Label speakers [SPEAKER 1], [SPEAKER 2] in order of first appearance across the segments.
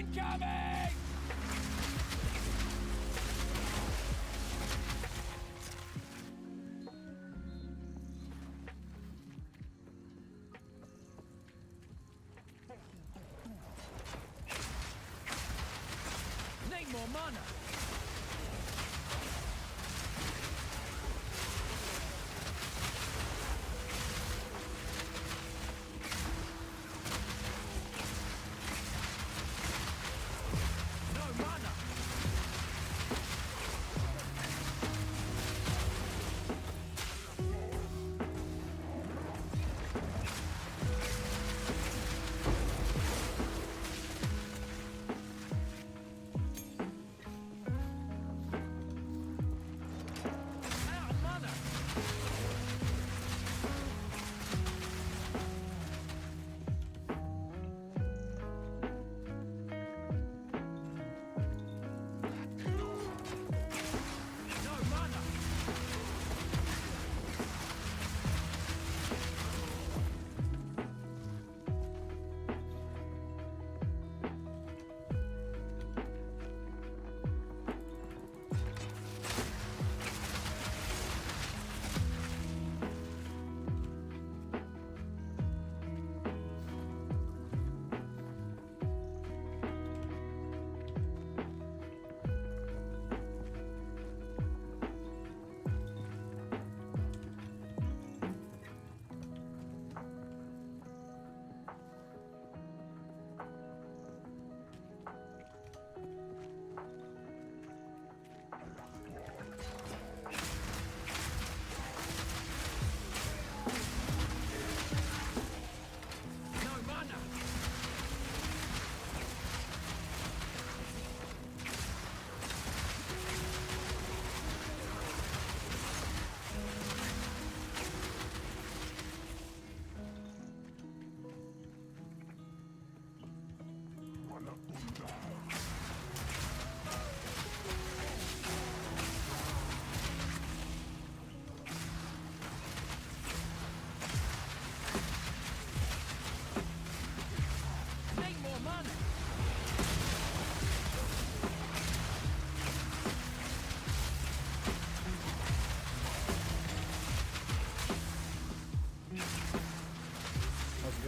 [SPEAKER 1] Incoming! Need more mana.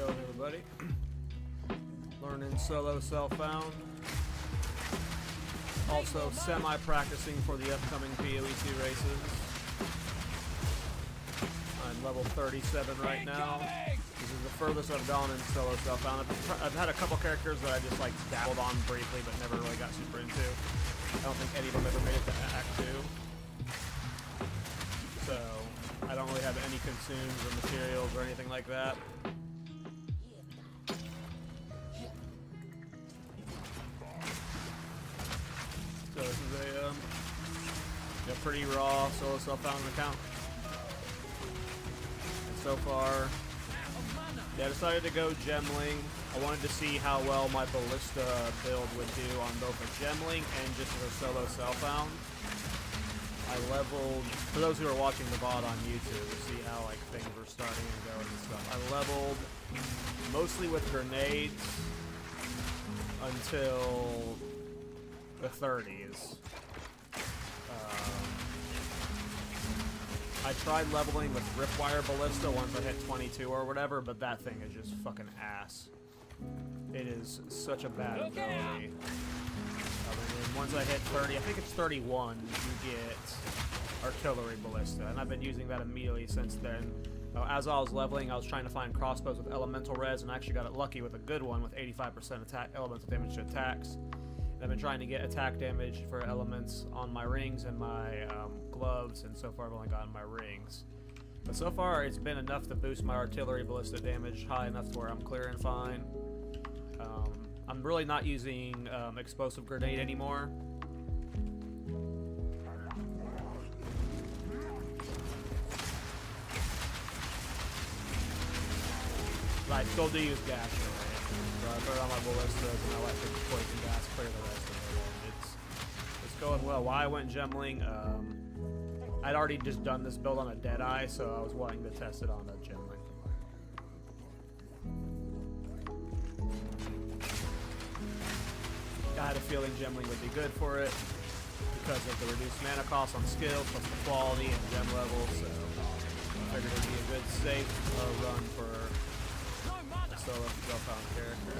[SPEAKER 2] Everybody, learning solo self-found, also semi-practicing for the upcoming PoE2 races. I'm level 37 right now. This is the furthest I've gone in solo self-found. I've had a couple characters that I just like dabbled on briefly but never really got super into. I don't think any of them ever made it to Act 2. So I don't really have any consumes or materials or anything like that. So this is a pretty raw solo self-found account. And so far, yeah, I decided to go Gemling. I wanted to see how well my Ballista build would do on both a Gemling and just a solo self-found. I leveled, for those who are watching the VOD on YouTube, to see how like things were starting and going and stuff. I leveled mostly with grenades until the 30s. I tried leveling with Ripwire Ballista once I hit 22 or whatever, but that thing is just fucking ass. It is such a bad ability. And once I hit 30, I think it's 31, you get Artillery Ballista, and I've been using that immediately since then. As I was leveling, I was trying to find crossbows with elemental res, and I actually got it lucky with a good one with 85% attack elemental damage to attacks. I've been trying to get attack damage for elements on my rings and my gloves, and so far I've only gotten my rings. But so far it's been enough to boost my artillery ballista damage high enough to where I'm clearing fine. I'm really not using explosive grenade anymore. But I still do use gas grenade. So I put it on my ballistas and I let the poison gas clear the rest of it. And it's going well. Why I went Gemling, I'd already just done this build on a Deadeye, so I was wanting to test it on a Gemling. feeling Gemling would be good for it because of the reduced mana cost on skills, plus the quality and gem level, so I figured it'd be a good safe run for a solo self-found character.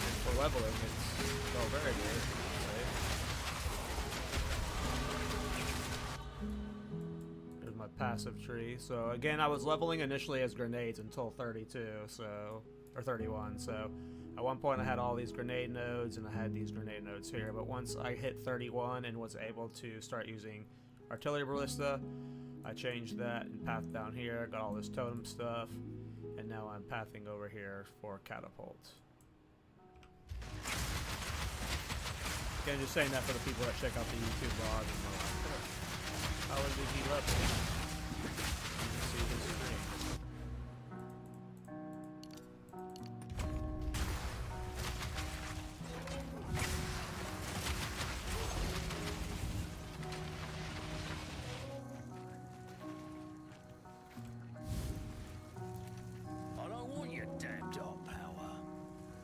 [SPEAKER 2] And for leveling, it's still very good. Safe. There's my passive tree. So again, I was leveling initially as grenades until 32, so or 31, so at one point I had all these grenade nodes and I had these grenade nodes here, but once I hit 31 and was able to start using artillery ballista, I changed that and pathed down here, got all this totem stuff, and now I'm pathing over here for catapult. Again, just saying that for the people that check out the YouTube vlog and they're like, how did he level? See his screen.
[SPEAKER 1] I don't want your damn dark power,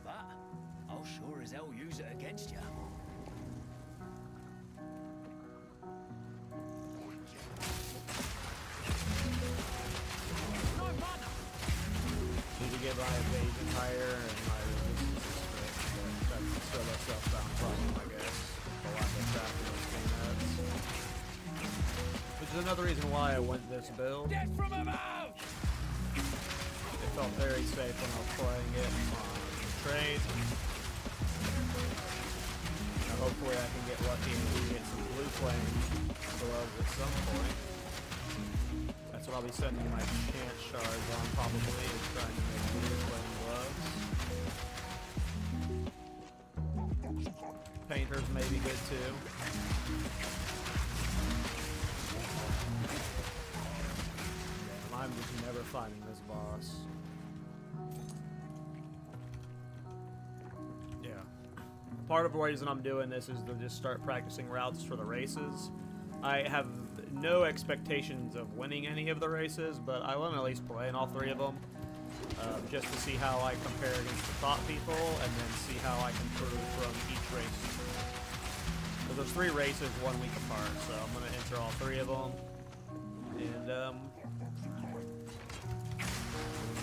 [SPEAKER 1] but I'll sure as hell use it against you. No mana.
[SPEAKER 2] Need to get my evasion higher and my resistance is fixed, but that's still a self-bound problem, I guess. A lot of crafting those game ads. Which is another reason why I went this build.
[SPEAKER 1] Death from above!
[SPEAKER 2] It felt very safe when I was playing it on trade. Now hopefully I can get lucky and we get some blue flame gloves at some point. That's what I'll be sending my chance shards on probably, is trying to make blue flame gloves. Painters may be good too. I'm just never finding this boss. Yeah. Part of the reason I'm doing this is to just start practicing routes for the races. I have no expectations of winning any of the races, but I want to at least play in all three of them. Just to see how I compare against the top people, and then see how I can improve from each race. Because there's 3 races 1 week apart, so I'm going to enter all 3 of them. And,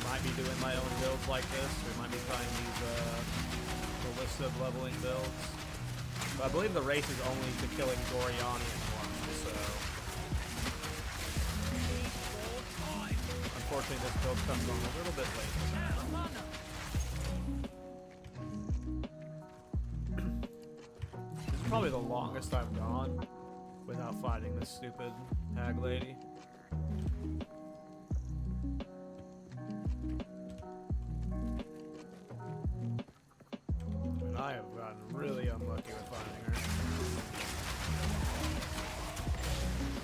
[SPEAKER 2] might be doing my own builds like this. We might be trying these ballista leveling builds. But I believe the race is only to killing Gorianian ones, so unfortunately this build comes on a little bit late. This is probably the longest I've gone without fighting this stupid hag lady. I have gotten really unlucky with finding her.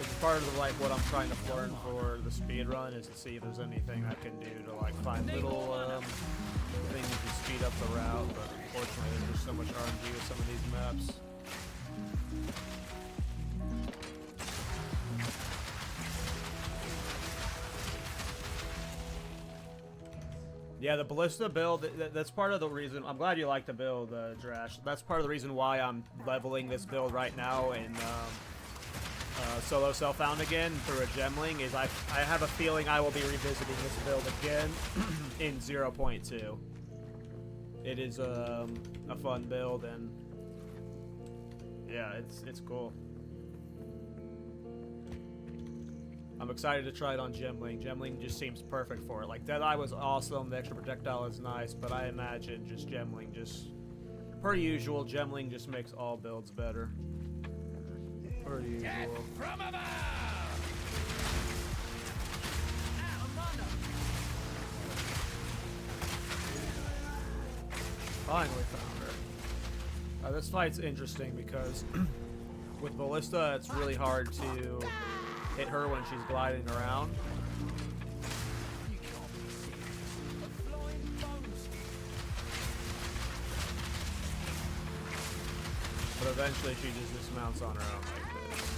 [SPEAKER 2] It's part of like what I'm trying to learn for the speed run is to see if there's anything I can do to like find little things to speed up the route, but unfortunately there's just so much RNG with some of these maps. Yeah, the Ballista build, that's part of the reason. I'm glad you like the build, Drash. That's part of the reason why I'm leveling this build right now in solo self-found again through a Gemling, is I have a feeling I will be revisiting this build again in 0.2. It is a fun build, and yeah, it's cool. I'm excited to try it on Gemling. Gemling just seems perfect for it. Like, Deadeye was awesome, the extra projectile is nice, but I imagine just Gemling just... Per usual, Gemling just makes all builds better. Per usual.
[SPEAKER 1] From above!
[SPEAKER 2] Finally found her. This fight's interesting because with Ballista, it's really hard to hit her when she's gliding around. But eventually she just dismounts on her own like this.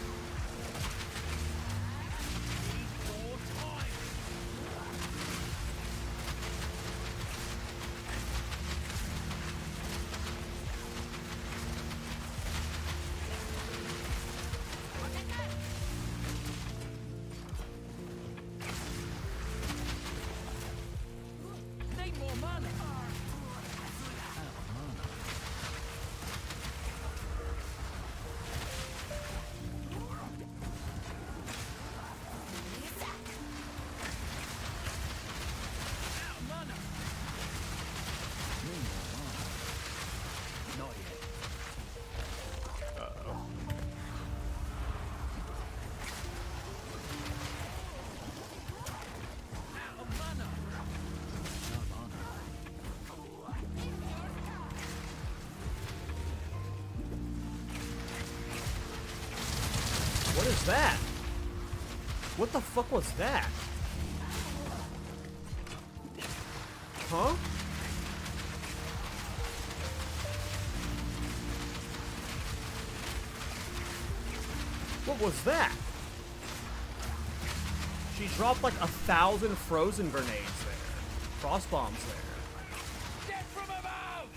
[SPEAKER 2] that? What the fuck was that? Huh? What was that? She dropped like 1,000 frozen grenades there. Frost bombs there.
[SPEAKER 1] Get from above!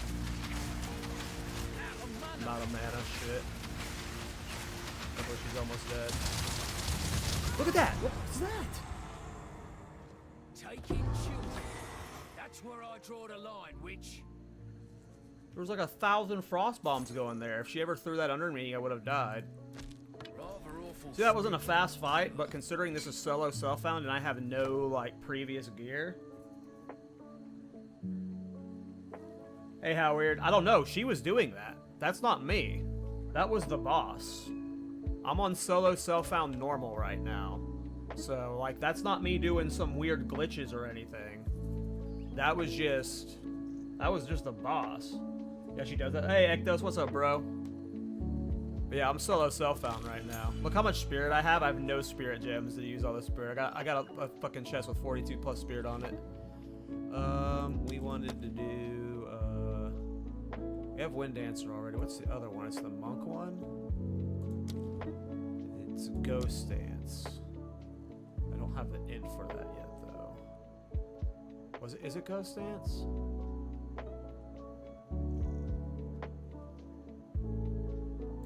[SPEAKER 2] Not a mana shit. Although she's almost dead. Look at that! What was that?
[SPEAKER 1] Taking children. That's where I draw the line, witch.
[SPEAKER 2] There was like 1,000 frost bombs going there. If she ever threw that under me, I would have died.
[SPEAKER 1] Rather awful.
[SPEAKER 2] See, that wasn't a fast fight, but considering this is solo self-found and I have no, like, previous gear. Hey, how weird. I don't know. She was doing that. That's not me. That was the boss. I'm on solo self-found normal right now. So, like, that's not me doing some weird glitches or anything. That was just the boss. Yeah, she does that. Hey, Ektos, what's up, bro? But yeah, I'm solo self-found right now. Look how much spirit I have. I have no spirit gems to use all the spirit. I got a fucking chest with 42 plus spirit on it. We wanted to do, we have Wind Dancer already. What's the other one? It's the monk one? It's Ghost Dance. I don't have the int for that yet, though. Is it Ghost Dance?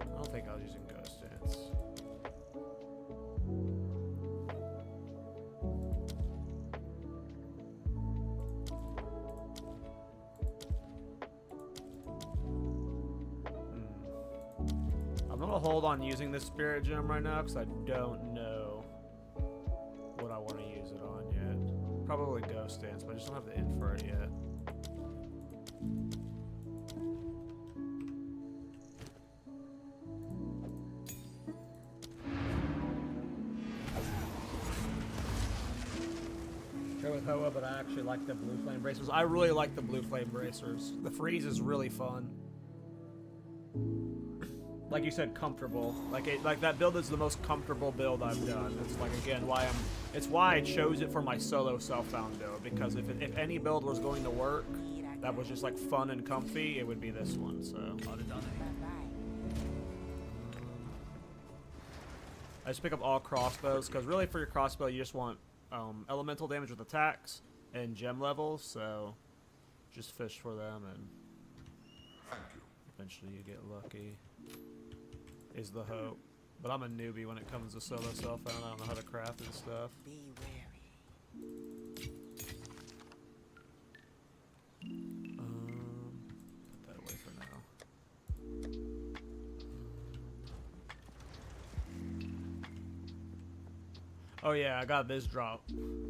[SPEAKER 2] I don't think I was using Ghost Dance. I'm gonna hold on using this spirit gem right now because I don't know what I want to use it on yet. Probably Ghost Dance, but I just don't have the int for it yet. Go with Hoa, but I actually like the blue flame bracers. I really like the blue flame bracers. The freeze is really fun. Like you said, comfortable. Like that build is the most comfortable build I've done. It's like, again, it's why I chose it for my solo self-found build, because if any build was going to work that was just like fun and comfy, it would be this one. So I'd have done it. I just pick up all crossbows because really for your crossbow you just want elemental damage with attacks and gem levels. So just fish for them and eventually you get lucky. Is the hope. But I'm a newbie when it comes to solo self-found. I don't know how to craft and stuff.
[SPEAKER 3] Be wary.
[SPEAKER 2] Put that away for now. Oh yeah, I got this drop.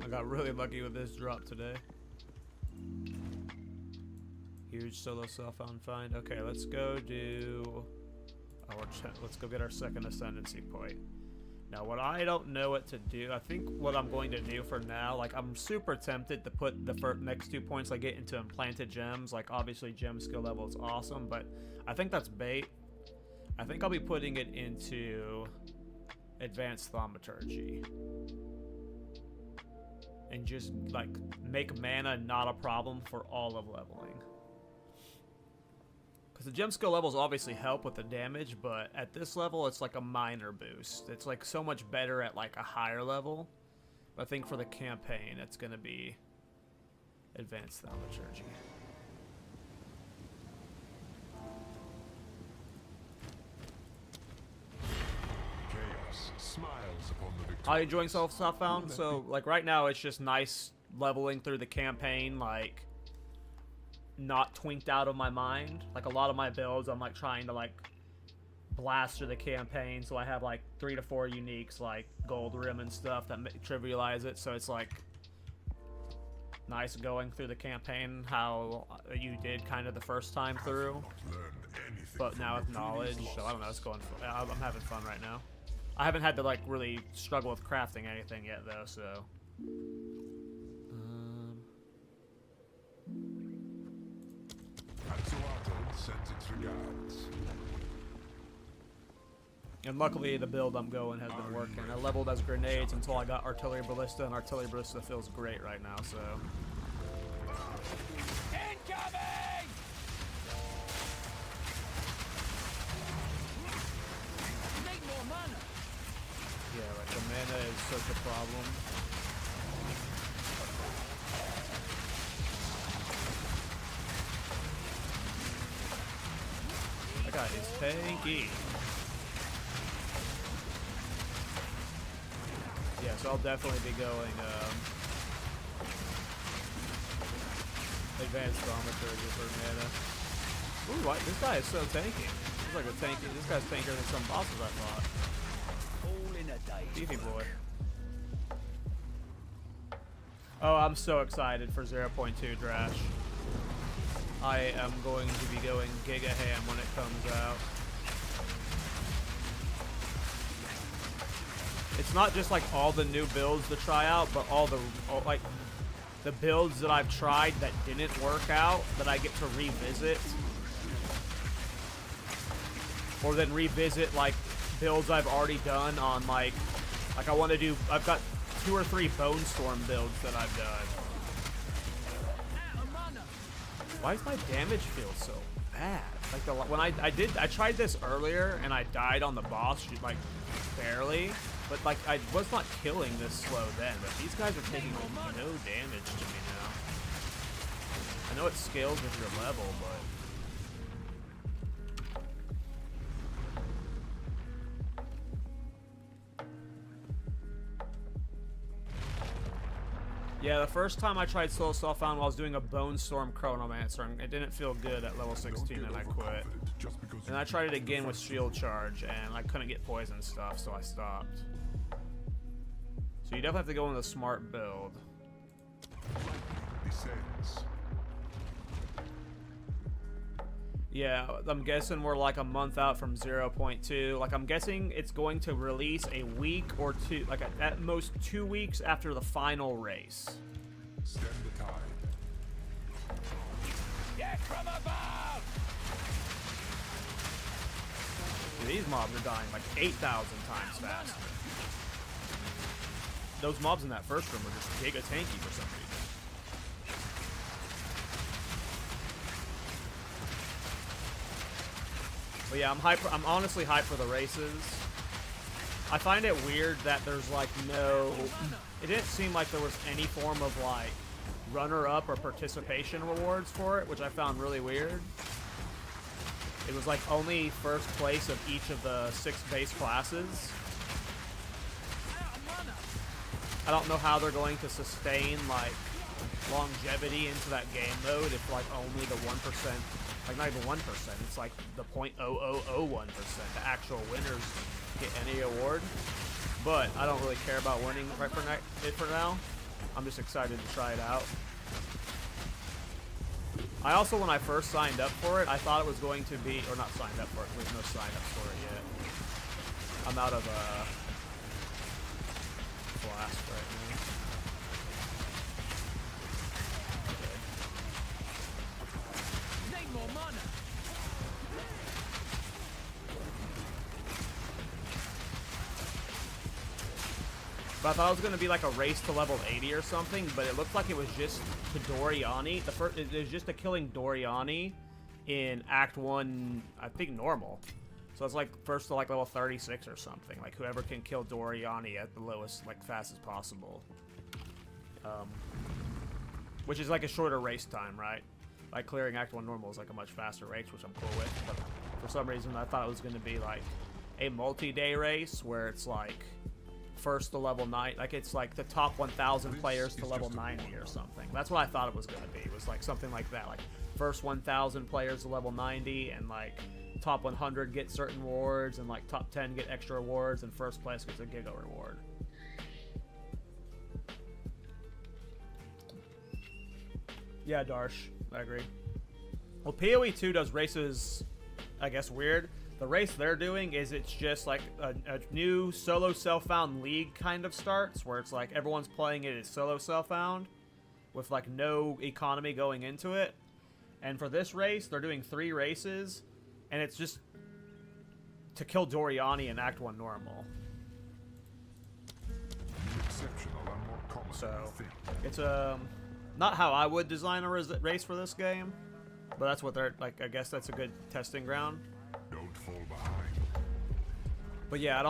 [SPEAKER 2] I got really lucky with this drop today. Huge solo self-found find. Okay, let's go do... let's go get our second ascendancy point. Now, what I don't know what to do, I think what I'm going to do for now, like, I'm super tempted to put the next 2 points I get into implanted gems. Like, obviously, gem skill level is awesome, but I think that's bait. I think I'll be putting it into advanced thaumaturgy. And just, like, make mana not a problem for all of leveling. Because the gem skill levels obviously help with the damage, but at this level, it's like a minor boost. It's like so much better at like a higher level. But I think for the campaign, it's going to be advanced thaumaturgy.
[SPEAKER 4] Chaos smiles upon the victorious.
[SPEAKER 2] How are you enjoying self-found? So like right now, it's just nice leveling through the campaign, like not twinked out of my mind. Like a lot of my builds, I'm like trying to like blast through the campaign, so I have like 3 to 4 uniques like gold rim and stuff that trivialize it. So it's like nice going through the campaign how you did kind of the first time through, but now with knowledge. So I don't know, it's going. I'm having fun right now. I haven't had to like really struggle with crafting anything yet though, so. And luckily, the build I'm going has been working. I leveled as grenades until I got artillery ballista, and artillery ballista feels great right now. So.
[SPEAKER 1] Incoming! Need more mana.
[SPEAKER 2] Yeah, like the mana is such a problem. That guy is tanky. Yeah, so I'll definitely be going advanced thaumaturgy for mana. Ooh, what? This guy is so tanky. He's like a tanky. This guy's tankier than some bosses I fought.
[SPEAKER 1] All in a day.
[SPEAKER 2] Beefy boy. Oh, I'm so excited for 0.2 Drash. I am going to be going Giga Ham when it comes out. It's not just like all the new builds to try out, but all like the builds that I've tried that didn't work out that I get to revisit, or then revisit like builds I've already done on like I want to do. I've got 2 or 3 Bone Storm builds that I've done. Why does my damage feel so bad? Like when I tried this earlier and I died on the boss like barely. But, like, I was not killing this slow then, but these guys are taking no damage to me now. I know it scales with your level, but... Yeah, the first time I tried Soul Self-Found while I was doing a Bone Storm Chronomancer, and it didn't feel good at level 16 and I quit. And I tried it again with Shield Charge, and I couldn't get poison stuff, so I stopped. So you definitely have to go with a smart build.
[SPEAKER 4] Descends.
[SPEAKER 2] Yeah, I'm guessing we're like a month out from 0.2. Like, I'm guessing it's going to release a week or 2, like at most 2 weeks after the final race.
[SPEAKER 4] Stem the tide.
[SPEAKER 1] Get from above!
[SPEAKER 2] These mobs are dying like 8,000 times faster. Those mobs in that first room were just giga tanky for some reason. But yeah, I'm honestly hyped for the races. I find it weird that there's like no... It didn't seem like there was any form of like runner-up or participation rewards for it, which I found really weird. It was like only first place of each of the 6 base classes. I don't know how they're going to sustain like longevity into that game mode if like only the 1%, like not even 1%, it's like the 0.0001%, the actual winners get any award. But I don't really care about winning right for now. I'm just excited to try it out. I also, when I first signed up for it, I thought it was going to be, or not signed up for it, there's no sign-ups for it yet. I'm out of blast right now.
[SPEAKER 1] Need more mana.
[SPEAKER 2] But I thought it was going to be like a race to level 80 or something, but it looked like it was just to Doriani. It was just a killing Doriani in Act 1, I think normal. So it's like first to like level 36 or something. Like whoever can kill Doriani at the lowest, like fastest possible. Which is like a shorter race time, right? Like clearing Act 1 normal is like a much faster race, which I'm cool with. But for some reason I thought it was going to be like a multi-day race where it's like first to level 9, like it's like the top 1,000 players to level 90 or something. That's what I thought it was going to be. It was like something like that, like first 1,000 players to level 90, and like top 100 get certain rewards, and like top 10 get extra rewards, and first place gets a Giga reward. Yeah, Darsh, I agree. Well, PoE 2 does races, I guess, weird. The race they're doing is it's just like a new solo self-found league kind of starts, where it's like everyone's playing it as solo self-found with like no economy going into it. And for this race, they're doing 3 races, and it's just to kill Doriani in Act 1 normal.
[SPEAKER 4] Exceptional and more common
[SPEAKER 2] So
[SPEAKER 4] than you think.
[SPEAKER 2] it's not how I would design a race for this game, but that's what they're like. I guess that's a good testing ground.
[SPEAKER 4] Don't fall behind.
[SPEAKER 2] But yeah,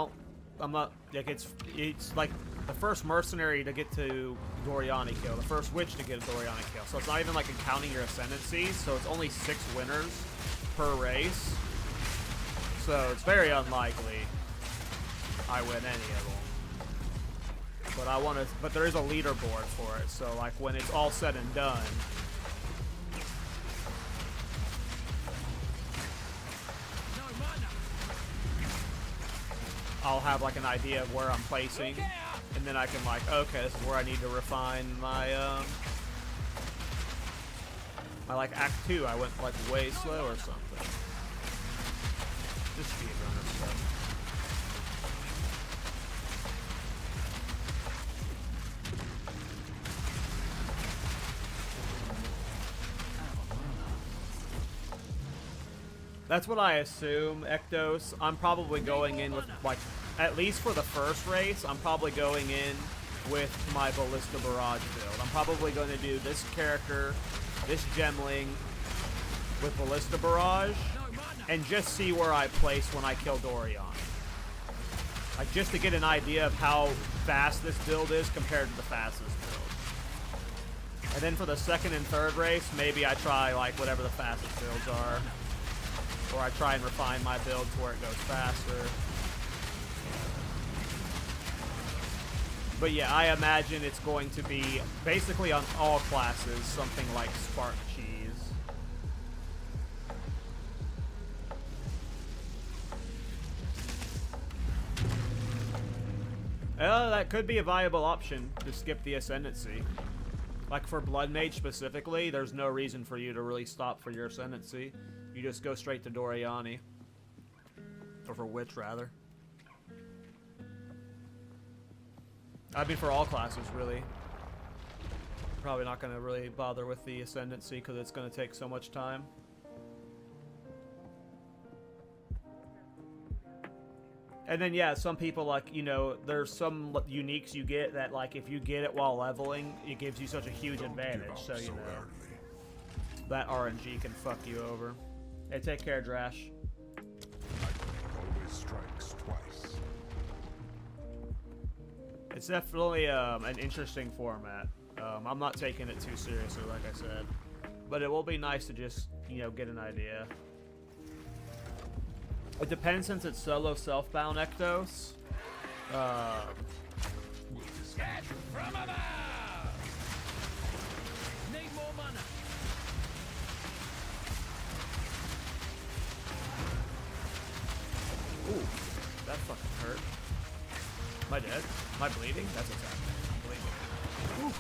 [SPEAKER 2] I'm not like it's like the first mercenary to get to Doriani kill, the first witch to get a Doriani kill. So it's not even like counting your ascendancies. So it's only 6 winners per race. So it's very unlikely I win any of them. But I want to. But there is a leaderboard for it. So like when it's all said and done. I'll have like an idea of where I'm placing, and then I can like, okay, this is where I need to refine my my like Act 2. I went like way slow or something. Just speedrunner stuff. That's what I assume, Ektos. I'm probably going in with, like, at least for the first race, I'm probably going in with my Ballista Barrage build. I'm probably going to do this character, this Gemling, with Ballista Barrage, and just see where I place when I kill Dorian. Like, just to get an idea of how fast this build is compared to the fastest build. And then for the second and third race, maybe I try, like, whatever the fastest builds are. Or I try and refine my build to where it goes faster. But yeah, I imagine it's going to be basically on all classes, something like Spark Cheese. That could be a viable option to skip the Ascendancy. Like for Blood Mage specifically, there's no reason for you to really stop for your Ascendancy. You just go straight to Doriani. Or for Witch, rather. I mean, for all classes, really. Probably not going to really bother with the Ascendancy because it's going to take so much time. And then, yeah, some people, like, you know, there's some uniques you get that, like, if you get it while leveling, it gives you such a huge advantage. So, you know, that RNG can fuck you over. Hey, take care, Drash.
[SPEAKER 4] Always strikes twice.
[SPEAKER 2] It's definitely an interesting format. I'm not taking it too seriously, like I said. But it will be nice to just, you know, get an idea. It depends since it's solo self-bound Ektos.
[SPEAKER 1] Get from above! Need more mana.
[SPEAKER 2] Ooh, that fucking hurt. Am I dead? Am I bleeding? That's what's happening. I'm bleeding. Ooh.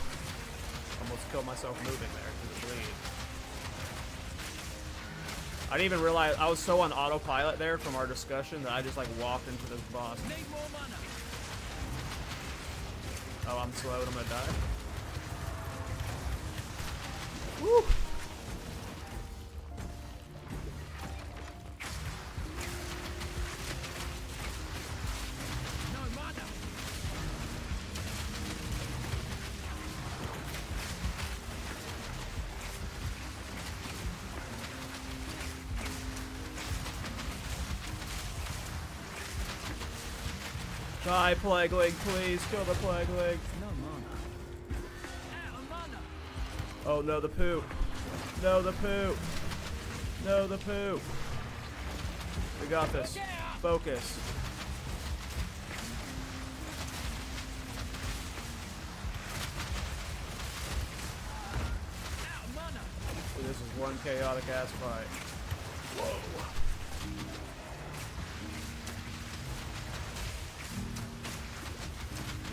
[SPEAKER 2] Almost killed myself moving there to the bleed. I didn't even realize I was so on autopilot there from our discussion that I just like walked into this boss.
[SPEAKER 1] Need more mana.
[SPEAKER 2] Oh, I'm slow and I'm gonna die. Woo!
[SPEAKER 1] No mana.
[SPEAKER 2] Die, Plagueling, please kill the Plagueling.
[SPEAKER 1] No mana. Out of mana.
[SPEAKER 2] Oh no, the poop. No, the poop. No, the poop. We got this.
[SPEAKER 1] Look out.
[SPEAKER 2] Focus.
[SPEAKER 1] Out of mana.
[SPEAKER 2] This is one chaotic ass fight. Whoa.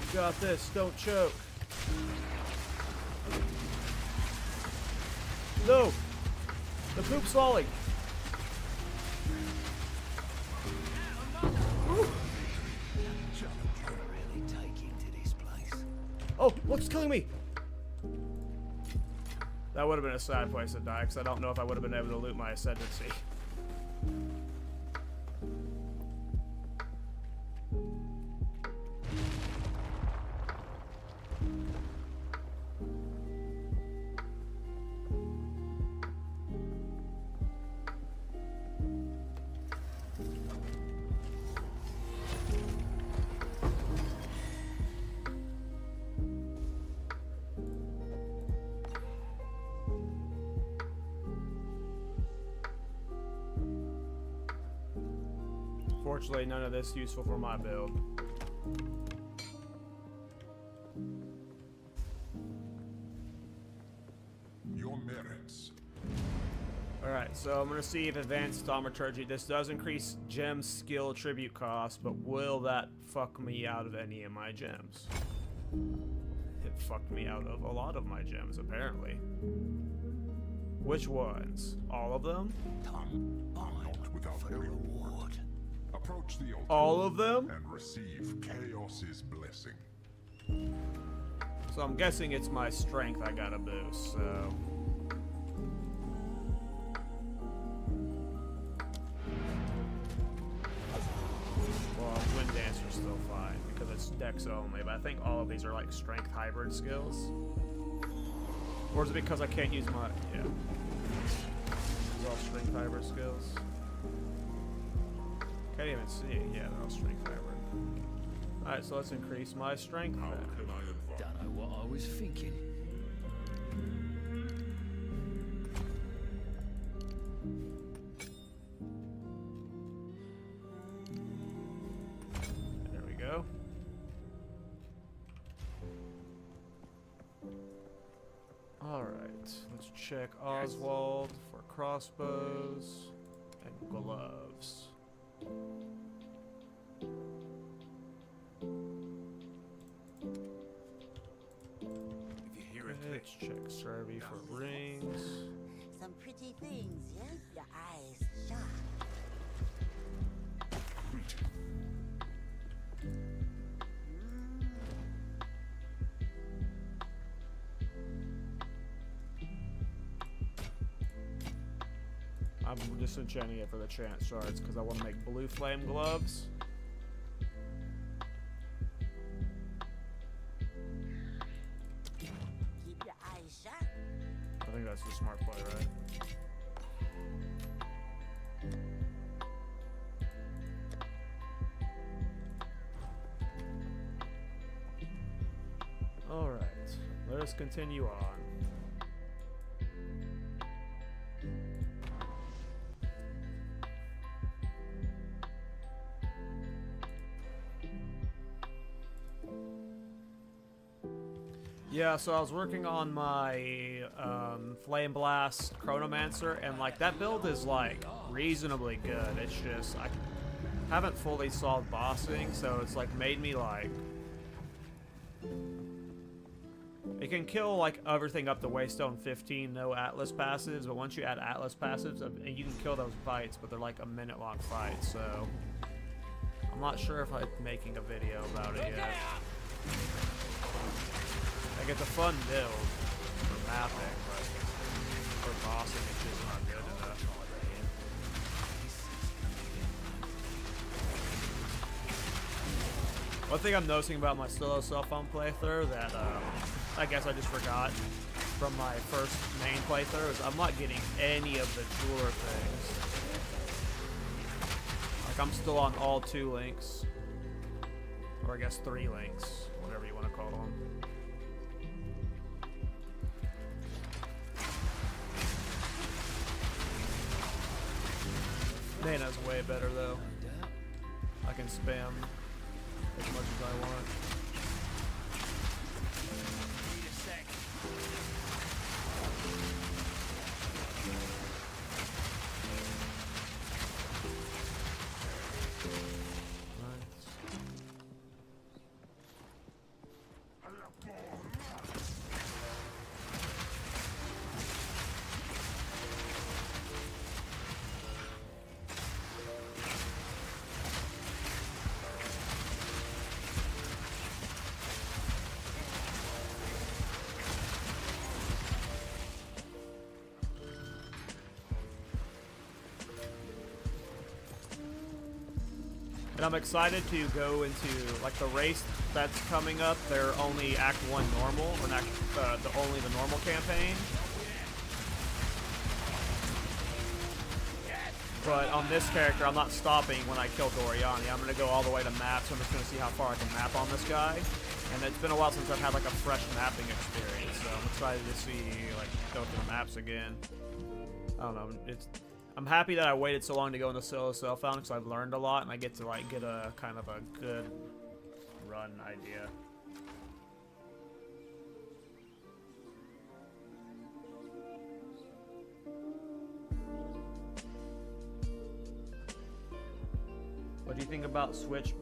[SPEAKER 2] We got this. Don't choke. No! The poop's falling. Woo.
[SPEAKER 1] Really taking to this place.
[SPEAKER 2] Oh, what's killing me? That would have been a sad place to die, because I don't know if I would have been able to loot my ascendancy. Unfortunately, none of this is useful for my build.
[SPEAKER 4] Your merits.
[SPEAKER 2] Alright, so I'm going to see if Advanced Thaumaturgy, this does increase gem skill tribute cost, but will that fuck me out of any of my gems? It fucked me out of a lot of my gems, apparently. Which ones? All of them?
[SPEAKER 4] Not without
[SPEAKER 1] For the reward.
[SPEAKER 4] Approach the altar
[SPEAKER 2] All of them?
[SPEAKER 4] and receive Chaos's blessing.
[SPEAKER 2] So I'm guessing it's my strength I gotta boost, so... Well, Wind Dancer's still fine, because it's dex only, but I think all of these are like strength hybrid skills. Or is it because I can't use my... yeah. These are all strength hybrid skills. Can't even see. Yeah, they're all strength hybrid. Alright, so let's increase my strength then.
[SPEAKER 1] Don't know what I was thinking.
[SPEAKER 2] There we go. Alright, let's check Oswald for crossbows and gloves. Let's check Serby for rings.
[SPEAKER 3] Some pretty things, yes? Your eyes sharp.
[SPEAKER 2] I'm disenchanting it for the chant shards because I want to make blue flame gloves.
[SPEAKER 3] Keep your eyes sharp.
[SPEAKER 2] I think that's the smart play, right? Alright, let us continue on. Yeah, so I was working on my Flame Blast Chronomancer, and like that build is like reasonably good. It's just I haven't fully solved bossing, so it's like made me like it can kill like everything up to Waystone 15, no Atlas passives, but once you add Atlas passives, and you can kill those fights, but they're like a minute-long fights, so I'm not sure if I'm making a video about it yet. Like, it's a fun build for mapping, but for bossing, it's just not good enough. One thing I'm noticing about my solo cell phone playthrough that I guess I just forgot from my first main playthrough is I'm not getting any of the jeweler things. Like, I'm still on all 2 links. Or I guess 3 links, whatever you want to call them. Mana's way better though. I can spam as much as I want.
[SPEAKER 1] Need a sec.
[SPEAKER 2] And I'm excited to go into, like, the race that's coming up. They're only Act 1 normal, or only the normal campaign. But on this character, I'm not stopping when I kill Doriani. I'm going to go all the way to maps. I'm just going to see how far I can map on this guy. And it's been a while since I've had, like, a fresh mapping experience. So I'm excited to see, like, go through the maps again. I don't know. I'm happy that I waited so long to go into solo self-found because I've learned a lot and I get to like get a kind of a good run idea. What do you think about switch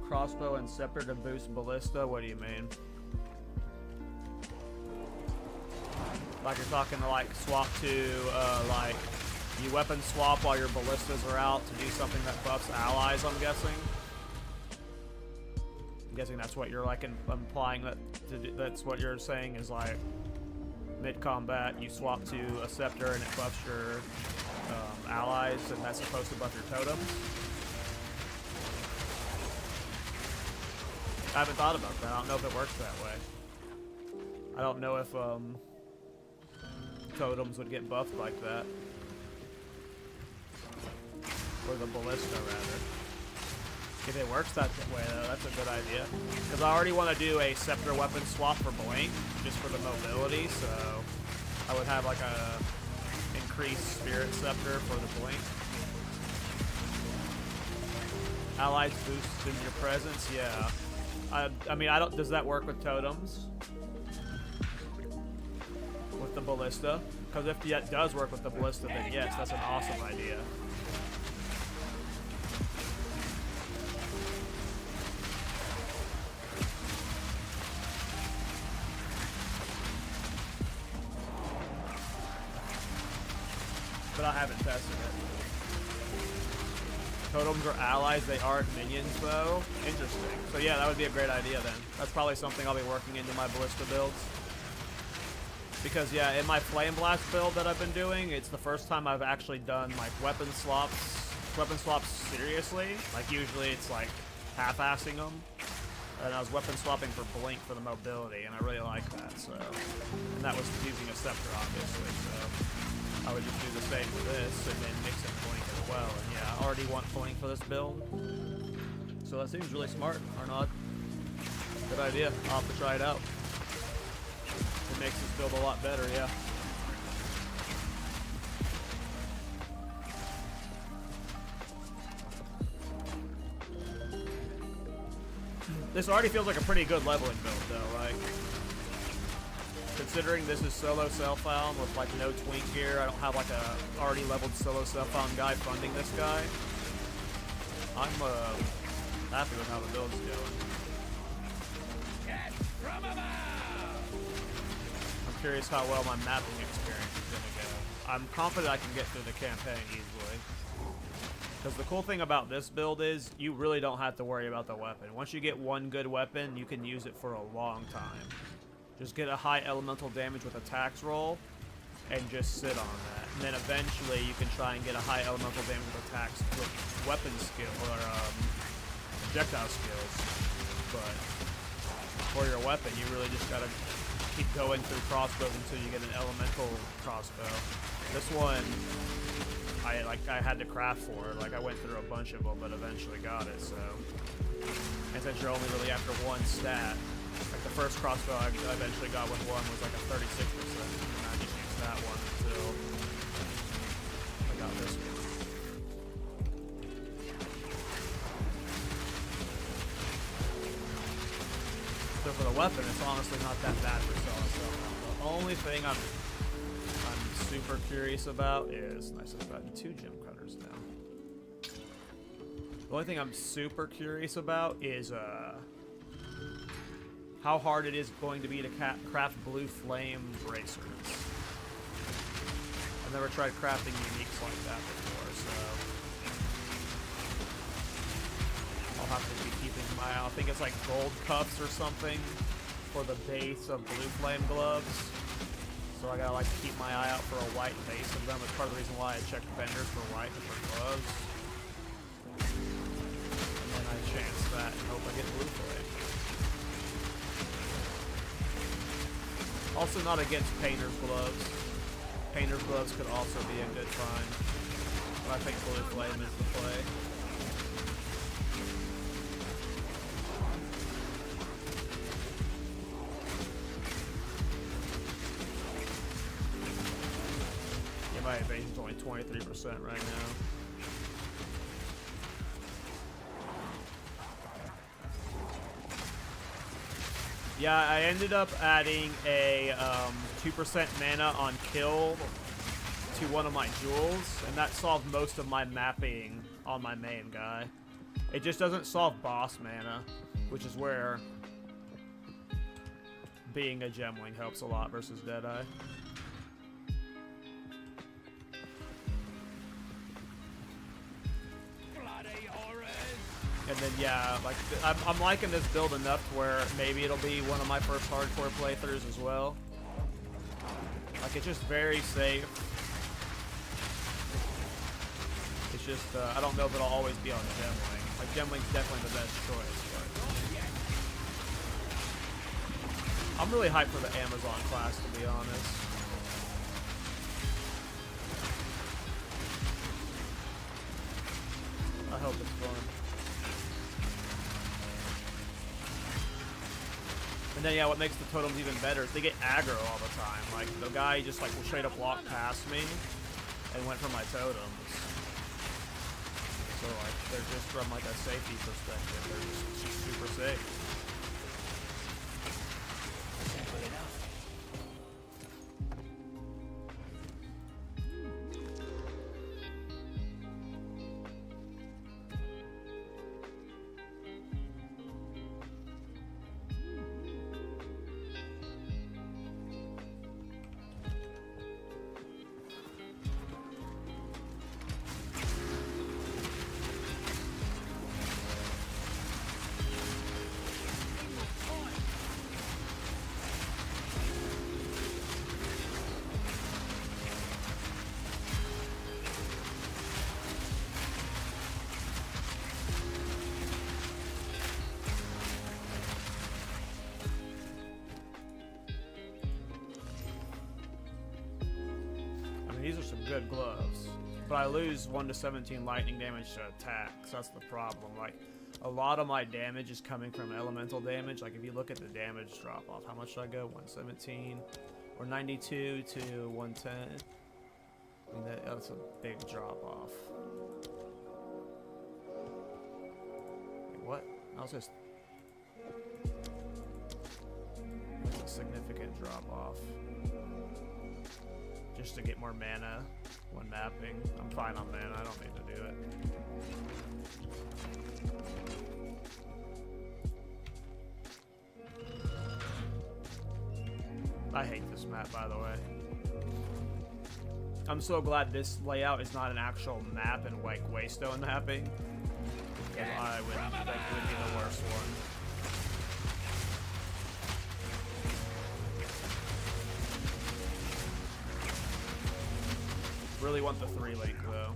[SPEAKER 2] crossbow and scepter to boost ballista? What do you mean? Like you're talking to like swap to like you weapon swap while your ballistas are out to do something that buffs allies, I'm guessing. I'm guessing that's what you're like implying that that's what you're saying is like mid-combat you swap to a scepter and it buffs your allies and that's supposed to buff your totems. I haven't thought about that. I don't know if it works that way. I don't know if totems would get buffed like that. Or the ballista, rather. If it works that way, though, that's a good idea. Because I already want to do a scepter weapon swap for Blink, just for the mobility, so I would have like a increased spirit scepter for the Blink. Allies boost in your presence, yeah. I mean, I don't. Does that work with totems? With the ballista? Because if that does work with the ballista, then yes, that's an awesome idea. But I haven't tested it. Totems are allies, they aren't minions though. Interesting. So yeah, that would be a great idea then. That's probably something I'll be working into my ballista builds. Because yeah, in my Flame Blast build that I've been doing, it's the first time I've actually done like weapon swaps seriously. Like usually it's like half-assing them. And I was weapon swapping for Blink for the mobility, and I really like that, so. And that was using a scepter, obviously, so. I would just do the same for this, and then mix in Blink as well. And yeah, I already want Blink for this build. So that seems really smart, Arnaud. Good idea. I'll have to try it out. It makes this build a lot better, yeah. This already feels like a pretty good leveling build, though, like... Considering this is solo self-found with like no twink gear, I don't have like a already leveled solo self-found guy funding this guy. I'm happy with how the build's going. I'm curious how well my mapping experience is gonna go. I'm confident I can get through the campaign easily. Because the cool thing about this build is you really don't have to worry about the weapon. Once you get one good weapon, you can use it for a long time. Just get a high elemental damage with a tax roll, and just sit on that. And then eventually you can try and get a high elemental damage with attacks with weapon skill, or projectile skills. But for your weapon, you really just gotta keep going through crossbows until you get an elemental crossbow. This one, I had to craft for it. Like I went through a bunch of them, but eventually got it, so. And since you're only really after one stat, like the first crossbow I eventually got with one was like a 36%, and I just used that one until I got this one. So for the weapon, it's honestly not that bad for solo self-found. The only thing I'm super curious about is, nice, I've gotten 2 gem cutters now. The only thing I'm super curious about is how hard it is going to be to craft blue flame bracers. I've never tried crafting uniques like that before, so I'll have to be keeping my eye. I think it's like gold cuffs or something for the base of blue flame gloves. So I gotta like keep my eye out for a white base of them. It's part of the reason why I checked vendors for white and for gloves. And then I chance that and hope I get blue flame. Also not against painter's gloves. Painter's gloves could also be a good find. But I think blue flame is the play. Yeah, my evasion's only 23% right now. Yeah, I ended up adding a 2% mana on kill to one of my jewels, and that solved most of my mapping on my main guy. It just doesn't solve boss mana, which is where being a Gemling helps a lot versus Deadeye. And then, yeah, like, I'm liking this build enough to where maybe it'll be one of my first hardcore playthroughs as well. Like, it's just very safe. It's just, I don't know if it'll always be on Gemling. Like, Gemling's definitely the best choice, but... I'm really hyped for the Amazon class, to be honest. I hope it's fun. And then, yeah, what makes the totems even better is they get aggro all the time. Like, the guy just, like, will straight up walk past me and went for my totems. So, like, they're just from, like, a safety perspective. They're just super safe.
[SPEAKER 1] Simple enough.
[SPEAKER 2] These are some good gloves, but I lose 1 to 17 lightning damage to attack, so that's the problem. Like, a lot of my damage is coming from elemental damage. Like, if you look at the damage drop off, how much did I go? 117 or 92 to 110. I mean, that's a big drop off. Wait, what? That was just... That's a significant drop off. Just to get more mana when mapping. I'm fine on mana, I don't need to do it. I hate this map, by the way. I'm so glad this layout is not an actual map and like Waystone mapping. Because I would think it would be the worst one. Really want the 3-link though.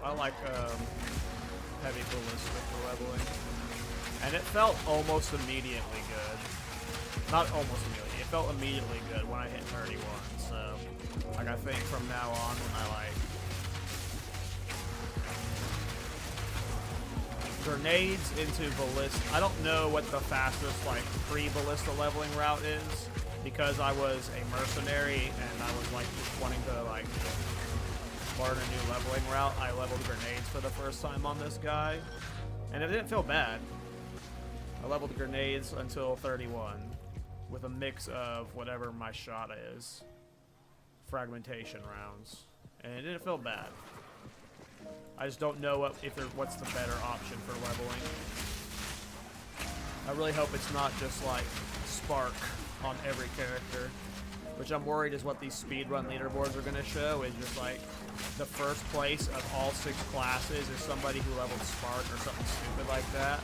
[SPEAKER 2] I like heavy Ballista for leveling, and it felt almost immediately good. Not almost immediately. It felt immediately good when I hit 31. So, like, I think from now on, when I like grenades into Ballista, I don't know what the fastest like pre-Ballista leveling route is, because I was a mercenary and I was like just wanting to like learn a new leveling route. I leveled grenades for the first time on this guy, and it didn't feel bad. I leveled grenades until 31 with a mix of whatever my shot is, fragmentation rounds, and it didn't feel bad. I just don't know what's the better option for leveling. I really hope it's not just like Spark on every character, which I'm worried is what these speedrun leaderboards are going to show, is just like the first place of all 6 classes is somebody who leveled Spark or something stupid like that.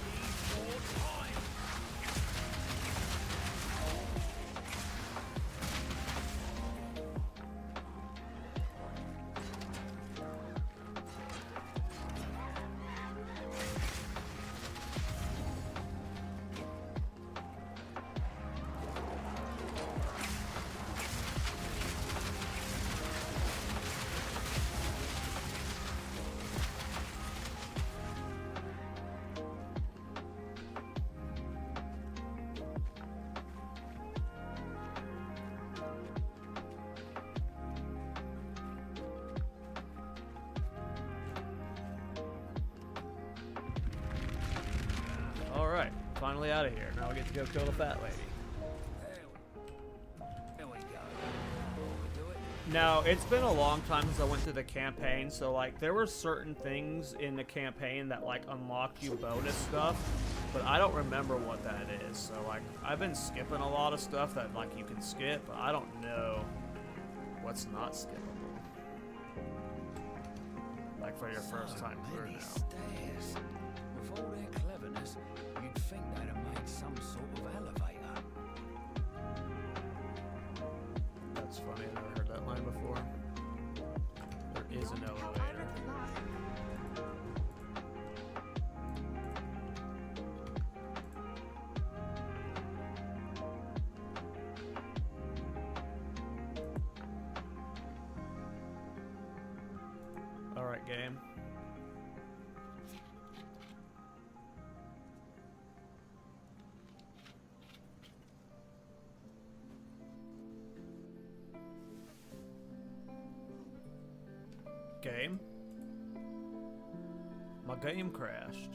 [SPEAKER 2] finally out of here. Now we get to go kill the fat lady.
[SPEAKER 1] There we go. We do it.
[SPEAKER 2] Now, it's been a long time since I went through the campaign, so, like, there were certain things in the campaign that, like, unlocked you bonus stuff, but I don't remember what that is. So, like, I've been skipping a lot of stuff that, like, you can skip, but I don't know what's not skippable. Like, for your first time through
[SPEAKER 1] Many
[SPEAKER 2] now.
[SPEAKER 1] stairs. With all their cleverness, you'd think they'd have made some sort of elevator.
[SPEAKER 2] That's funny, I've never heard that line before. There is an elevator. Alright, game. Game? My game crashed.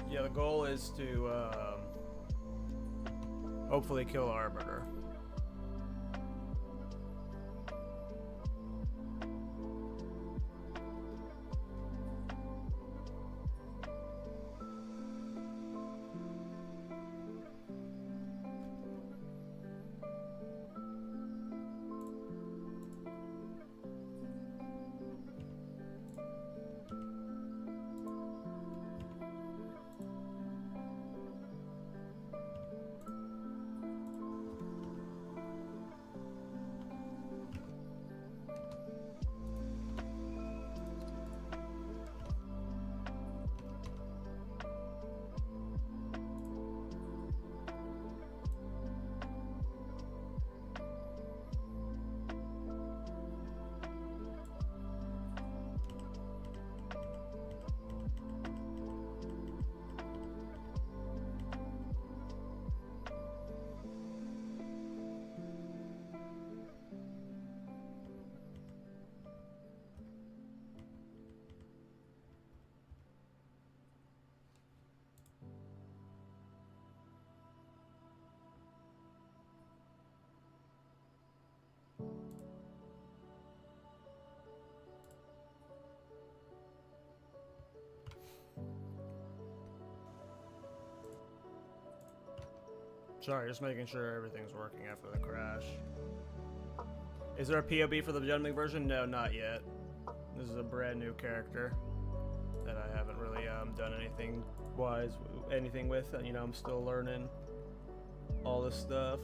[SPEAKER 2] Yeah, the goal is to hopefully kill Arbiter. Sorry, just making sure everything's working after the crash. Is there a POB for the Gemling version? No, not yet. This is a brand new character that I haven't really done anything with. You know, I'm still learning all this stuff.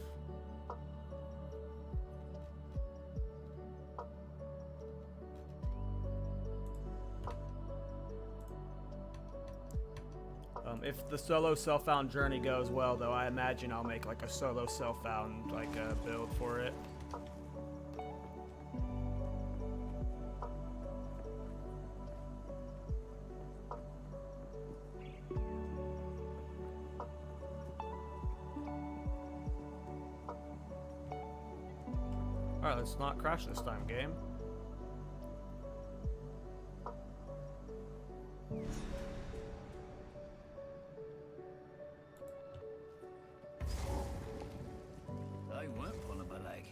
[SPEAKER 2] If the solo self-found journey goes well, though, I imagine I'll make like a solo self-found like build for it. All right, let's not crash this time, game.
[SPEAKER 1] They weren't pulling my leg.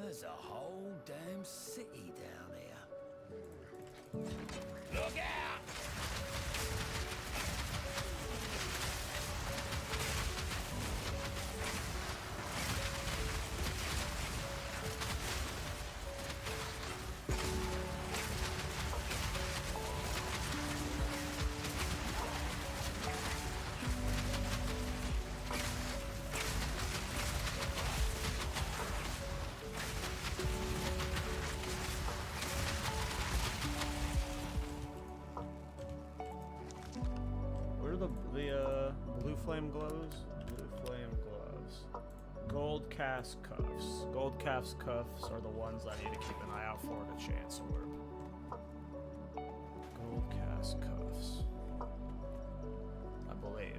[SPEAKER 1] There's a whole damn city down here. Look out!
[SPEAKER 2] Gold calf cuffs. Gold calf cuffs are the ones I need to keep an eye out for to chance orb. Gold calf cuffs. I believe.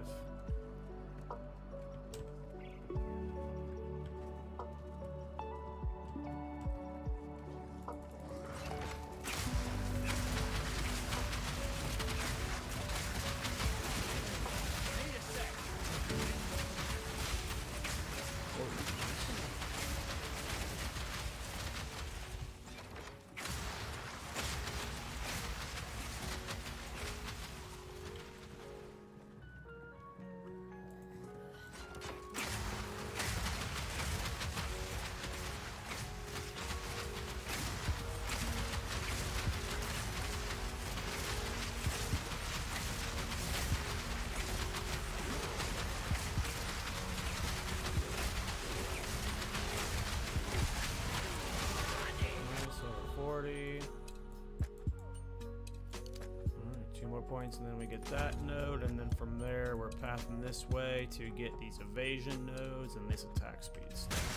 [SPEAKER 2] Points, and then we get that node, and then from there we're pathing this way to get these evasion nodes and this attack speed stuff.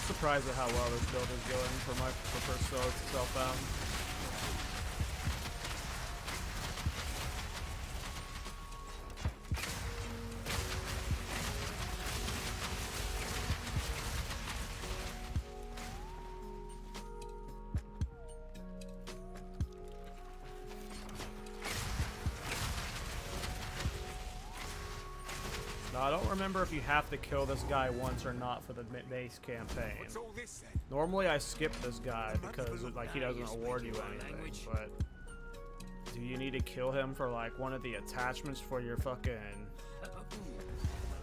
[SPEAKER 2] Surprised at how well this build is going for first self-bound. I don't remember if you have to kill this guy once or not for the base campaign. Normally I skip this guy because like he doesn't award you anything, but do you need to kill him for like one of the attachments for your fucking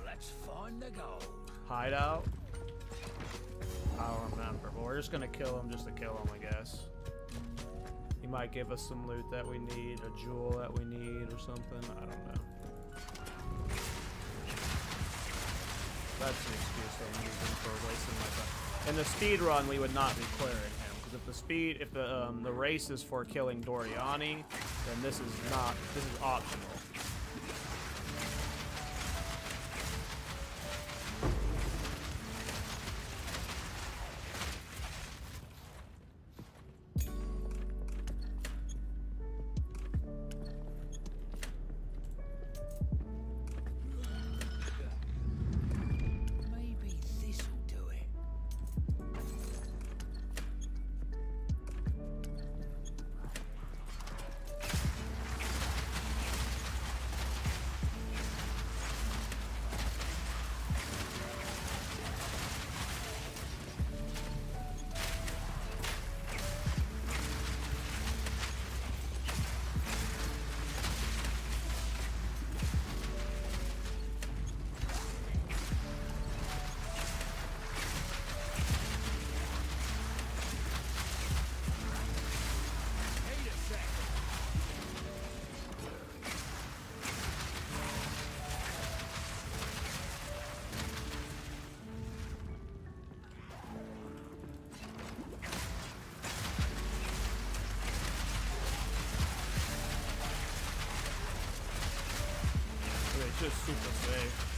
[SPEAKER 1] Let's find the gold.
[SPEAKER 2] hideout? I don't remember, but we're just gonna kill him just to kill him, I guess. He might give us some loot that we need, a jewel that we need or something, I don't know. That's the excuse I'm using for wasting my time. In the speed run, we would not be clearing him because if the race is for killing Doriani, then this is optional. Just super safe.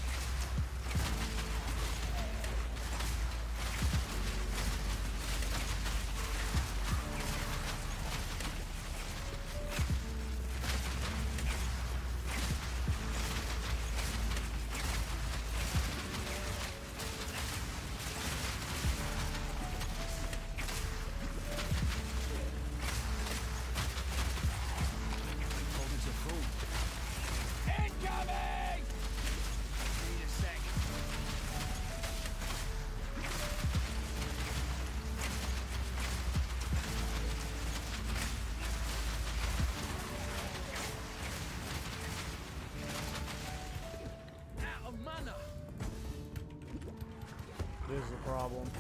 [SPEAKER 2] This is a problem.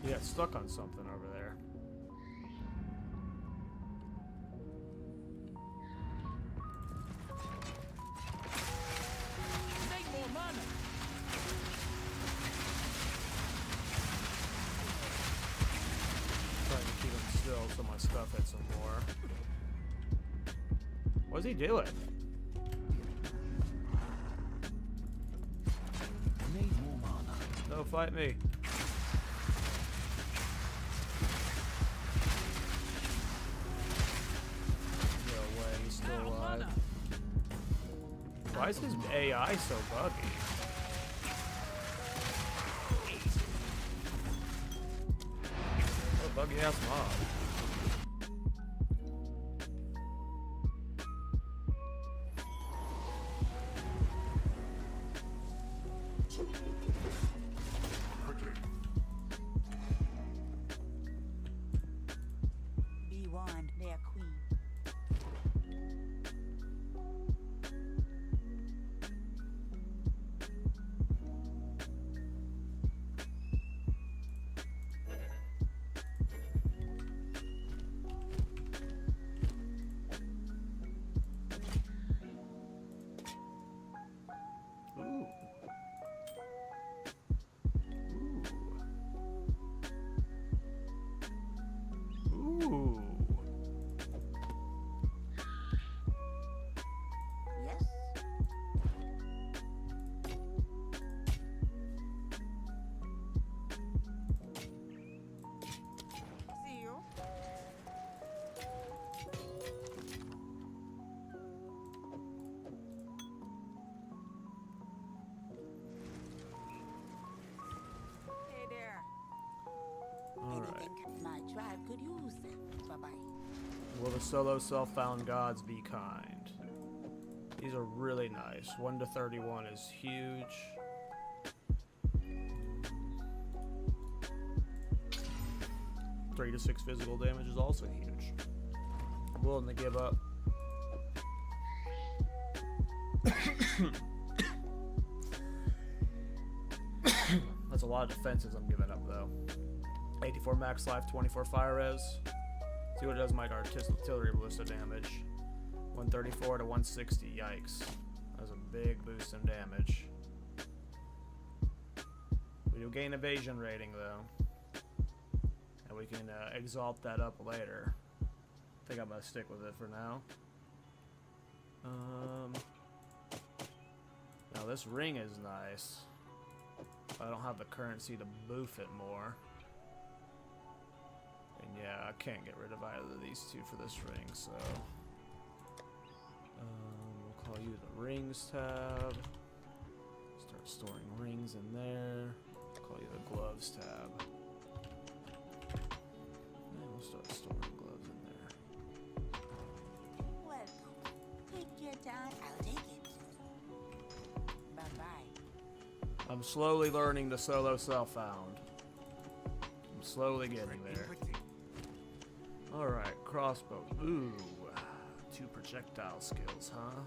[SPEAKER 2] He got stuck on something over there.
[SPEAKER 1] Need more mana.
[SPEAKER 2] Trying to keep him still so my stuff hits him more. What's he doing?
[SPEAKER 1] Need more mana.
[SPEAKER 2] No, fight me. No way, he's still
[SPEAKER 1] Out of
[SPEAKER 2] alive.
[SPEAKER 1] mana.
[SPEAKER 2] Why is his AI so buggy? What a buggy ass mob.
[SPEAKER 3] Be warned, their queen.
[SPEAKER 2] Ooh. Ooh. Ooh.
[SPEAKER 3] Yes? See you. Hey there.
[SPEAKER 2] Alright.
[SPEAKER 3] Anything my tribe could use. Bye-bye.
[SPEAKER 2] Will the solo self-found gods be kind? These are really nice. 1 to 31 is huge. Three to 6 physical damage is also huge. I'm willing to give up. That's a lot of defenses I'm giving up though. 84 max life, 24 fire res. See what it does my artillery ballista damage. 134 to 160, yikes. That's a big boost in damage. We do gain evasion rating though. And we can exalt that up later. I think I'm gonna stick with it for now. Now this ring is nice. I don't have the currency to boof it more. And yeah, I can't get rid of either of these two for this ring, so we'll call you the rings tab. Start storing rings in there. Call you the gloves tab. And we'll start storing gloves in there.
[SPEAKER 3] Welcome. Take your time. I'll take it. Bye-bye.
[SPEAKER 2] I'm slowly learning the solo self-found. I'm slowly getting there. Alright, crossbow. Ooh, 2 projectile skills, huh?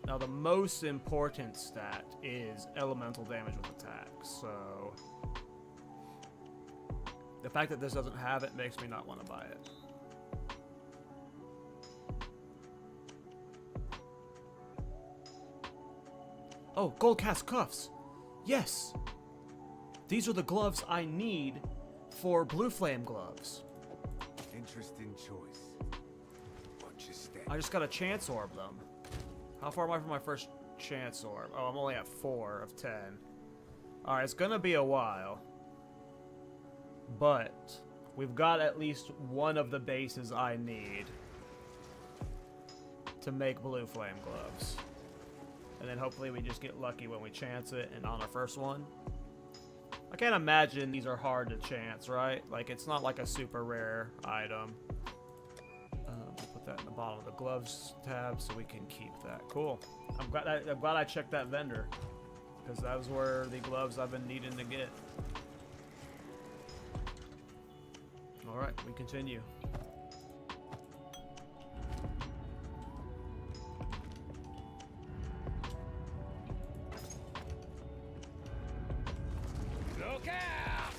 [SPEAKER 2] Now the most important stat is elemental damage with attacks, so the fact that this doesn't have it makes me not want to buy it. Oh, gold cast cuffs! Yes! These are the gloves I need for blue flame gloves.
[SPEAKER 5] Interesting choice. Watch your step.
[SPEAKER 2] I just got a chance orb them. How far am I from my first chance orb? Oh, I'm only at 4 of 10. Alright, it's gonna be a while. But we've got at least one of the bases I need to make blue flame gloves. And then hopefully we just get lucky when we chance it and on our first one. I can't imagine these are hard to chance, right? Like, it's not like a super rare item. We'll put that in the bottom of the gloves tab so we can keep that. Cool. I'm glad I checked that vendor, because that was where the gloves I've been needing to get. Alright, we continue.
[SPEAKER 1] Look out!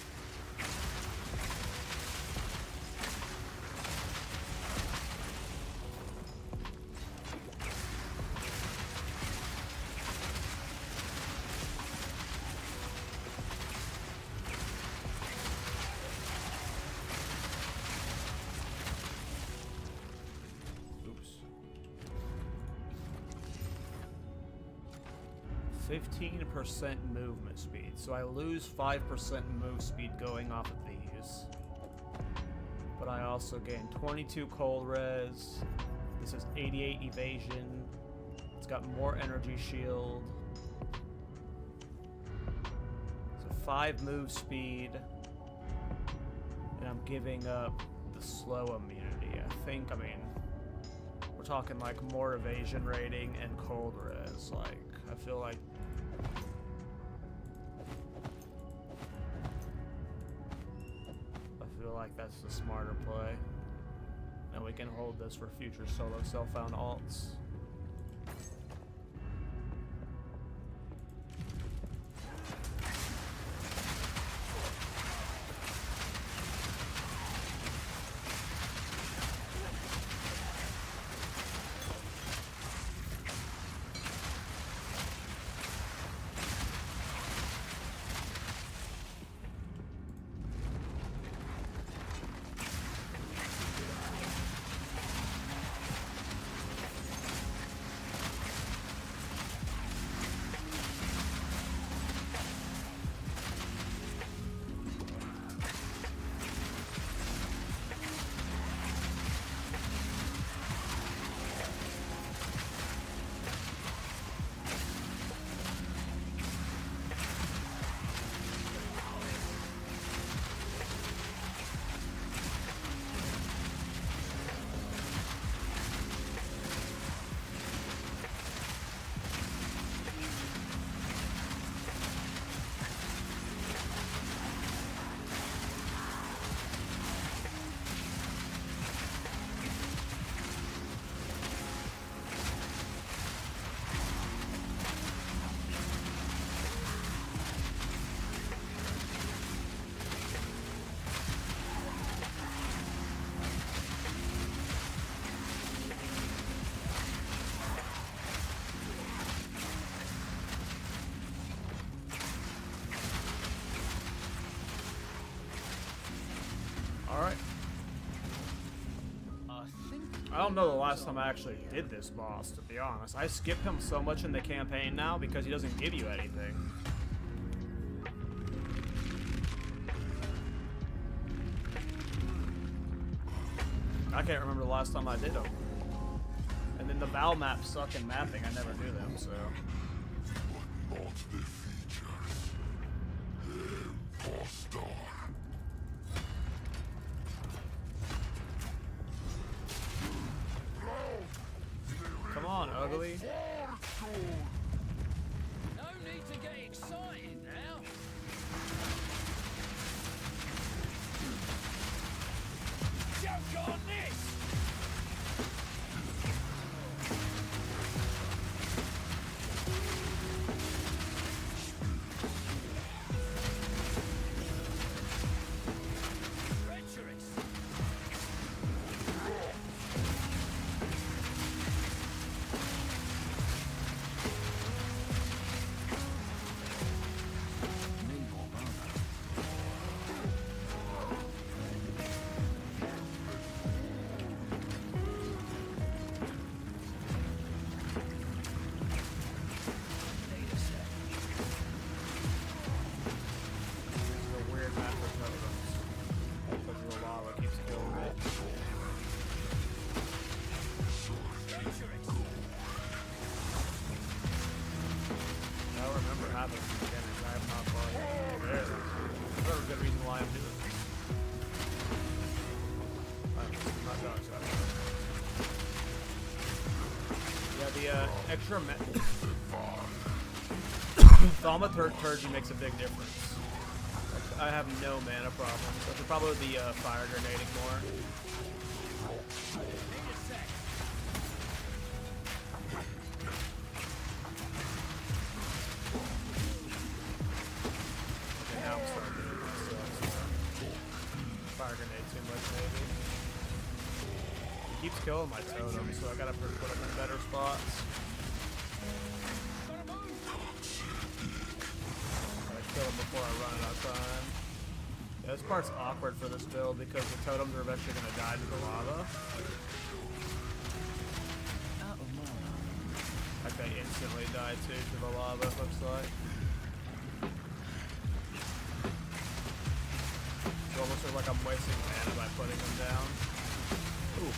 [SPEAKER 2] Oops. 15% movement speed, so I lose 5% move speed going off of these. But I also gain 22 cold res. This is 88 evasion. It's got more energy shield. So 5 move speed. And I'm giving up the slow immunity. I mean, we're talking like more evasion rating and cold res. Like, I feel like that's the smarter play. And we can hold this for future solo self-found alts. Alright. I don't know the last time I actually did this boss, to be honest. I skip him so much in the campaign now because he doesn't give you anything. I can't remember the last time I did them. And then the Val maps suck in mapping, I never do them, so.
[SPEAKER 4] Not the features. Impostor.
[SPEAKER 2] Come on, ugly.
[SPEAKER 1] No need to get excited now. Joke on this! Treacherous!
[SPEAKER 2] Extra Thaumaturgy makes a big difference. I have no mana problems. I should probably be fire grenading more. Okay, now I'm starting killing my totem, so I gotta put them in better spots. Gotta kill them before I run out of time. Yeah, this part's awkward for this build because the totems are eventually gonna die to the lava. Like they instantly die too to the lava, it looks like. It almost looks like I'm wasting mana by putting them down. Ooh.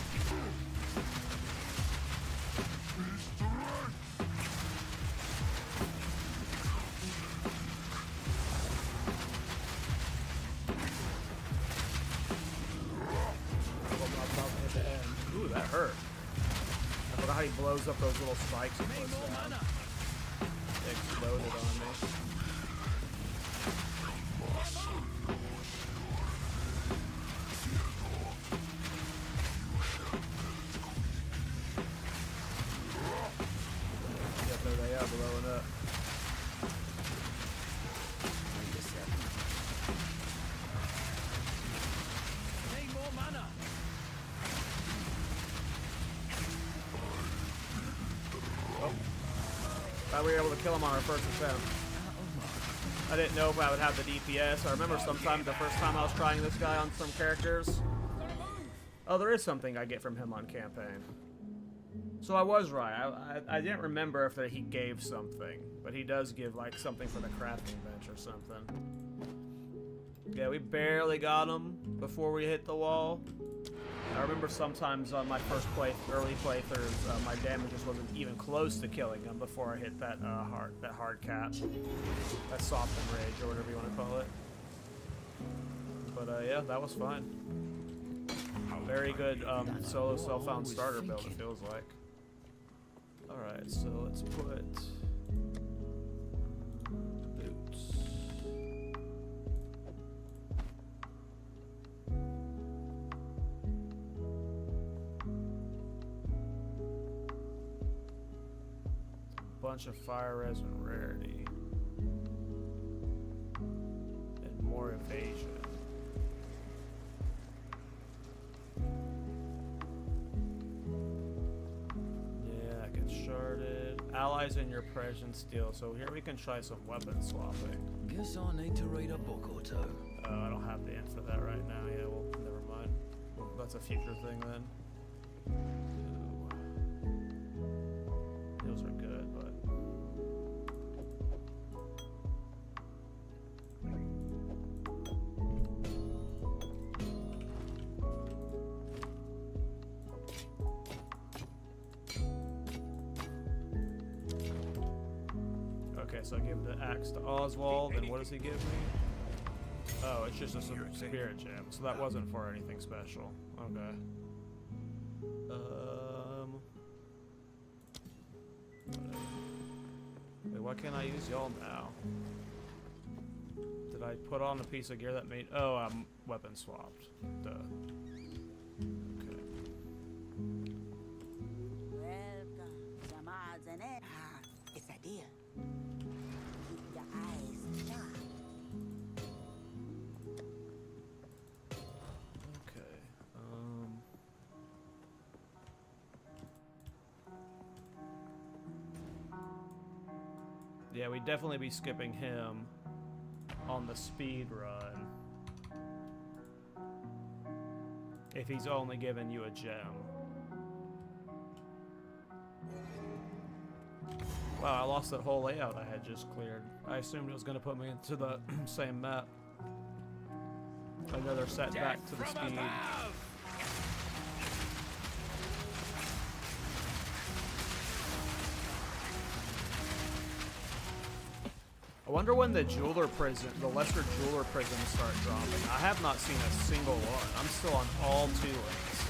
[SPEAKER 2] Ooh, that hurt. I forgot how he blows up those little spikes and puts down. It exploded on me. Yep, there they are, blowing up.
[SPEAKER 1] Need more mana.
[SPEAKER 2] We were able to kill him on our first attempt. I didn't know if I would have the DPS. I remember sometime the first time I was trying this guy on some characters. Oh, there is something I get from him on campaign. So I was right. I didn't remember if he gave something, but he does give like something for the crafting bench or something. Yeah, we barely got him before we hit the wall. I remember sometimes on my first early playthroughs, my damage just wasn't even close to killing him before I hit that hard cap, that softened rage or whatever you want to call it. But yeah, that was fine. Very good solo self-found starter build. It feels like. All right, so let's put boots. Bunch of fire res and rarity and more evasion. Yeah, that gets sharded. Allies in your presence steal. So here we can try some weapon swapping.
[SPEAKER 1] Guess I need to read a book or two.
[SPEAKER 2] Oh, I don't have the int for that right now. Yeah, well, never mind. Well, that's a future thing then. Those are good, but okay, so I give the axe to Oswald, and what does he give me? Oh, it's just a spirit gem, so that wasn't for anything special. Okay. Wait, why can't I use y'all now? Did I put on a piece of gear that made... Oh, I'm weapon swapped. Duh. Okay.
[SPEAKER 3] Welcome, Jamaz and it. It's a deal. Keep your eyes sharp.
[SPEAKER 2] Okay. Yeah, we'd definitely be skipping him on the speed run if he's only giving you a gem. Wow, I lost that whole layout I had just cleared. I assumed it was going to put me into the same map. Another setback to the speed. I wonder when the jeweler prison, the lesser jeweler prisons start dropping. I have not seen a single one. I'm still on all 2 links.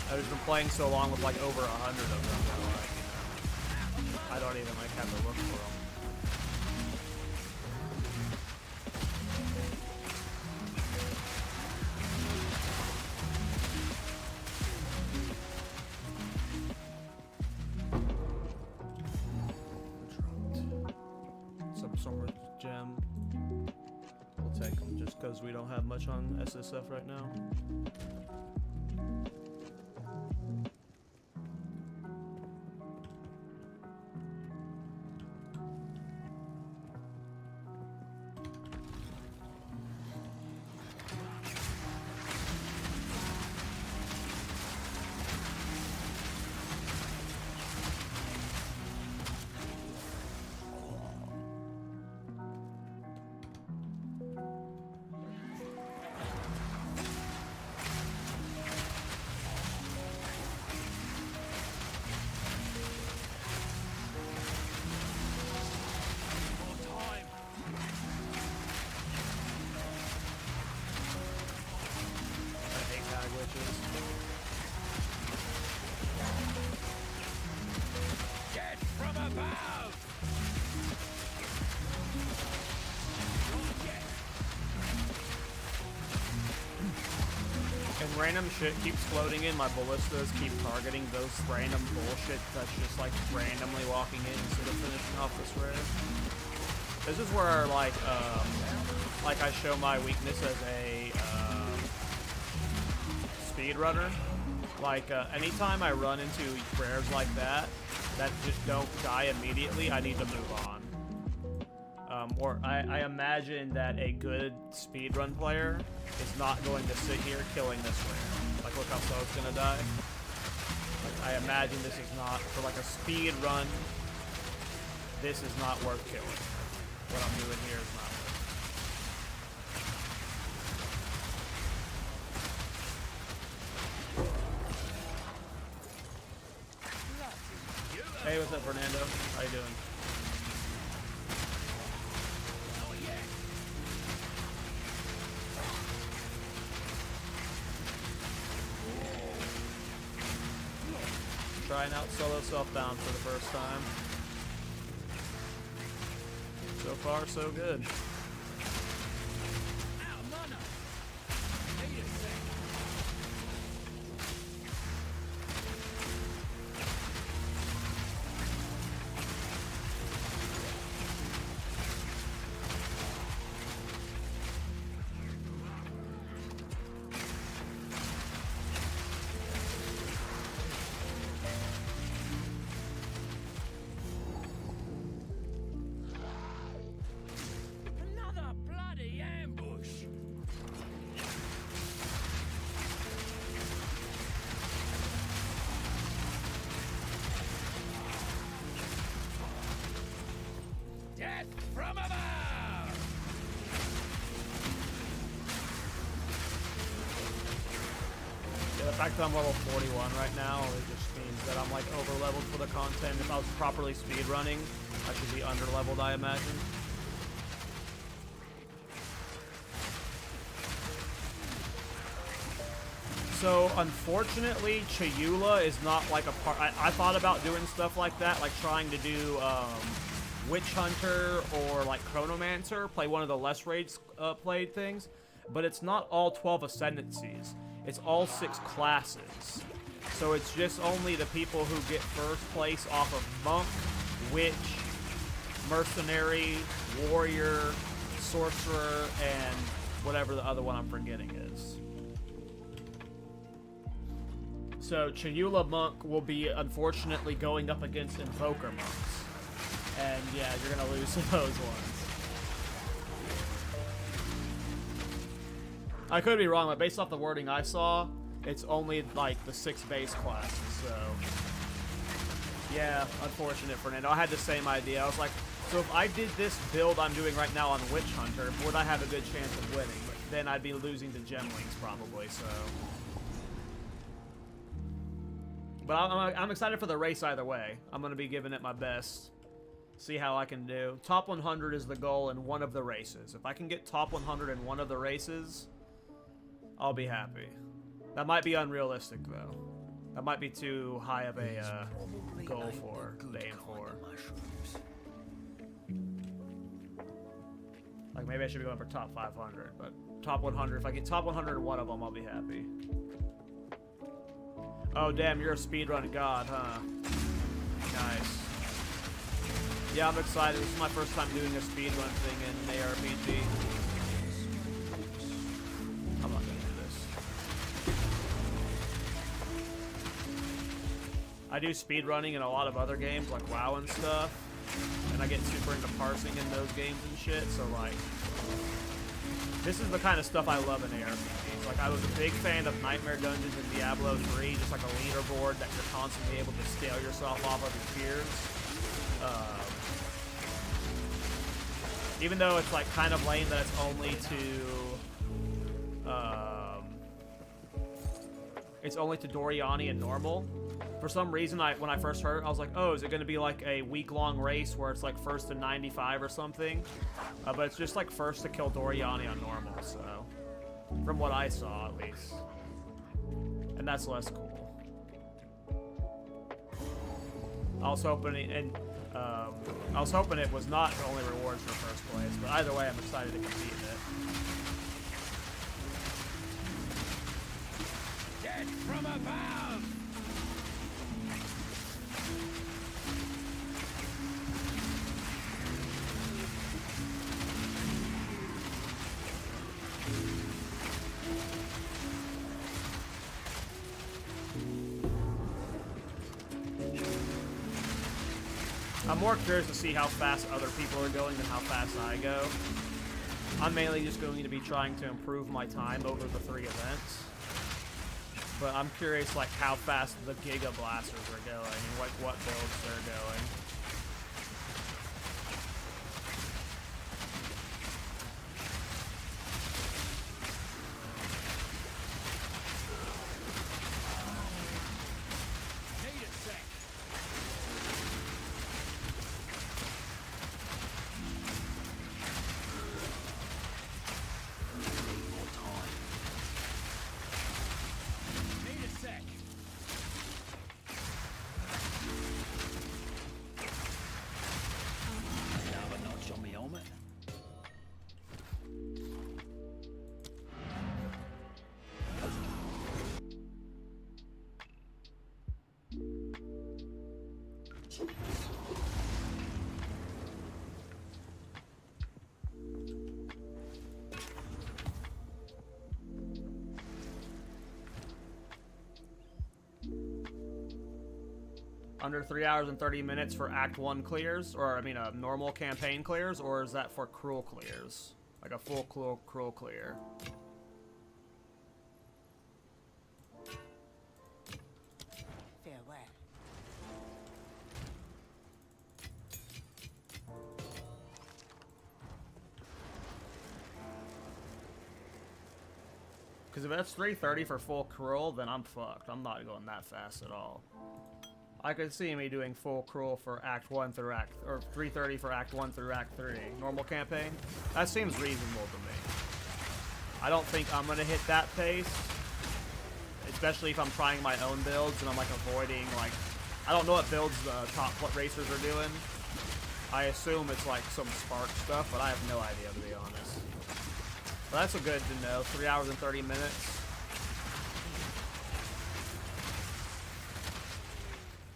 [SPEAKER 2] I've just been playing so long with like over 100 of them that like, I don't even like have to look for them. because we don't have much on SSF right now.
[SPEAKER 1] Get from above!
[SPEAKER 2] And random shit keeps floating in. My ballistas keep targeting those random bullshit that's just like randomly walking in instead of finishing off this rare. This is where like I show my weakness as a speedrunner. Like anytime I run into rares like that just don't die immediately, I need to move on. Or I imagine that a good speedrun player is not going to sit here killing this rare. Like, look how slow it's gonna die. Like, I imagine this is not, for like a speed run, this is not worth killing. What I'm doing here is not worth it. Hey, what's up, Fernando? How you doing? Trying out solo self-bound for the first time. So far, so good.
[SPEAKER 1] From above!
[SPEAKER 2] Yeah, the fact that I'm level 41 right now, it just means that I'm like over leveled for the content. If I was properly speedrunning, I should be under leveled, I imagine. So, unfortunately, Chayula is not like a part. I thought about doing stuff like that, like trying to do Witch Hunter or like Chronomancer, play one of the less raids played things, but it's not all 12 ascendancies. It's all 6 classes. So it's just only the people who get first place off of Monk, Witch, Mercenary, Warrior, Sorcerer, and whatever the other one I'm forgetting is. So Chayula Monk will be unfortunately going up against Invoker Monks. And yeah, you're gonna lose to those ones. I could be wrong, but based off the wording I saw, it's only like the 6 base classes, so yeah, unfortunate, Fernando. I had the same idea. I was like, so if I did this build I'm doing right now on Witch Hunter, would I have a good chance of winning? But then I'd be losing to Gemlings probably, so. But I'm excited for the race either way. I'm gonna be giving it my best. See how I can do. Top 100 is the goal in one of the races. If I can get top 100 in one of the races, I'll be happy. That might be unrealistic, though. That might be too high of a goal to aim for. Like, maybe I should be going for top 500, but top 100. If I get top 100 in one of them, I'll be happy. Oh, damn, you're a speedrun god, huh? Nice. Yeah, I'm excited. This is my first time doing a speedrun thing in an ARPG. I do speedrunning in a lot of other games like WoW and stuff, and I get super into parsing in those games and shit, so like, this is the kind of stuff I love in ARPGs. Like, I was a big fan of Nightmare Dungeons in Diablo 3, just like a leaderboard that you're constantly able to scale yourself off of your peers. Even though it's like kind of lame that it's only to Doriani and normal. For some reason, when I first heard it, I was like, oh, is it going to be like a week-long race where it's like first to 95 or something? But it's just like first to kill Doriani on normal, so... From what I saw, at least. And that's less cool. I was hoping it was not the only rewards for first place, but either way, I'm excited to compete in it.
[SPEAKER 1] Get from above!
[SPEAKER 2] I'm more curious to see how fast other people are going than how fast I go. I'm mainly just going to be trying to improve my time over the 3 events. But I'm curious like how fast the Giga Blasters are going and like what builds they're going. Under 3 hours and 30 minutes for Act 1 clears, or I mean normal campaign clears, or is that for cruel clears? Like a full cruel clear.
[SPEAKER 3] Farewell.
[SPEAKER 2] Because if that's 330 for full cruel, then I'm fucked. I'm not going that fast at all. I could see me doing full cruel for Act 1 through or 330 for Act 1 through Act 3. Normal campaign? That seems reasonable to me. I don't think I'm gonna hit that pace. Especially if I'm trying my own builds and I'm like avoiding like... I don't know what builds what racers are doing. I assume it's like some spark stuff, but I have no idea to be honest. But that's good to know. 3 hours and 30 minutes.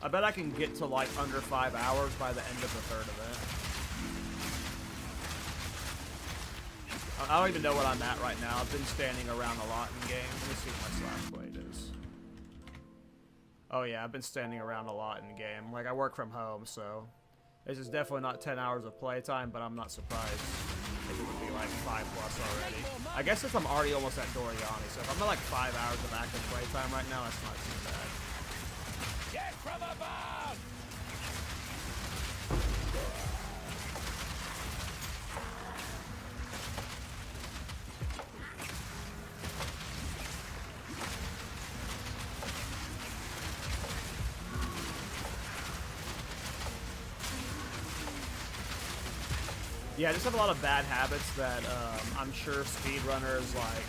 [SPEAKER 2] I bet I can get to like under 5 hours by the end of the 3rd event. I don't even know what I'm at right now. I've been standing around a lot in game. Let me see what my slash blade is. Oh yeah, I've been standing around a lot in game. Like I work from home, so this is definitely not 10 hours of playtime, but I'm not surprised if it would be like 5+ already. I guess if I'm already almost at Doriani, so if I'm at like 5 hours of active playtime right now, that's not too bad.
[SPEAKER 1] Get from above!
[SPEAKER 2] Yeah, I just have a lot of bad habits that I'm sure speedrunners like.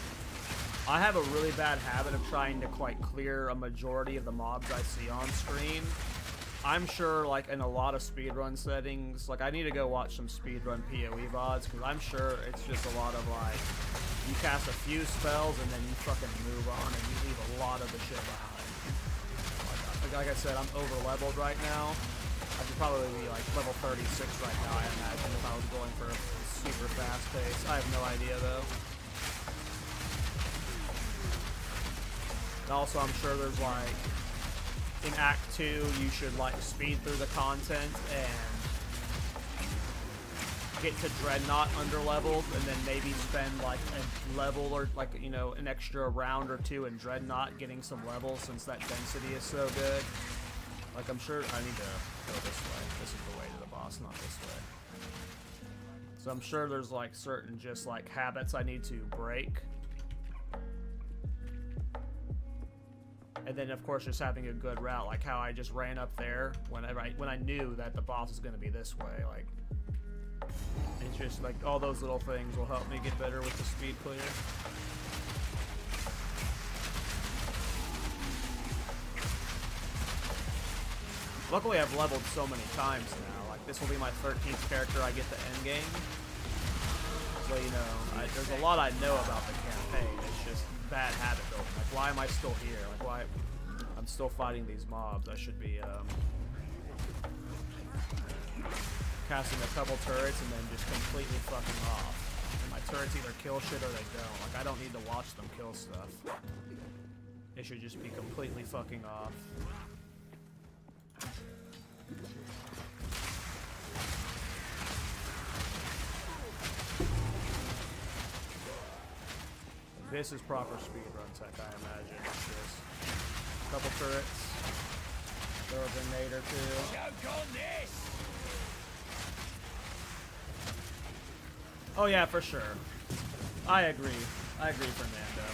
[SPEAKER 2] I have a really bad habit of trying to quite clear a majority of the mobs I see on screen. I'm sure like in a lot of speedrun settings, like I need to go watch some speedrun PoE VODs because I'm sure it's just a lot of like, you cast a few spells and then you fucking move on and you leave a lot of the shit behind. Like I said, I'm over leveled right now. I could probably be like level 36 right now, I imagine, if I was going for a super fast pace. I have no idea though. And also, I'm sure there's like in Act 2 you should like speed through the content and get to Dreadnought underleveled, and then maybe spend like a level or like, you know, an extra round or two in Dreadnought getting some levels since that density is so good. Like, I'm sure I need to go this way. This is the way to the boss, not this way. So I'm sure there's like certain just like habits I need to break. And then of course just having a good route, like how I just ran up there when I knew that the boss is going to be this way. Like, it's just like all those little things will help me get better with the speed clear. Luckily I've leveled so many times now. Like, this will be my 13th character I get to end game. So, you know, there's a lot I know about the campaign. It's just bad habit building. Like, why am I still here? Like, why I'm still fighting these mobs? I should be casting a couple turrets and then just completely fucking off. And my turrets either kill shit or they don't. Like, I don't need to watch them kill stuff. It should just be completely fucking off. This is proper speedrun tech, I imagine. It's just a couple turrets, throw a grenade or two.
[SPEAKER 1] Choke on this!
[SPEAKER 2] Oh yeah, for sure. I agree. I agree, Fernando.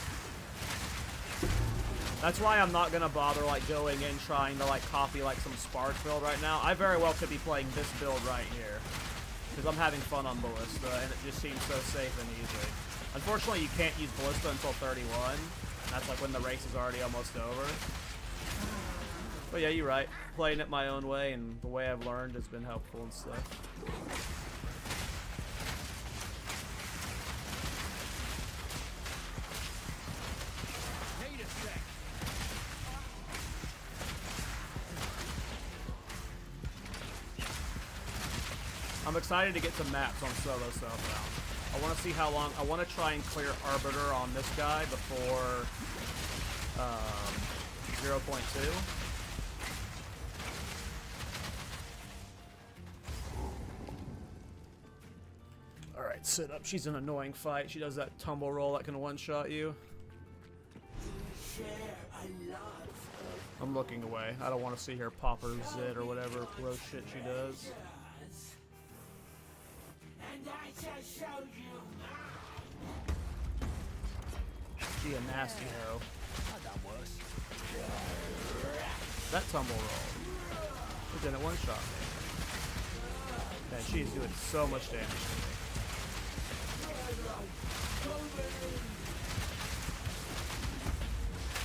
[SPEAKER 2] That's why I'm not gonna bother like going in trying to like copy like some Spark build right now. I very well could be playing this build right here because I'm having fun on Ballista and it just seems so safe and easy. Unfortunately, you can't use Ballista until 31. That's like when the race is already almost over. But yeah, you're right. Playing it my own way and the way I've learned has been helpful and stuff.
[SPEAKER 1] Need a sec.
[SPEAKER 2] I'm excited to get some maps on solo self-bound. I want to see how long. I want to try and clear Arbiter on this guy before 0.2. Alright, sit up. She's an annoying fight. She does that tumble roll that can one-shot you. I'm looking away. I don't want to see her pop her zit or whatever gross shit she does. She a nasty hoe.
[SPEAKER 1] I done worse.
[SPEAKER 2] That tumble roll. It didn't one-shot me. Man, she's doing so much damage to me.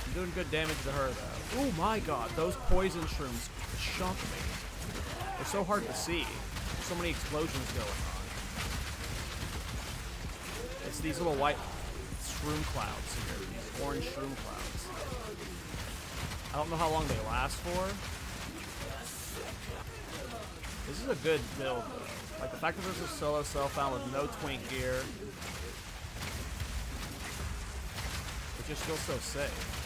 [SPEAKER 2] I'm doing good damage to her, though. Oh my god, those poison shrooms chunk me. They're so hard to see. There's so many explosions going on. It's these little white shroom clouds here. These orange shroom clouds. I don't know how long they last for. This is a good build, though. Like, the fact that there's a solo self-found with no twink gear. It just feels so safe.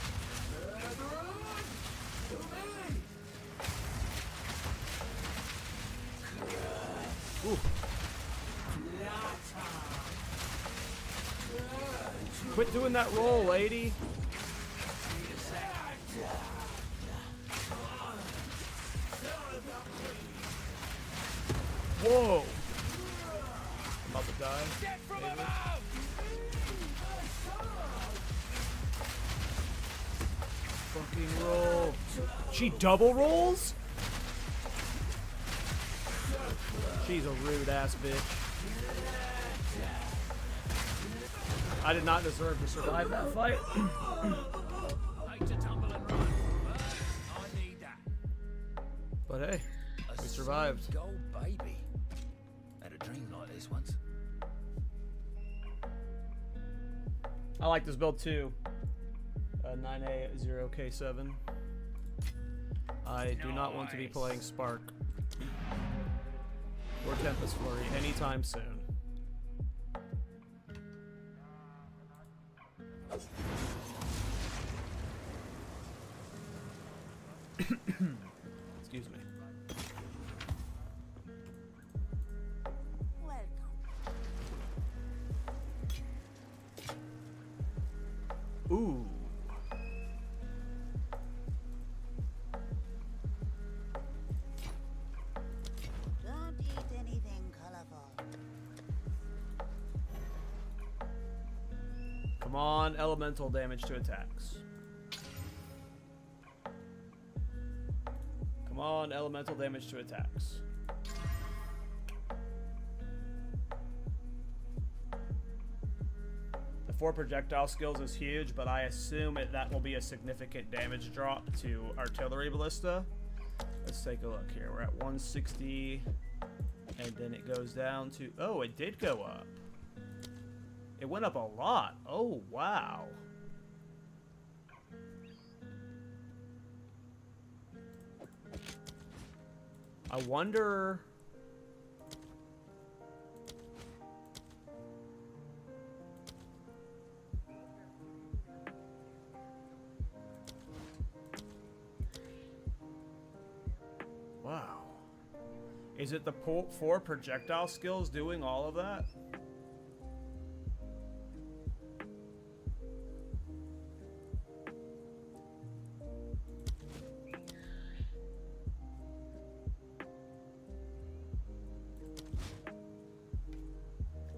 [SPEAKER 2] Ooh. Quit doing that roll, lady. Whoa. I'm about to die.
[SPEAKER 1] Get from
[SPEAKER 2] Maybe.
[SPEAKER 1] above!
[SPEAKER 2] Fucking roll. She double rolls? She's a rude ass bitch. I did not deserve to survive that fight.
[SPEAKER 1] Hate to tumble and run, but I need that.
[SPEAKER 2] But hey, we survived.
[SPEAKER 1] Smooth gold baby. Had a dream like this once.
[SPEAKER 2] I like this build too. 9A0K7. I do not want to be playing Spark or Tempest Flurry anytime soon. Excuse me.
[SPEAKER 3] Welcome.
[SPEAKER 2] Ooh.
[SPEAKER 3] Don't eat anything colorful.
[SPEAKER 2] Come on, elemental damage to attacks. Come on, elemental damage to attacks. The 4 projectile skills is huge, but I assume that will be a significant damage drop to artillery ballista. Let's take a look here. We're at 160, and then it goes down to... Oh, it did go up. It went up a lot. Oh, wow. I wonder... Wow. Is it the 4 projectile skills doing all of that?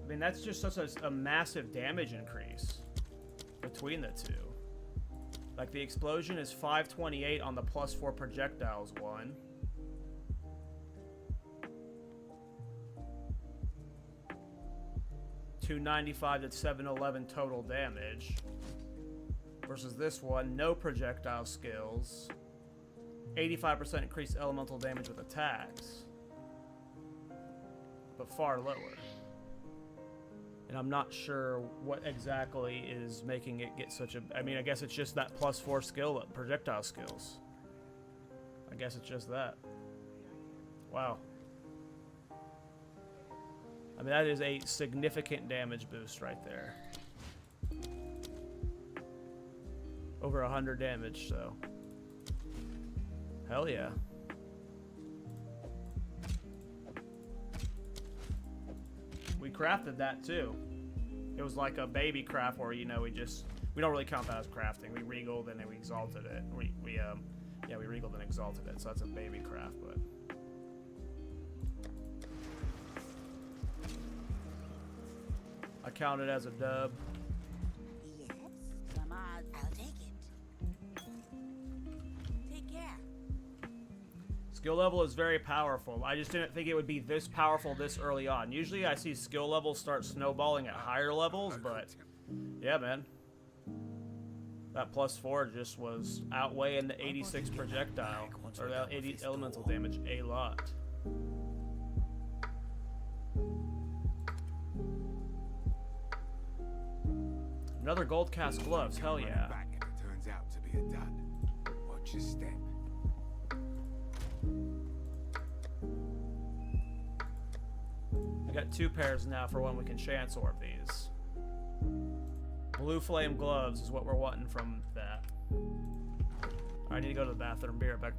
[SPEAKER 2] I mean, that's just such a massive damage increase between the two. Like, the explosion is 528 on the +4 projectiles one. $295 to 711 total damage. Versus this one, no projectile skills. 85% increased elemental damage with attacks. But far lower. And I'm not sure what exactly is making it get such a... I mean, I guess it's just that +4 skill, projectile skills. I guess it's just that. Wow. I mean, that is a significant damage boost right there. Over 100 damage, so. Hell yeah. We crafted that too. It was like a baby craft where, you know, we don't really count that as crafting. We regaled and then we exalted it. We regaled and exalted it, so that's a baby craft, but. I count it as a dub.
[SPEAKER 3] Yes, come on, I'll take it. Take care.
[SPEAKER 2] Skill level is very powerful. I just didn't think it would be this powerful this early on. Usually I see skill levels start snowballing at higher levels, but yeah, man. That +4 just was outweighing the 86 projectile, or the 80 elemental damage a lot. Another gold cast gloves, hell yeah.
[SPEAKER 5] Back and it turns out to be a dud. Watch your step.
[SPEAKER 2] I got 2 pairs now for when we can chance orb these. Blue flame gloves is what we're wanting from that. I need to go to the bathroom. Be right back.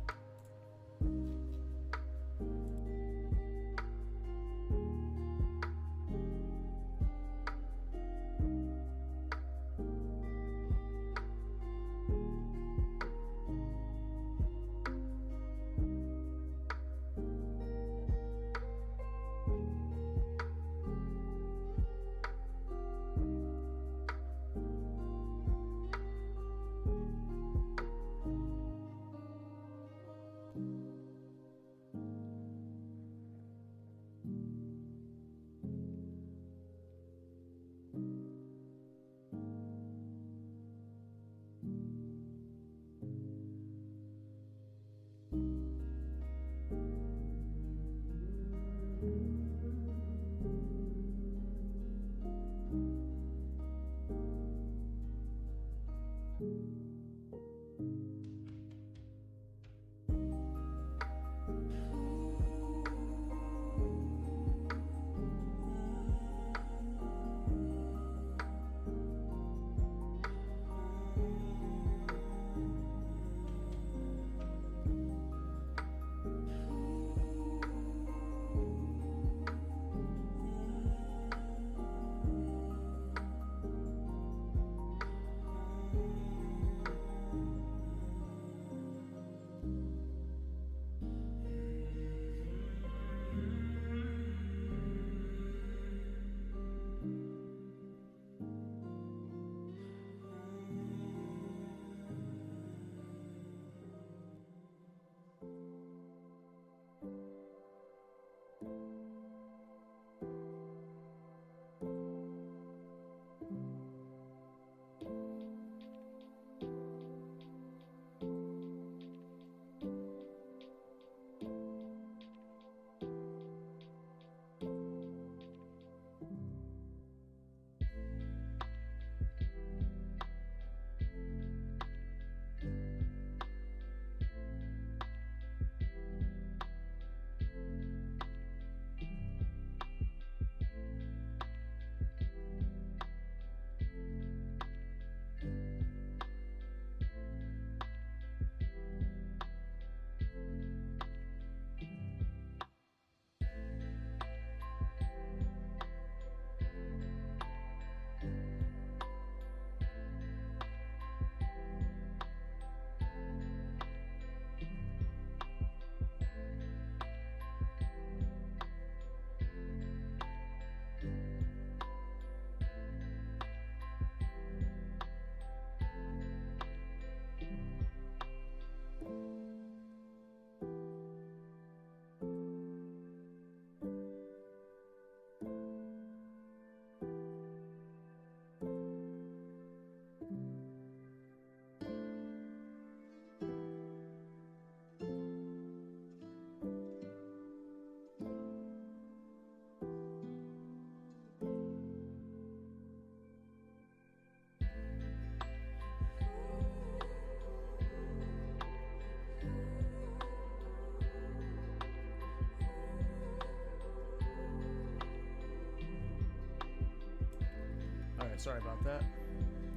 [SPEAKER 2] Alright, sorry about that.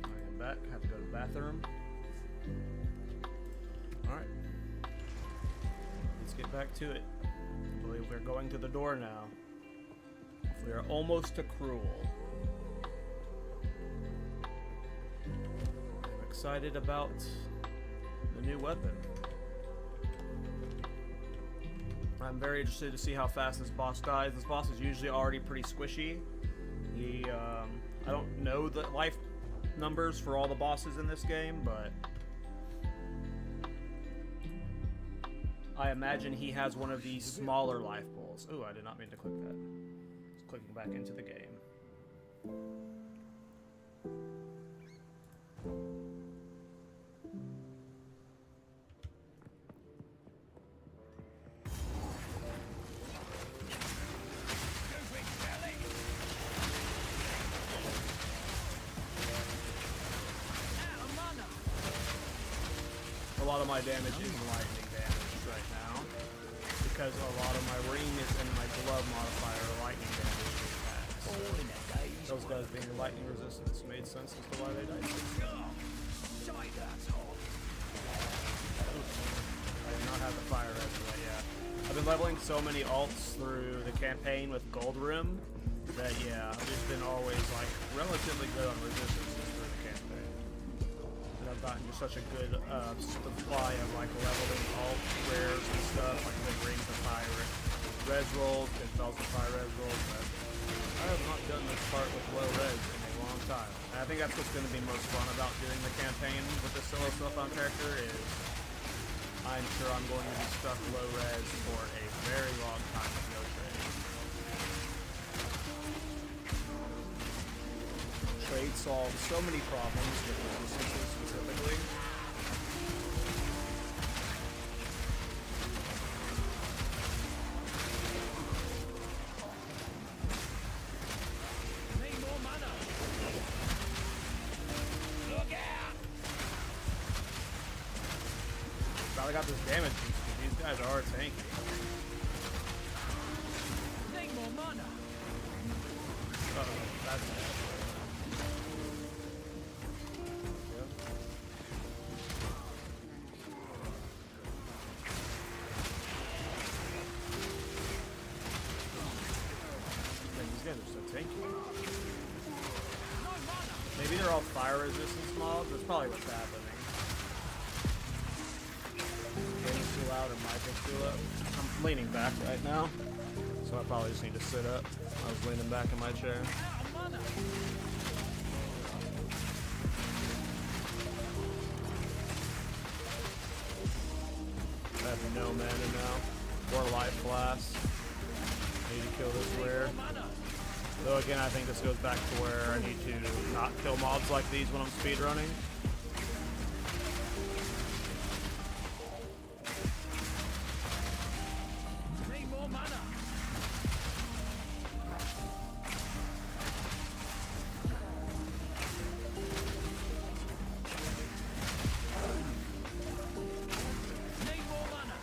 [SPEAKER 2] Alright, I'm back. Have to go to the bathroom. Alright. Let's get back to it. I believe we're going to the door now. We are almost to Cruel. I'm excited about the new weapon. I'm very interested to see how fast this boss dies. This boss is usually already pretty squishy. I don't know the life numbers for all the bosses in this game, but I imagine he has one of these smaller life pools. Ooh, I did not mean to click that. Just clicking back into the game. A lot of my damage is lightning damage right now, because a lot of my ring is in my glove modifier lightning damage attacks. Those guys being lightning resistance made sense as to why they died. I do not have the fire res yet, yeah. I've been leveling so many alts through the campaign with Gold Rim that, yeah, I've just been always like relatively good on resistances through the campaign. And I've gotten just such a good supply of like leveling alt rares and stuff, like big rings of fire res rolls, and bells of fire res rolls, but I have not done this part with low res in a long time. And I think that's what's going to be most fun about doing the campaign with this solo snowbound character is I'm sure I'm going to be stuck low res for a very long time with no trade. Trade solves so many problems with resistances specifically.
[SPEAKER 1] Need more mana. Look out!
[SPEAKER 2] Probably got this damage boost, but these guys are tanky.
[SPEAKER 1] Need more mana.
[SPEAKER 2] Uh-oh, that's bad. Maybe they're all fire resistance mobs. That's probably what's happening. Game's too loud or mic is too loud. I'm leaning back right now, so I probably just need to sit up. I was leaning back in my chair. I have no mana now. Or life blast. Need to kill this rare. Though again, I think this goes back to where I need to not kill mobs like these when I'm speedrunning.
[SPEAKER 1] Need more mana. Need more mana.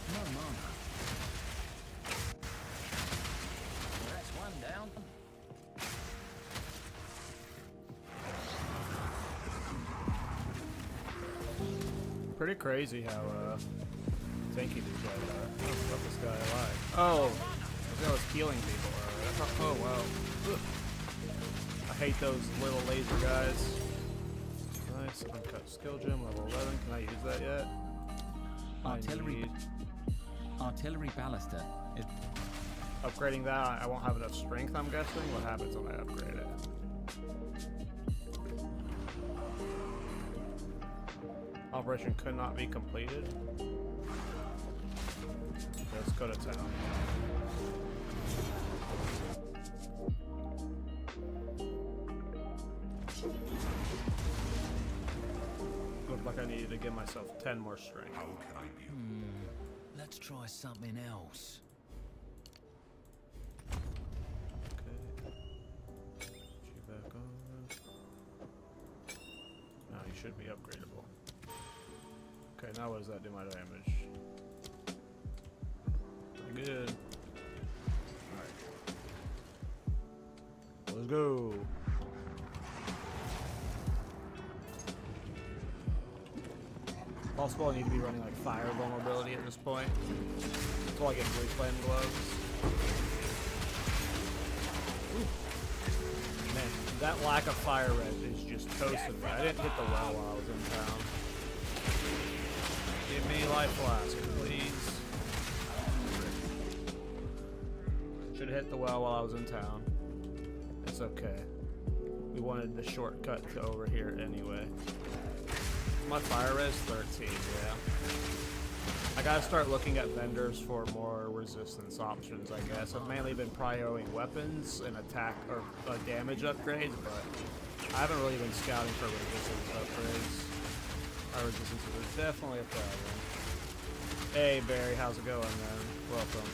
[SPEAKER 1] No mana. That's one down.
[SPEAKER 2] Pretty crazy how tanky these guys are. I left this guy alive. Oh, this guy was healing people. Oh wow. Ugh. I hate those little laser guys. Nice. Uncut skill gem level 11. Can I use that yet?
[SPEAKER 6] Artillery Ballista is
[SPEAKER 2] Upgrading that, I won't have enough strength, I'm guessing. What happens when I upgrade it? Operation could not be completed. Let's go to town. Looked like I needed to give myself 10 more strength.
[SPEAKER 4] How can I be?
[SPEAKER 1] Let's try something else.
[SPEAKER 2] Okay. Put you back on. Now you should be upgradable. Okay, now what does that do my damage? good. Alright. Let's go. Possible I need to be running like fire vulnerability at this point. Until I get blue flame gloves. Ooh. Man, that lack of fire res is just toasting me. I didn't hit the well while I was in town. Give me life flask, please. Should have hit the well while I was in town. It's okay. We wanted the shortcut to over here anyway. My fire res 13, yeah. I gotta start looking at vendors for more resistance options, I guess. I've mainly been prioing weapons and attack or damage upgrades, but I haven't really been scouting for resistance upgrades. Our resistance is definitely a problem. Hey Barry, how's it going, man? Welcome.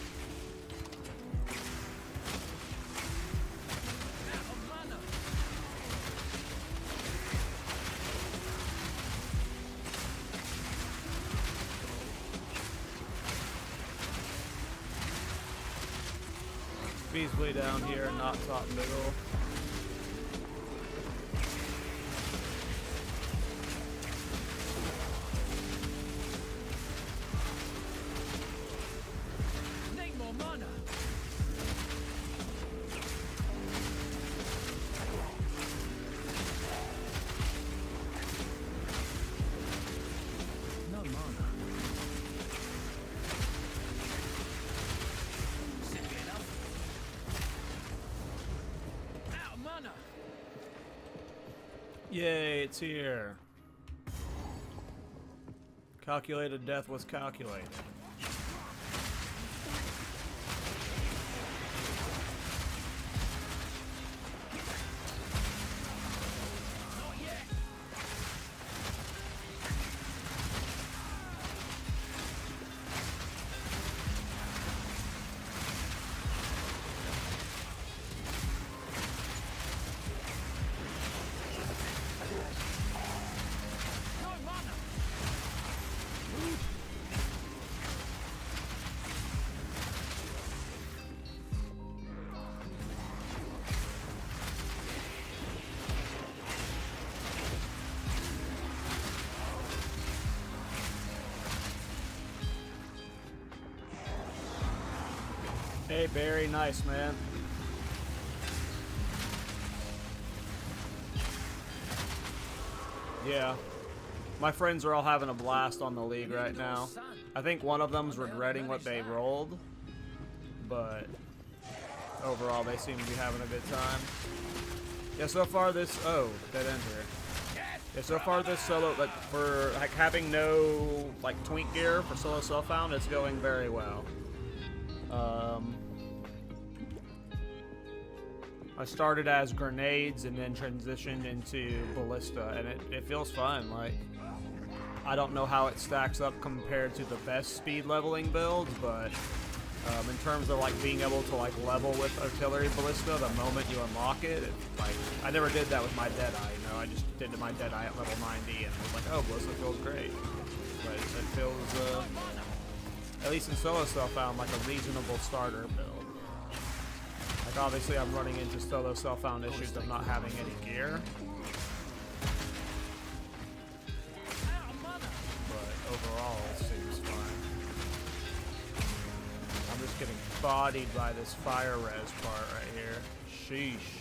[SPEAKER 2] Beasley down here, not top middle.
[SPEAKER 1] Need more mana. No mana. Simply enough. Out of mana.
[SPEAKER 2] Yay, it's here. Calculated death was calculated.
[SPEAKER 1] Not yet. No mana.
[SPEAKER 2] Hey Barry, nice man. Yeah. My friends are all having a blast on the league right now. I think one of them's regretting what they rolled, but overall they seem to be having a good time. Yeah, so far this dead end here. Yeah, so far this solo, like for like having no like twink gear for solo self-found, it's going very well. I started as grenades and then transitioned into Ballista, and it feels fun. Like, I don't know how it stacks up compared to the best speed leveling builds, but in terms of like being able to like level with artillery Ballista the moment you unlock it, like I never did that with my Deadeye. You know, I just did my Deadeye at level 90 and was like, oh, Ballista feels great. But it feels, at least in solo self-found, like a reasonable starter build. Like obviously I'm running into solo self-found issues of not having any gear. But overall it seems fine. I'm just getting bodied by this fire res part right here. Sheesh.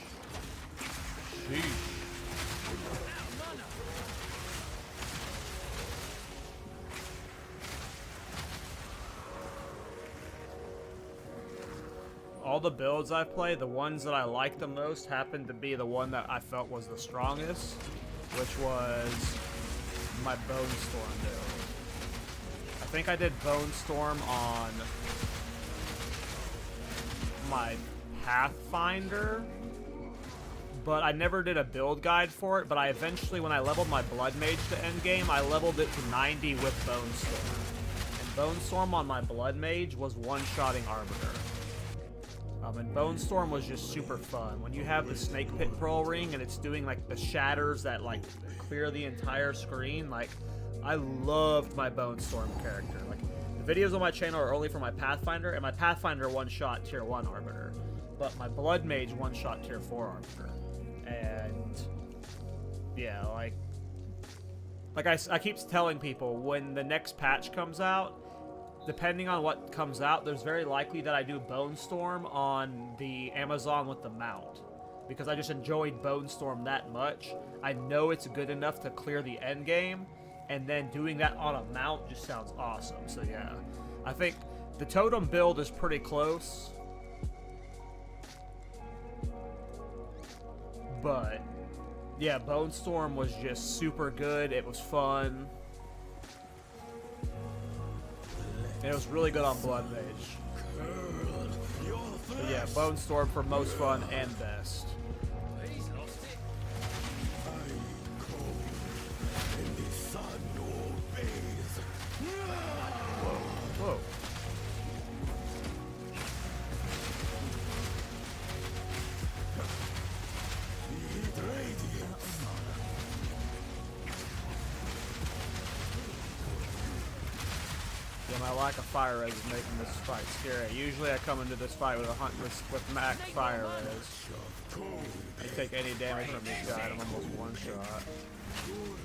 [SPEAKER 2] Sheesh. All the builds I've played, the ones that I liked the most happened to be the one that I felt was the strongest, which was my Bone Storm build. I think I did Bone Storm on my Pathfinder, but I never did a build guide for it, but I eventually, when I leveled my Blood Mage to endgame, I leveled it to 90 with Bone Storm. And Bone Storm on my Blood Mage was one-shotting Arbiter. And Bone Storm was just super fun. When you have the Snake Pit Pearl Ring and it's doing like the shatters that like clear the entire screen, like I loved my Bone Storm character. Like The videos on my channel are only for my Pathfinder, and my Pathfinder one-shot Tier 1 Arbiter. But my Blood Mage one-shot Tier 4 Arbiter. And... yeah, like I keep telling people, when the next patch comes out, depending on what comes out, there's very likely that I do Bone Storm on the Amazon with the mount. Because I just enjoyed Bone Storm that much. I know it's good enough to clear the end game, and then doing that on a mount just sounds awesome. So yeah, I think the totem build is pretty close. But yeah, Bone Storm was just super good. It was fun. It was really good on Blood Mage. But yeah, Bone Storm for most fun and best. Whoa. Yeah, my lack of fire res is making this fight scary. Usually I come into this fight with a hunt with max fire res. I take any damage from this guy, I'm almost one shot. Woo.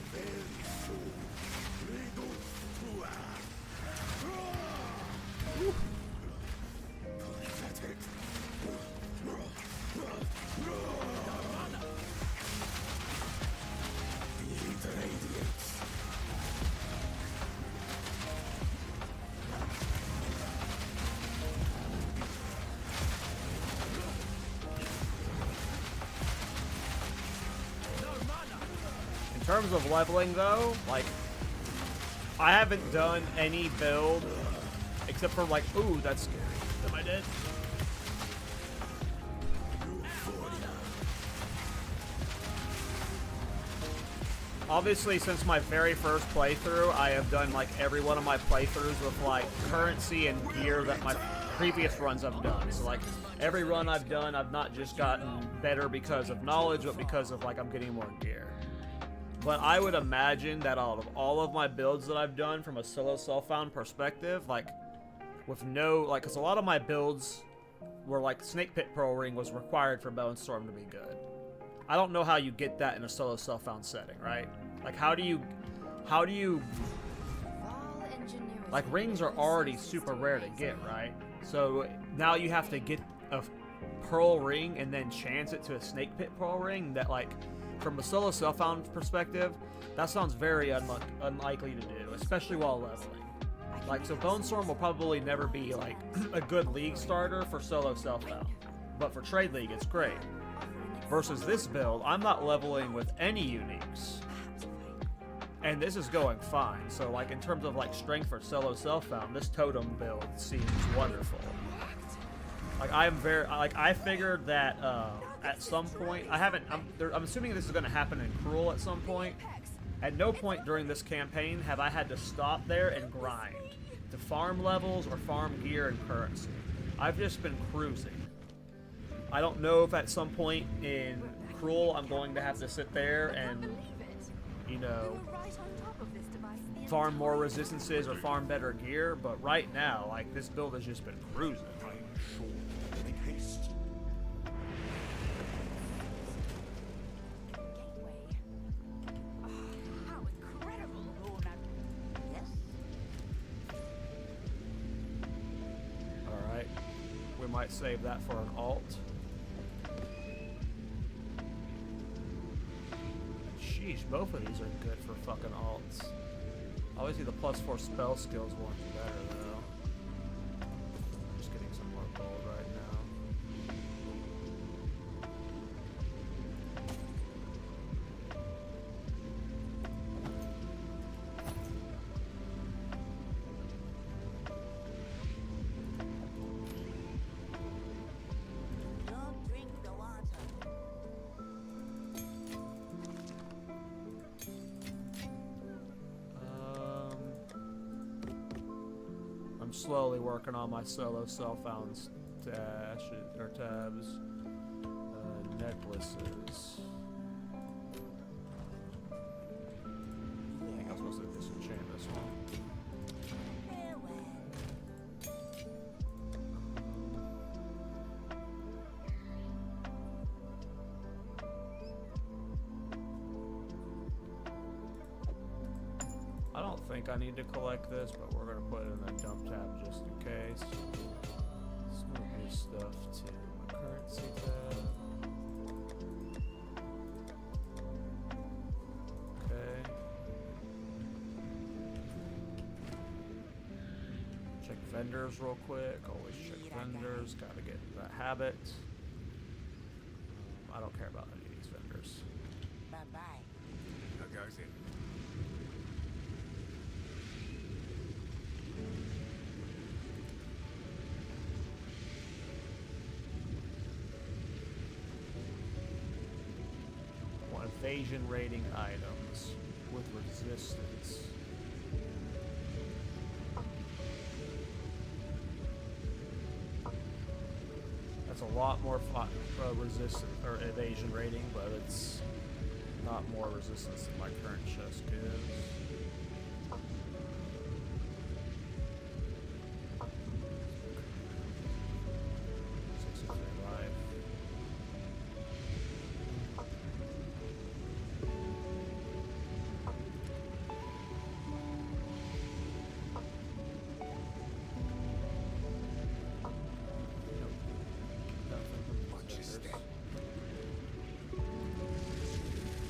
[SPEAKER 2] In terms of leveling though, like, I haven't done any build except for like, ooh, that's scary. Am I dead? Obviously, since my very first playthrough, I have done like every one of my playthroughs with like currency and gear that my previous runs I've done. So like every run I've done, I've not just gotten better because of knowledge, but because of like I'm getting more gear. But I would imagine that out of all of my builds that I've done from a solo self-found perspective, like with no, like, because a lot of my builds were like Snake Pit Pearl Ring was required for Bone Storm to be good. I don't know how you get that in a solo self-found setting, right? Like, how do you, like, rings are already super rare to get, right? So now you have to get a Pearl Ring and then chance it to a Snake Pit Pearl Ring that, like, from a solo self-found perspective, that sounds very unlikely to do, especially while leveling. Like, so Bone Storm will probably never be, like, a good league starter for solo self-found. But for Trade League, it's great. Versus this build, I'm not leveling with any uniques. And this is going fine. So, like, in terms of, like, strength for solo self-found, this totem build seems wonderful. Like, I figured that, at some point, I'm assuming this is going to happen in Cruel at some point. At no point during this campaign have I had to stop there and grind to farm levels or farm gear and currency. I've just been cruising. I don't know if at some point in Cruel I'm going to have to sit there and, you know, farm more resistances or farm better gear, but right now, like, this build has just been cruising.
[SPEAKER 4] Make haste.
[SPEAKER 2] Alright. We might save that for an alt. Sheesh, both of these are good for fucking alts. Obviously the +4 spell skills one's better though. Just getting some more gold right now.
[SPEAKER 3] Don't drink the water.
[SPEAKER 2] I'm slowly working on my solo self-found tabs. Necklaces. I think I'm supposed to disenchant this one.
[SPEAKER 3] Farewell.
[SPEAKER 2] think I need to collect this, but we're gonna put it in the dump tab just in case. Let's move this stuff to my currency tab. Okay. Check vendors real quick. Always check vendors. Gotta get into that habit. I don't care about any of these vendors.
[SPEAKER 3] Bye-bye.
[SPEAKER 5] How goes it?
[SPEAKER 2] Want evasion rating items with resistance. That's a lot more resistance or evasion rating, but it's not more resistance than my current chest is.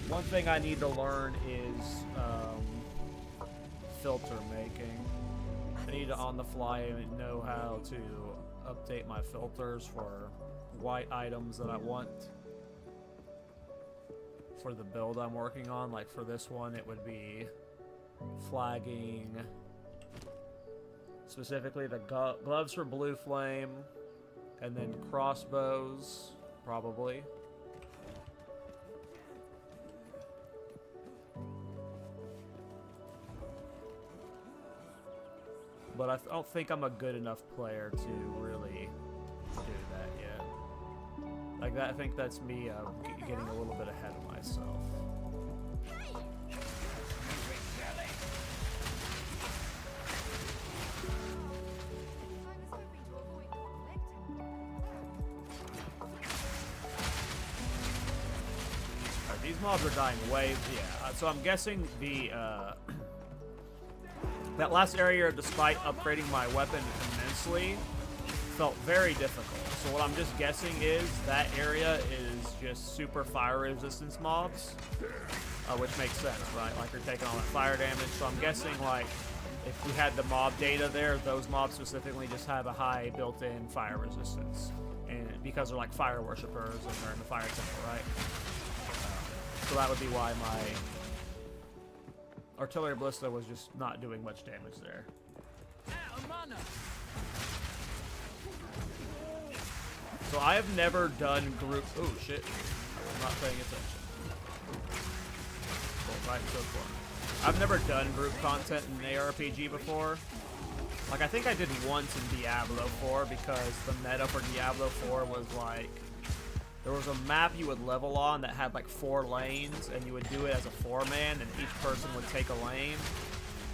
[SPEAKER 2] One thing I need to learn is filter making. I need to on the fly know how to update my filters for white items that I want for the build I'm working on. Like for this one, it would be flagging specifically the gloves for blue flame, and then crossbows probably. But I don't think I'm a good enough player to really do that yet. Like that, I think that's me getting a little bit ahead of myself. Alright, these mobs are dying way, yeah. So I'm guessing the that last area, despite upgrading my weapon immensely, felt very difficult. So what I'm just guessing is that area is just super fire resistance mobs, which makes sense, right? Like you're taking all that fire damage. So I'm guessing like if we had the mob data there, those mobs specifically just have a high built-in fire resistance, and because they're like fire worshippers and they're in the fire temple, right? So that would be why my artillery ballista was just not doing much damage there. So I have never done group. Oh shit! I was not paying attention. Well, right so far. I've never done group content in an ARPG before. Like I think I did once in Diablo 4 because the meta for Diablo 4 was like there was a map you would level on that had like 4 lanes, and you would do it as a 4-man, and each person would take a lane,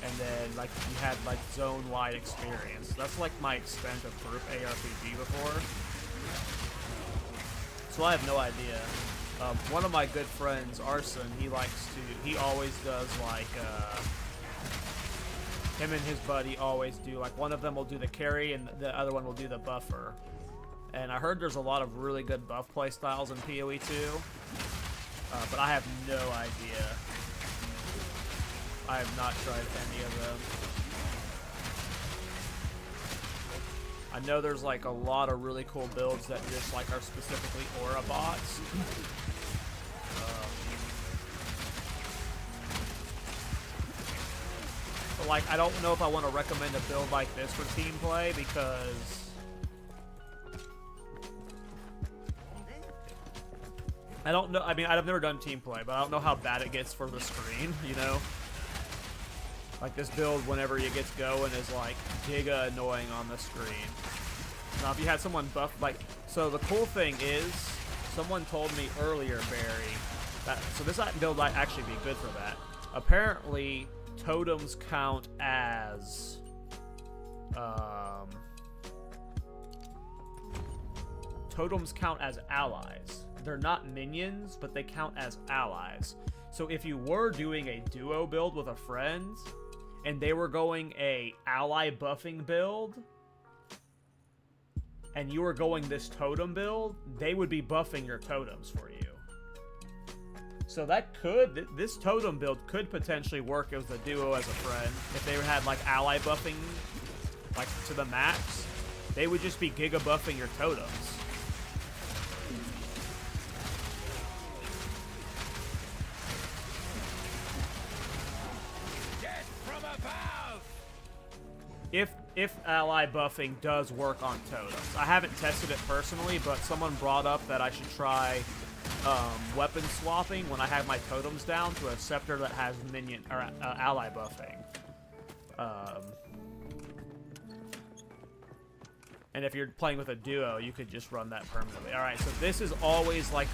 [SPEAKER 2] and then like you had like zone-wide experience. That's like my extent of group ARPG before. So I have no idea. One of my good friends, Arson, he always does like, him and his buddy always do, like one of them will do the carry and the other one will do the buffer. And I heard there's a lot of really good buff play styles in PoE 2, but I have no idea. I have not tried any of them. I know there's like a lot of really cool builds that just like are specifically aura bots. But like I don't know if I want to recommend a build like this for team play because I don't know. I mean, I've never done team play, but I don't know how bad it gets for the screen, you know? Like this build, whenever it gets going, is like giga annoying on the screen. Now, if you had someone buff, like, so the cool thing is, someone told me earlier, Barry, that, so this build might actually be good for that. Apparently, totems count as, allies. They're not minions, but they count as allies. So if you were doing a duo build with a friend, and they were going a ally buffing build, and you were going this totem build, they would be buffing your totems for you. So that could, this totem build could potentially work as a duo as a friend. If they had like ally buffing, like to the max, they would just be giga buffing your totems.
[SPEAKER 1] Death from above!
[SPEAKER 2] If ally buffing does work on totems. I haven't tested it personally, but someone brought up that I should try weapon swapping when I have my totems down to a scepter that has minion or ally buffing. And if you're playing with a duo, you could just run that permanently. All right, so this is always like,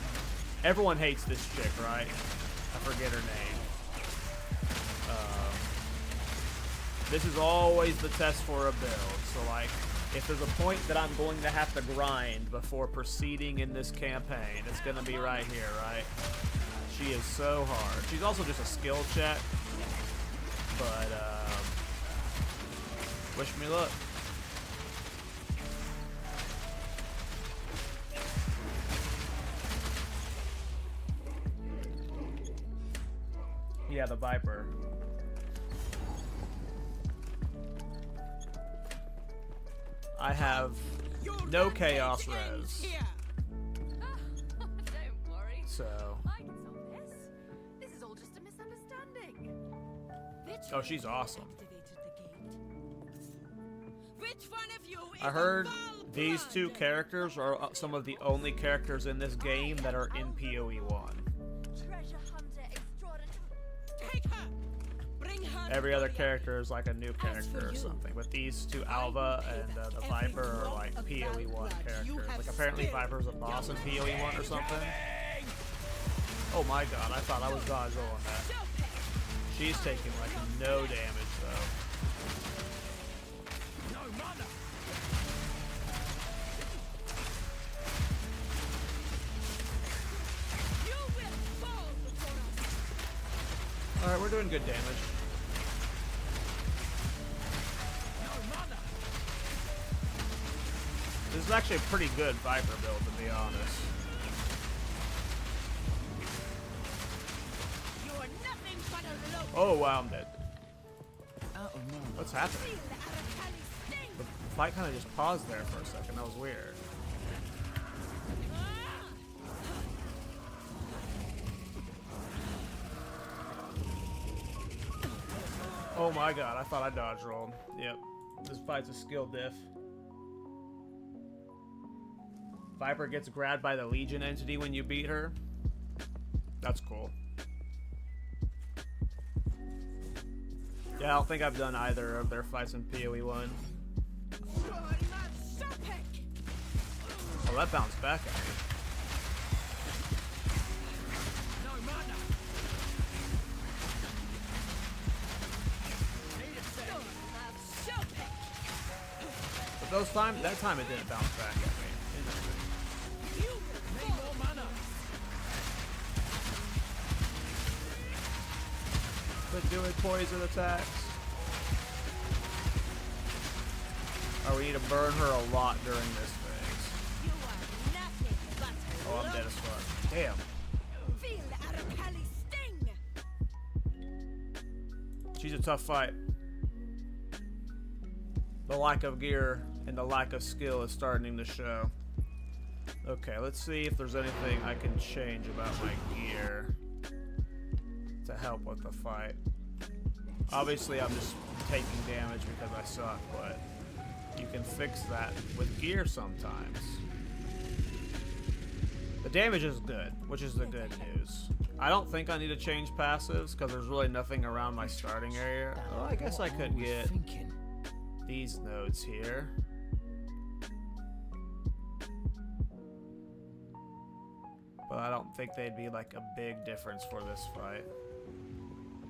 [SPEAKER 2] everyone hates this chick, right? I forget her name. This is always the test for a build. So like, if there's a point that I'm going to have to grind before proceeding in this campaign, it's gonna be right here, right? She is so hard. She's also just a skill check, but wish me luck. Yeah, the Viper. I have no chaos res.
[SPEAKER 7] Don't worry.
[SPEAKER 2] So.
[SPEAKER 7] I can solve this. This is all just a misunderstanding.
[SPEAKER 2] Oh, she's awesome.
[SPEAKER 3] Which one of you is
[SPEAKER 2] I heard these two characters are some of the only characters in this game that are in PoE 1.
[SPEAKER 7] Treasure hunter extraordinary.
[SPEAKER 3] Take her. Bring her.
[SPEAKER 2] Every other character is like a new character or something, but these two, Alva and the Viper, are like PoE 1 characters. Like apparently Viper's a boss in PoE 1 or something. Oh my god, I thought I was dodge rolling that. She's taking like no damage though. Alright, we're doing good damage. This is actually a pretty good Viper build, to be honest. Oh wow, I'm dead. What's happening? The fight kind of just paused there for a second. That was weird. Oh my god, I thought I dodge rolled. Yep. This fight's a skill diff. Viper gets grabbed by the Legion entity when you beat her. That's cool. Yeah, I don't think I've done either of their fights in PoE 1. Oh, that bounced back at me. But that time it didn't bounce back at me. But doing poison attacks. Oh, we need to burn her a lot during this phase. Oh, I'm dead as fuck. Damn. She's a tough fight. The lack of gear and the lack of skill is starting to show. Okay, let's see if there's anything I can change about my gear to help with the fight. Obviously, I'm just taking damage because I suck, but you can fix that with gear sometimes. The damage is good, which is the good news. I don't think I need to change passives because there's really nothing around my starting area. Well, I guess I could get these nodes here. But I don't think they'd be like a big difference for this fight.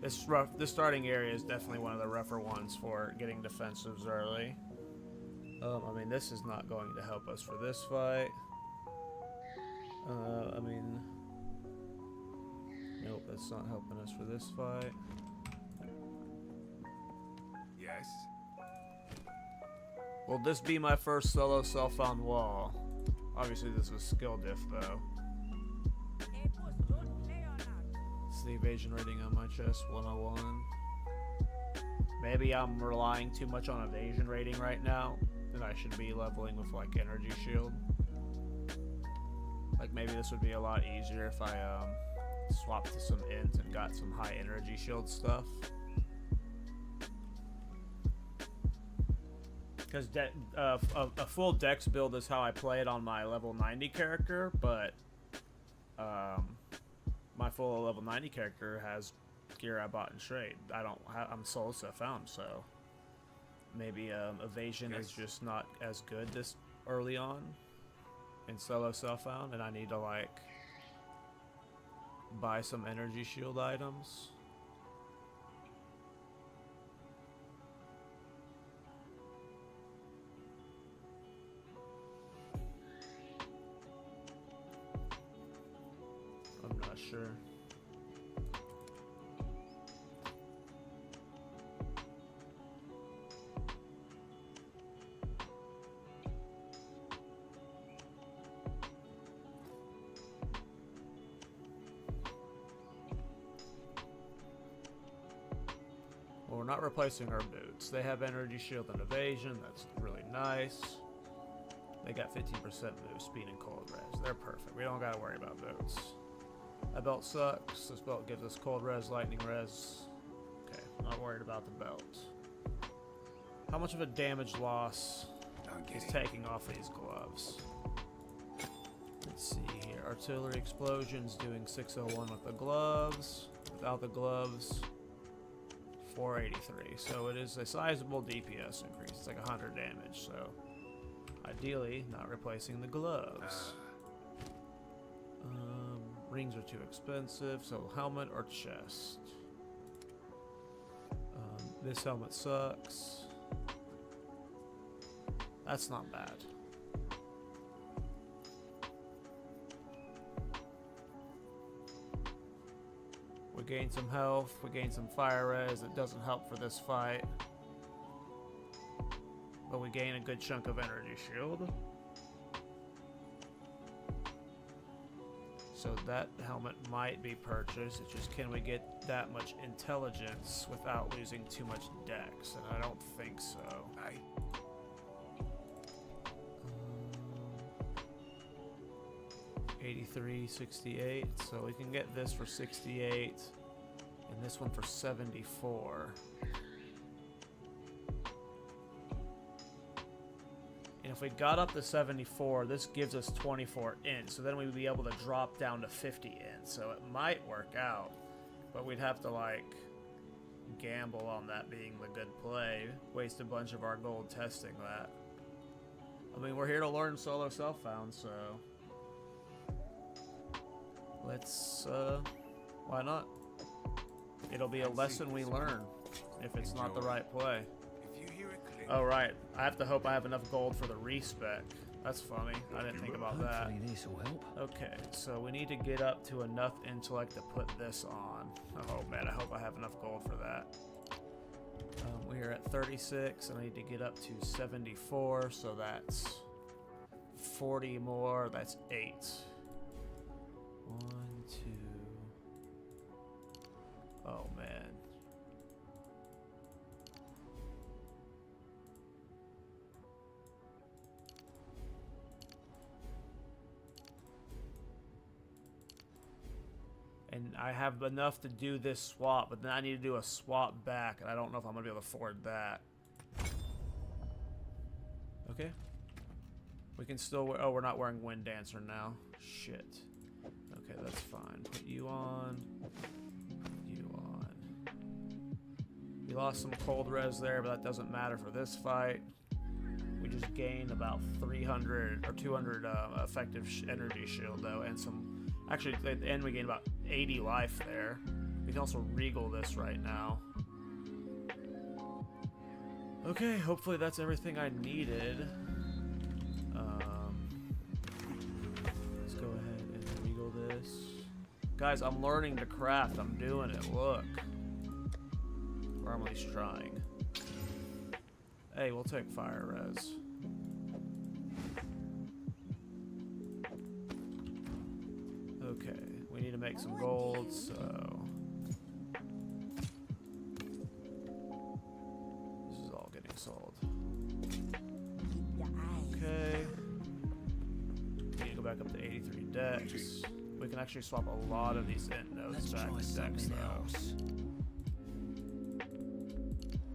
[SPEAKER 2] This starting area is definitely one of the rougher ones for getting defensives early. I mean, this is not going to help us for this fight. I mean, nope, that's not helping us for this fight.
[SPEAKER 5] Yes.
[SPEAKER 2] Will this be my first solo self-found wall? Obviously this is skill diff though. It's the evasion rating on my chest, 101. Maybe I'm relying too much on evasion rating right now, and I should be leveling with like energy shield. Like maybe this would be a lot easier if I swapped to some int and got some high energy shield stuff. Because a full dex build is how I play it on my level 90 character, but my full level 90 character has gear I bought in trade. I'm solo self-found, so maybe evasion is just not as good this early on in solo self-found, and I need to like buy some energy shield items. I'm not sure. Well, we're not replacing our boots. They have energy shield and evasion. That's really nice. They got 15% move speed and cold res. They're perfect. We don't gotta worry about boots. That belt sucks. This belt gives us cold res, lightning res. Okay, not worried about the belt. How much of a damage loss is taking off these gloves? Let's see here. Artillery explosions doing 601 with the gloves. Without the gloves, 483. So it is a sizable DPS increase. It's like 100 damage. So ideally, not replacing the gloves. Rings are too expensive, so helmet or chest. This helmet sucks. That's not bad. We gain some health, we gain some fire res. It doesn't help for this fight, but we gain a good chunk of energy shield. So that helmet might be purchased. It's just, can we get that much intelligence without losing too much dex? And I don't think so. 83, 68. So we can get this for 68, and this one for 74. And if we got up to 74, this gives us 24 int, so then we'd be able to drop down to 50 int, so it might work out, but we'd have to like gamble on that being the good play, waste a bunch of our gold testing that. I mean, we're here to learn solo self-found, so let's why not? It'll be a lesson we learn if it's not the right play. Oh right, I have to hope I have enough gold for the respec. That's funny. I didn't think about that.
[SPEAKER 6] This will help.
[SPEAKER 2] Okay, so we need to get up to enough intellect to put this on. Oh man, I hope I have enough gold for that. We are at 36, and I need to get up to 74, so that's 40 more. That's 8. 1, 2. Oh man. And I have enough to do this swap, but then I need to do a swap back, and I don't know if I'm going to be able to afford that. Okay. We can still wear... Oh, we're not wearing Wind Dancer now. Shit. Okay, that's fine. Put you on. Put you on. We lost some cold res there, but that doesn't matter for this fight. We just gained about 300 or 200 effective energy shield, though, and some... Actually, at the end we gained about 80 life there. We can also regal this right now. Okay, hopefully that's everything I needed. Let's go ahead and regal this. Guys, I'm learning to craft. I'm doing it. Look. Or I'm at least trying. Hey, we'll take fire res. Okay, we need to make some gold, so this is all getting sold.
[SPEAKER 3] Keep your eyes.
[SPEAKER 2] Okay. We need to go back up to 83 decks. We can actually swap a lot of these int nodes
[SPEAKER 1] Let's
[SPEAKER 2] back
[SPEAKER 1] try
[SPEAKER 2] to decks
[SPEAKER 1] something
[SPEAKER 2] though.
[SPEAKER 1] else.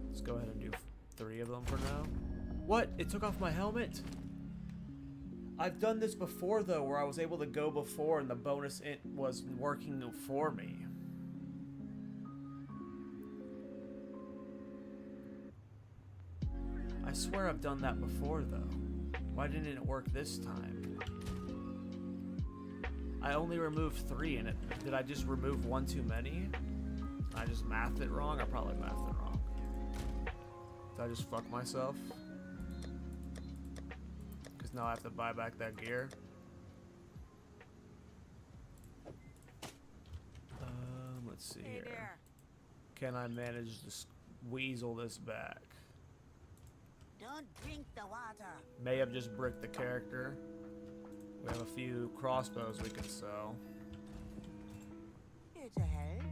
[SPEAKER 2] Let's go ahead and do 3 of them for now. What? It took off my helmet? I've done this before though, where I was able to go before and the bonus int was working for me. I swear I've done that before though. Why didn't it work this time? I only removed 3 in it. Did I just remove 1 too many? I just mathed it wrong? I probably mathed it wrong. Did I just fuck myself? Because now I have to buy back that gear. Let's see
[SPEAKER 3] Hey
[SPEAKER 2] here.
[SPEAKER 3] there.
[SPEAKER 2] Can I manage to weasel this back?
[SPEAKER 3] Don't drink the water.
[SPEAKER 2] May have just bricked the character. We have a few crossbows we can sell.
[SPEAKER 3] Here to help.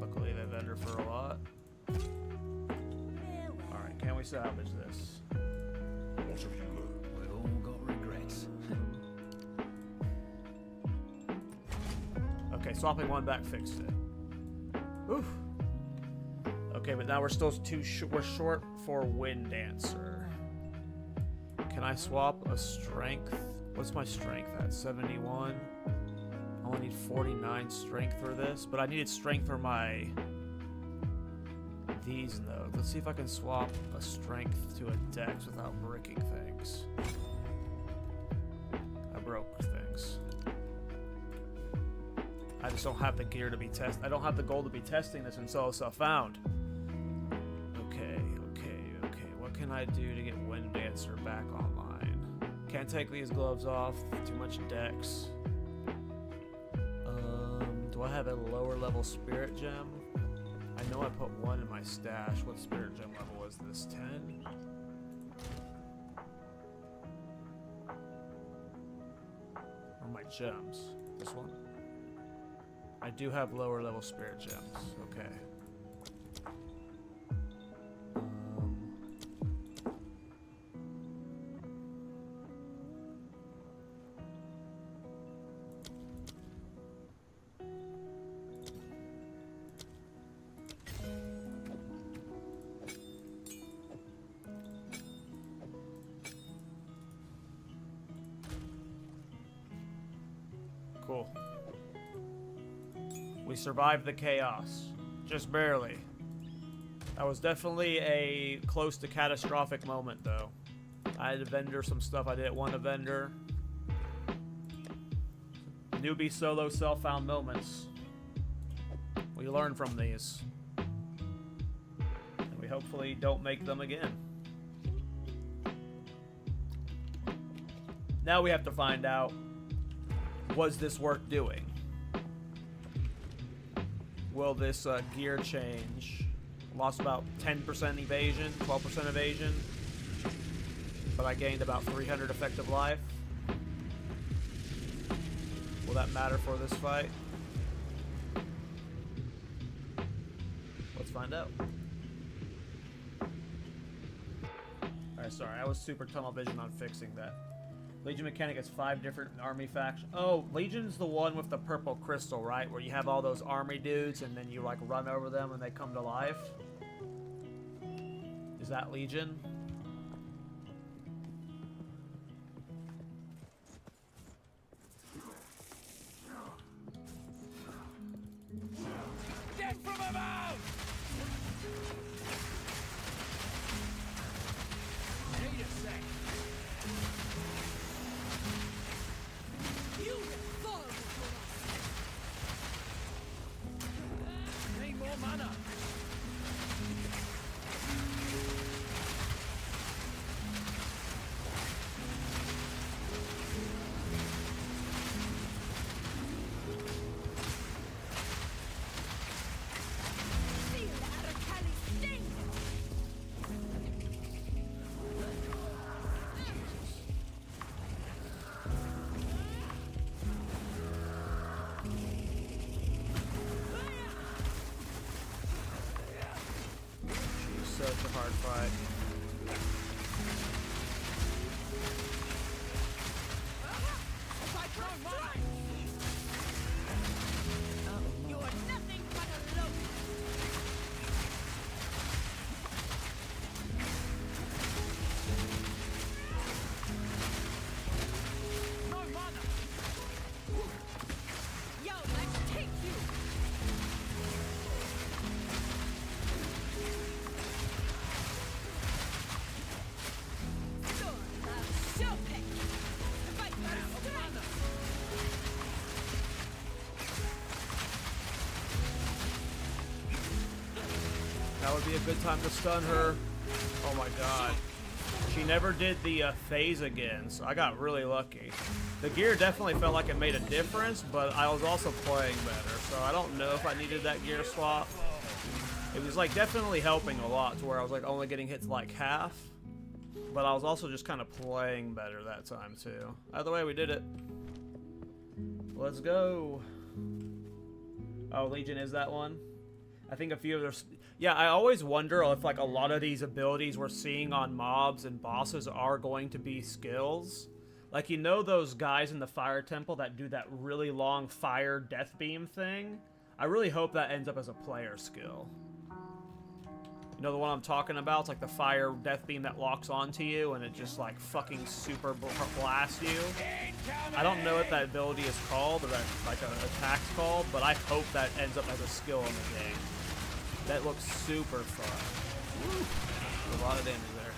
[SPEAKER 2] Luckily they vendor for a lot.
[SPEAKER 3] Farewell.
[SPEAKER 2] Alright, can we salvage this?
[SPEAKER 4] What have you learned?
[SPEAKER 1] We've all got regrets.
[SPEAKER 2] Okay, swapping 1 back fixed it. Oof. Okay, but now we're still we're short for Wind Dancer. Can I swap a strength? What's my strength at? 71. I only need 49 strength for this, but I needed strength for my these nodes. Let's see if I can swap a strength to a dex without bricking things. I broke things. I just don't have the gear to be I don't have the gold to be testing this until it's found. Okay. What can I do to get Wind Dancer back online? Can't take these gloves off. Too much dex. Do I have a lower level spirit gem? I know I put 1 in my stash. What spirit gem level is this? 10? Or my gems? This one? I do have lower level spirit gems. Okay. Cool. We survived the chaos. Just barely. That was definitely a close to catastrophic moment, though. I had to vendor some stuff I didn't want to vendor. Newbie solo self-found moments. We learn from these. And we hopefully don't make them again. Now we have to find out, was this worth doing? Will this gear change? Lost about 10% evasion, 12% evasion, but I gained about 300 effective life. Will that matter for this fight? Let's find out. Alright, sorry, I was super tunnel vision on fixing that. Legion mechanic has 5 different army factions. Oh, Legion's the one with the purple crystal, right? Where you have all those army dudes and then you like run over them and they come to life. Is that Legion?
[SPEAKER 1] Get from above! Need a sec.
[SPEAKER 7] You will fall before us.
[SPEAKER 1] Need more mana.
[SPEAKER 2] would be a good time to stun her. Oh my god. She never did the phase again, so I got really lucky. The gear definitely felt like it made a difference, but I was also playing better, so I don't know if I needed that gear swap. It was like definitely helping a lot to where I was like only getting hit to like half, but I was also just kind of playing better that time too. Either way, we did it. Let's go. Oh, Legion is that one? I think a few of their... Yeah, I always wonder if like a lot of these abilities we're seeing on mobs and bosses are going to be skills. Like, you know those guys in the fire temple that do that really long fire death beam thing? I really hope that ends up as a player skill. You know the one I'm talking about? It's like the fire death beam that locks onto you and it just like fucking super blasts you. I don't know what that ability is called or that like an attack's called, but I hope that ends up as a skill in the game. That looks super fun. Woo. A lot of damage there.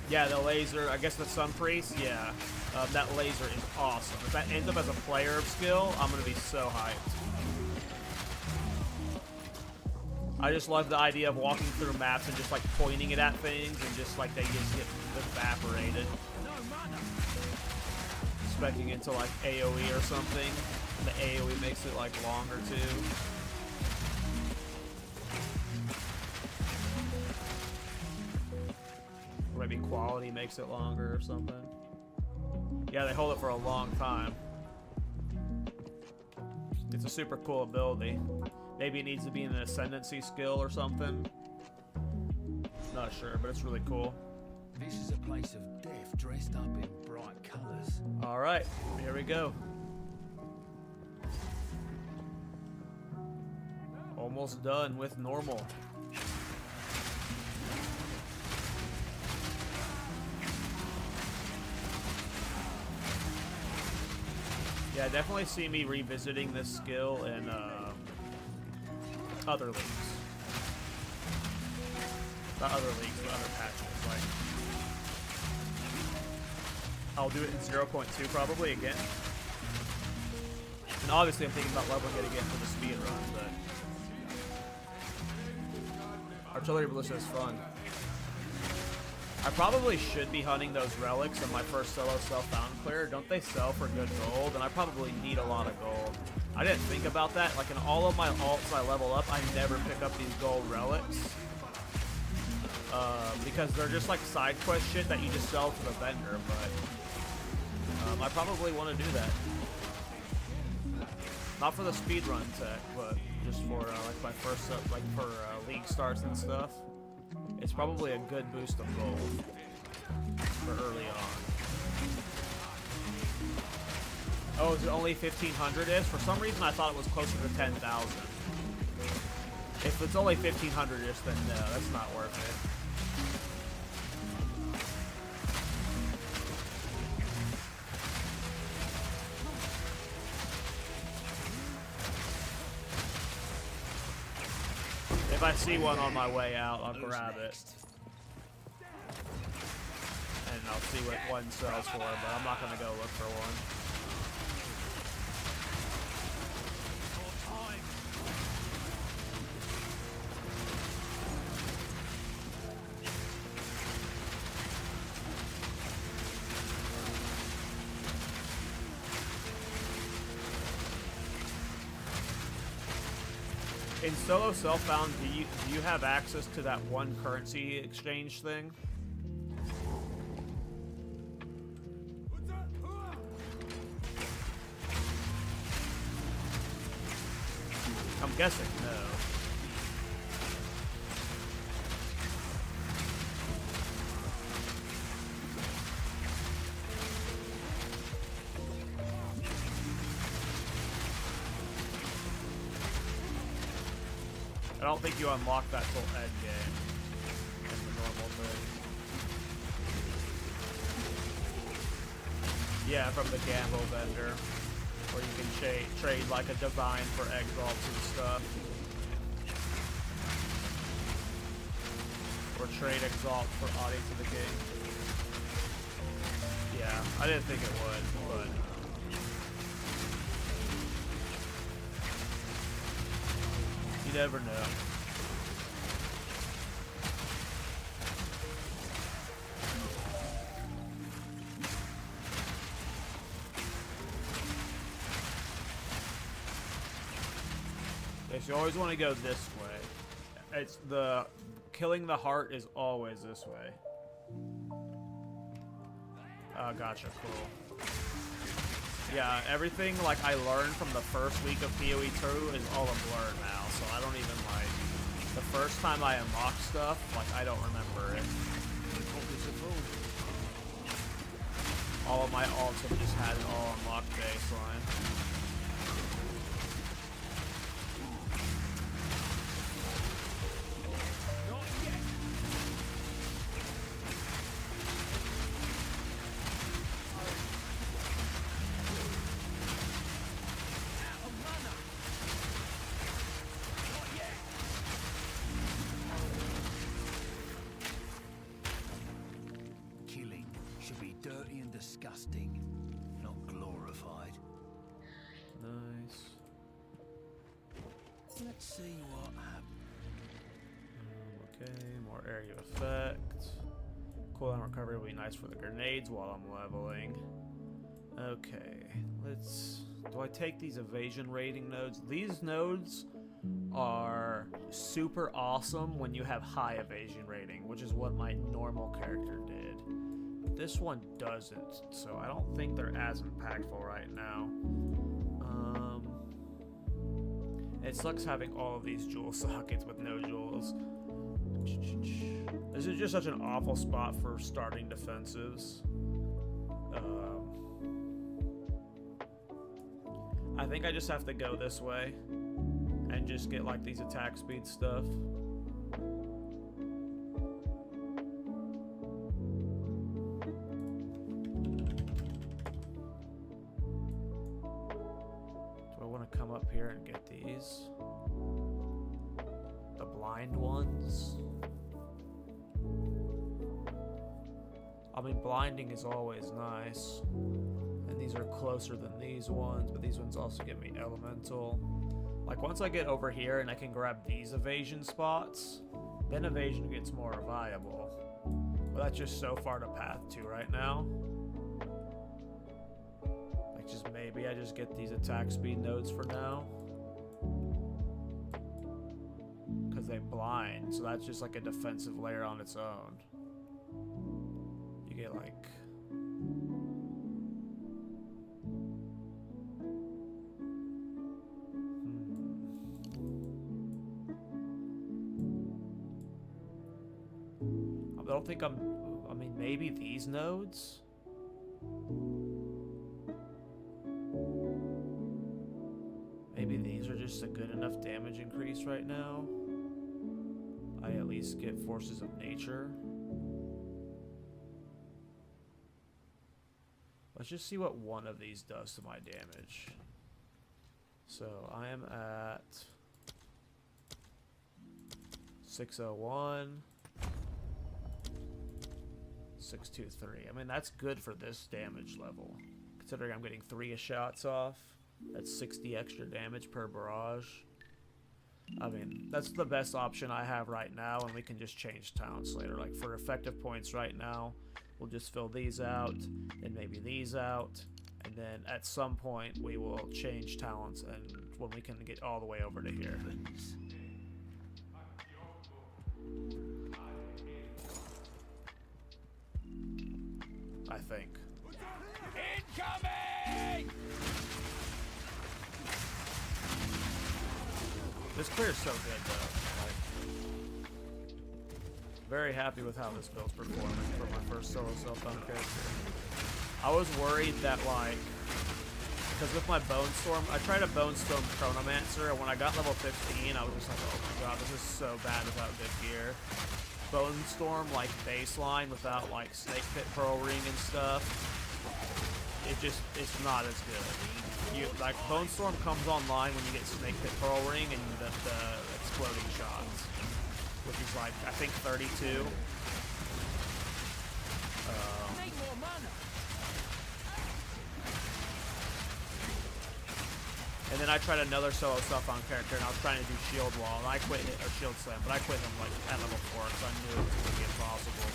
[SPEAKER 2] Yeah, the laser, I guess the Sun Priest, yeah. That laser is awesome. If that ends up as a player skill, I'm going to be so hyped. I just love the idea of walking through maps and just like pointing it at things and just like they just get evaporated. Expecting it to like AoE or something. The AoE makes it like longer too. Or maybe quality makes it longer or something. Yeah, they hold it for a long time. It's a super cool ability. Maybe it needs to be an ascendancy skill or something. Not sure, but it's really cool.
[SPEAKER 1] This is a place of death dressed up in bright colors.
[SPEAKER 2] Alright, here we go. Almost done with normal. Yeah, I definitely see me revisiting this skill in other leagues. Not other leagues, but other patches. Like, I'll do it in 0.2 probably again. And obviously I'm thinking about leveling it again for the speed run, but Artillery Ballista is fun. I probably should be hunting those relics in my first solo self-found clear. Don't they sell for good gold? And I probably need a lot of gold. I didn't think about that. Like in all of my alts I level up, I never pick up these gold relics. Because they're just like side quest shit that you just sell to the vendor, but I probably want to do that. Not for the speedrun tech, but just for like my first, like for league starts and stuff. It's probably a good boost of gold for early on. Oh, is it only 1,500 is? For some reason I thought it was closer to 10,000. If it's only 1,500 ish, then no, that's not worth it. If I see one on my way out, I'll grab it. And I'll see what one sells for, but I'm not going to go look for one. In solo self-found, do you have access to that one currency exchange thing? I'm guessing no. I don't think you unlock that till end game. That's the normal thing. Yeah, from the gamble vendor, where you can trade like a divine for exalts and stuff, or trade exalt for audience of the king. Yeah, Yeah, I didn't think it would, but you never know. Okay, so you always want to go this way. It's the killing the heart is always this way. Gotcha, cool. Yeah, everything like I learned from the first week of PoE 2 is all a blur now, so I don't even like the first time I unlocked stuff, like I don't remember it. All of my alts have just had it all unlocked baseline.
[SPEAKER 1] Disgusting, not glorified.
[SPEAKER 2] Nice.
[SPEAKER 1] Let's see what happens.
[SPEAKER 2] Okay, more area effect. Cooldown recovery will be nice for the grenades while I'm leveling. Okay, let's... Do I take these evasion rating nodes? These nodes are super awesome when you have high evasion rating, which is what my normal character did. This one doesn't, so I don't think they're as impactful right now. It sucks having all of these jewel sockets with no jewels. This is just such an awful spot for starting defensives. I think I just have to go this way and just get like these attack speed stuff. Come up here and get these. The blind ones. I mean, blinding is always nice. And these are closer than these ones, but these ones also give me elemental. Like, once I get over here and I can grab these evasion spots, then evasion gets more viable. But that's just so far to path to right now. Just maybe I just get these attack speed nodes for now, because they blind, so that's just like a defensive layer on its own. You get like I don't think I mean, maybe these nodes. Maybe these are just a good enough damage increase right now. I at least get Forces of Nature. Let's just see what one of these does to my damage. So I am at 601, 623. I mean, that's good for this damage level, considering I'm getting 3 shots off. That's 60 extra damage per barrage. I mean, that's the best option I have right now, and we can just change talents later. Like, for effective points right now, we'll just fill these out, and maybe these out, and then at some point we will change talents, and when we can get all the way over to here. I think.
[SPEAKER 1] Incoming!
[SPEAKER 2] This clear's so good, though. Like, very happy with how this build's performing for my first solo self-found character. I was worried that, like, because with my Bone Storm, I tried a Bone Storm Chronomancer, and when I got level 15, I was just like, oh my god, this is so bad without good gear. Bone Storm, like, baseline without, like, Snake Pit Pearl Ring and stuff, it's not as good. Like, Bone Storm comes online when you get Snake Pit Pearl Ring and the exploding shots, which is like, I think 32. And then I tried another solo self-found character, and I was trying to do shield wall, and I quit it, or shield slam, but I quit him like at level 4 because I knew it was going to be impossible.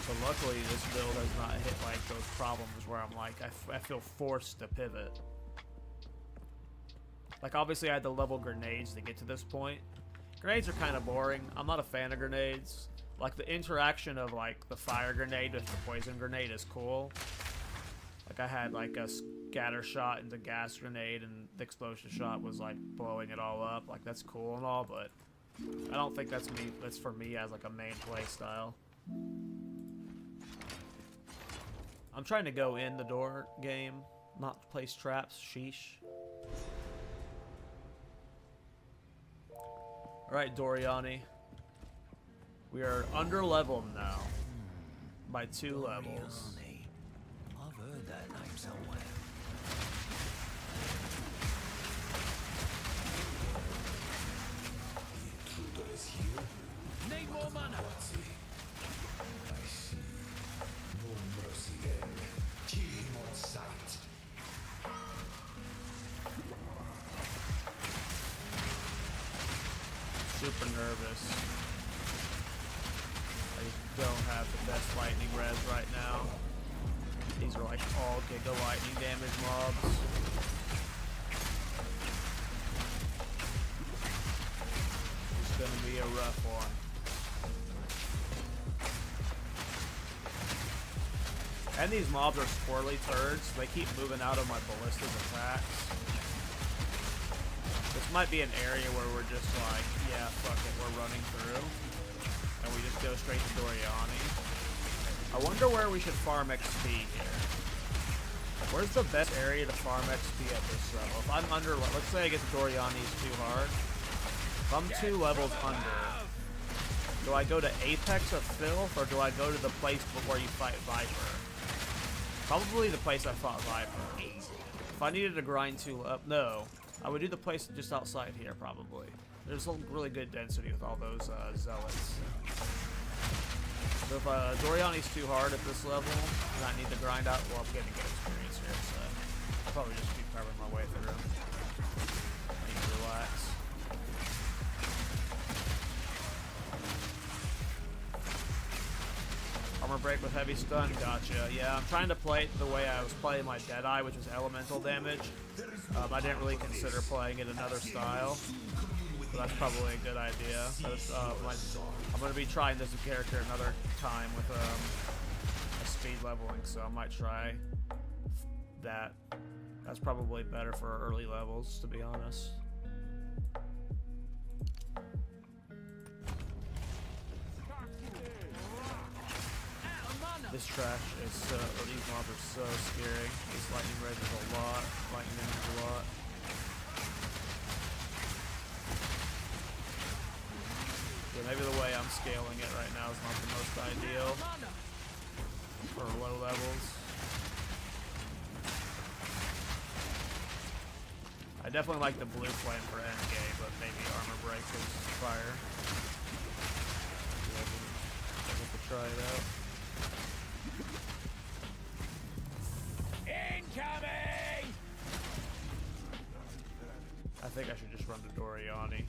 [SPEAKER 2] So luckily, this build has not hit like those problems where I'm like, I feel forced to pivot. Like obviously, I had to level grenades to get to this point. Grenades are kind of boring. I'm not a fan of grenades. Like the interaction of like the fire grenade with the poison grenade is cool. Like I had like a scatter shot into gas grenade, and the explosion shot was like blowing it all up. Like that's cool and all, but I don't think that's me. That's for me as like a main play style. I'm trying to go in the door game, not place traps. Sheesh. Alright, Doriani. We are under leveled now. By 2 levels.
[SPEAKER 1] I've heard that name somewhere.
[SPEAKER 5] The intruder is here.
[SPEAKER 1] Need more mana.
[SPEAKER 5] I see. No mercy then. Kill him on sight.
[SPEAKER 2] Super nervous. I don't have the best lightning res right now. These are like all giga lightning damage mobs. It's gonna be a rough one. And these mobs are squirrely turds. They keep moving out of my ballista's attacks. This might be an area where we're just like, yeah, fuck it, we're running through. And we just go straight to Doriani. I wonder where we should farm XP here. Where's the best area to farm XP at this level? If I'm under, let's say I get to Doriani's too hard. If I'm 2 levels under, do I go to Apex of Filth, or do I go to the place where you fight Viper? Probably the place I fought Viper. If I needed to grind 2 up, no. I would do the place just outside here, probably. There's a really good density with all those zealots. So if Doriani's too hard at this level, and I need to grind out, well, I'm getting good experience here, so I'll probably just keep covering my way through. I need to relax. Armor break with heavy stun, gotcha. Yeah, I'm trying to play it the way I was playing my Deadeye, which was elemental damage. I didn't really consider playing it another style, but that's probably a good idea. I'm going to be trying this character another time with a speed leveling, so I might try that. That's probably better for early levels, to be honest. This trash is so, these mobs are so scary. This lightning res is a lot, lightning damage is a lot. Yeah, maybe the way I'm scaling it right now is not the most ideal for low levels. I definitely like the blue flame for endgame, but maybe armor break is fire. Yeah, I have to try it out.
[SPEAKER 1] Incoming!
[SPEAKER 2] I think I should just run to Doriani.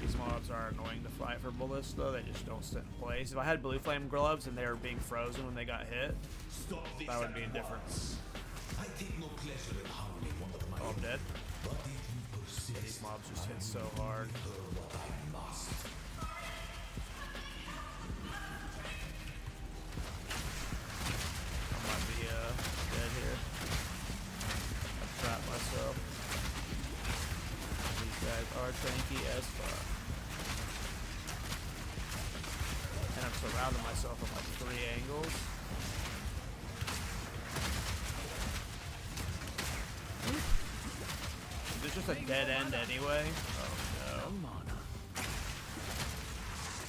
[SPEAKER 2] These mobs are annoying to fight for Ballista, they just don't sit in place. If I had blue flame gloves and they were being frozen when they got hit, that would be a difference.
[SPEAKER 5] I take no pleasure in harming one of my
[SPEAKER 2] Oh, I'm dead?
[SPEAKER 5] but if you persist,
[SPEAKER 2] Yeah, these mobs just hit so hard.
[SPEAKER 5] what I must.
[SPEAKER 2] I might be dead here. I've trapped myself. These guys are tanky as fuck. And I've surrounded myself with like 3 angles. Is this just a dead end anyway? Oh no.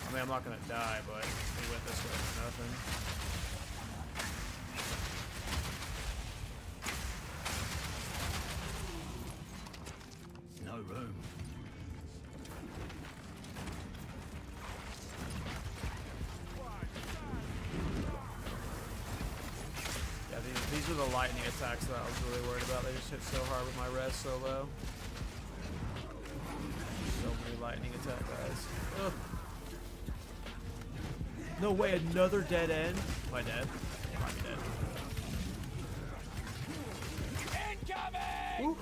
[SPEAKER 2] I mean, I'm not gonna die, but we went this way for nothing.
[SPEAKER 1] No room.
[SPEAKER 2] Yeah, these are are the lightning attacks that I was really worried about. They just hit so hard with my res so low. So many lightning attack guys. Ugh. No way, another dead end? Am I dead? I might be dead.
[SPEAKER 1] Incoming!
[SPEAKER 2] Oof.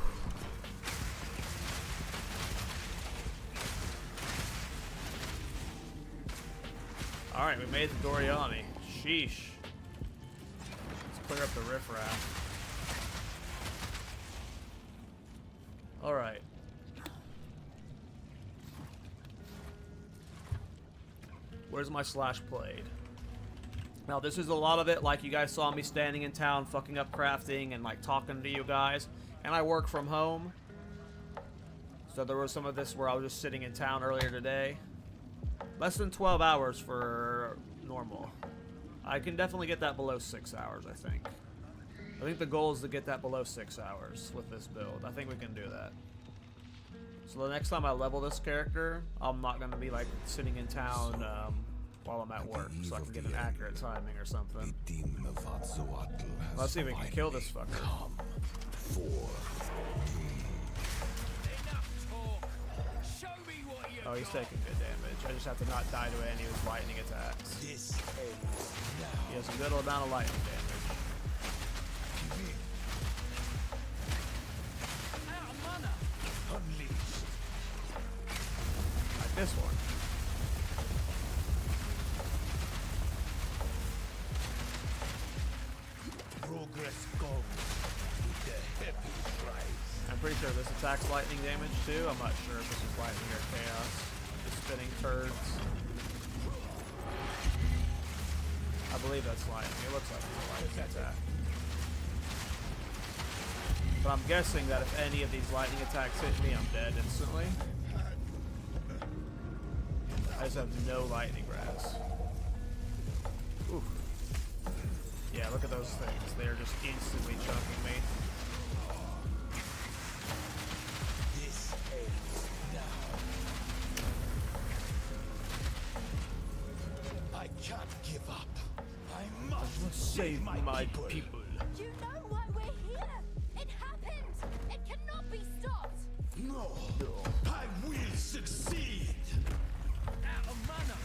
[SPEAKER 2] Alright, we made the Doriani. Sheesh. Let's clear up the riffraff. Alright. Where's my slash blade? Now, this is a lot of it, like you guys saw me standing in town, fucking up crafting and like talking to you guys. And I work from home. So there was some of this where I was just sitting in town earlier today. Less than 12 hours for normal. I can definitely get that below 6 hours, I think. I think the goal is to get that below 6 hours with this build. I think we can do that. So the next time I level this character, I'm not going to be like sitting in town while I'm at work, so I can get an accurate timing or something. Let's see if we can kill this fucker. Oh, he's taking good damage. I just have to not die to any of his lightning attacks. He has a good amount of lightning damage. Like this one.
[SPEAKER 5] Progress comes with the heavy price.
[SPEAKER 2] I'm pretty sure this attacks lightning damage too. I'm not sure if this is lightning or chaos. Just spinning turds. I believe that's lightning. It looks like it's a lightning attack. But I'm guessing that if any of these lightning attacks hit me, I'm dead instantly. I just have no lightning res. Oof. Yeah, look at those things. They're just instantly chunking me.
[SPEAKER 5] This ends now. I can't give up. I must
[SPEAKER 2] Save my people.
[SPEAKER 7] You know why we're here? It happened! It cannot be stopped!
[SPEAKER 5] No, I will succeed.
[SPEAKER 1] Out of mana!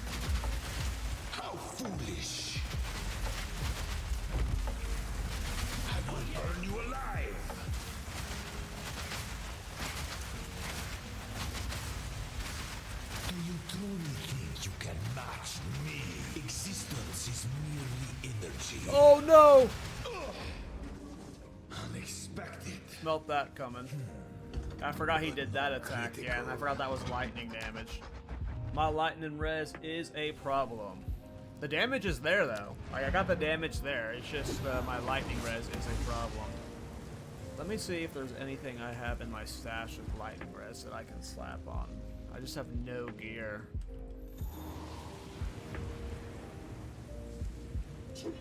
[SPEAKER 5] How foolish. I will burn you alive. Do you truly think you can match me? Existence is merely energy.
[SPEAKER 2] Oh no!
[SPEAKER 5] Unexpected.
[SPEAKER 2] Smelt that coming. I forgot he did that attack, yeah, and I forgot that was lightning damage. My lightning res is a problem. The damage is there though. Like, I got the damage there. It's just my lightning res is a problem. Let me see if there's anything I have in my stash of lightning res that I can slap on. I just have no gear. Do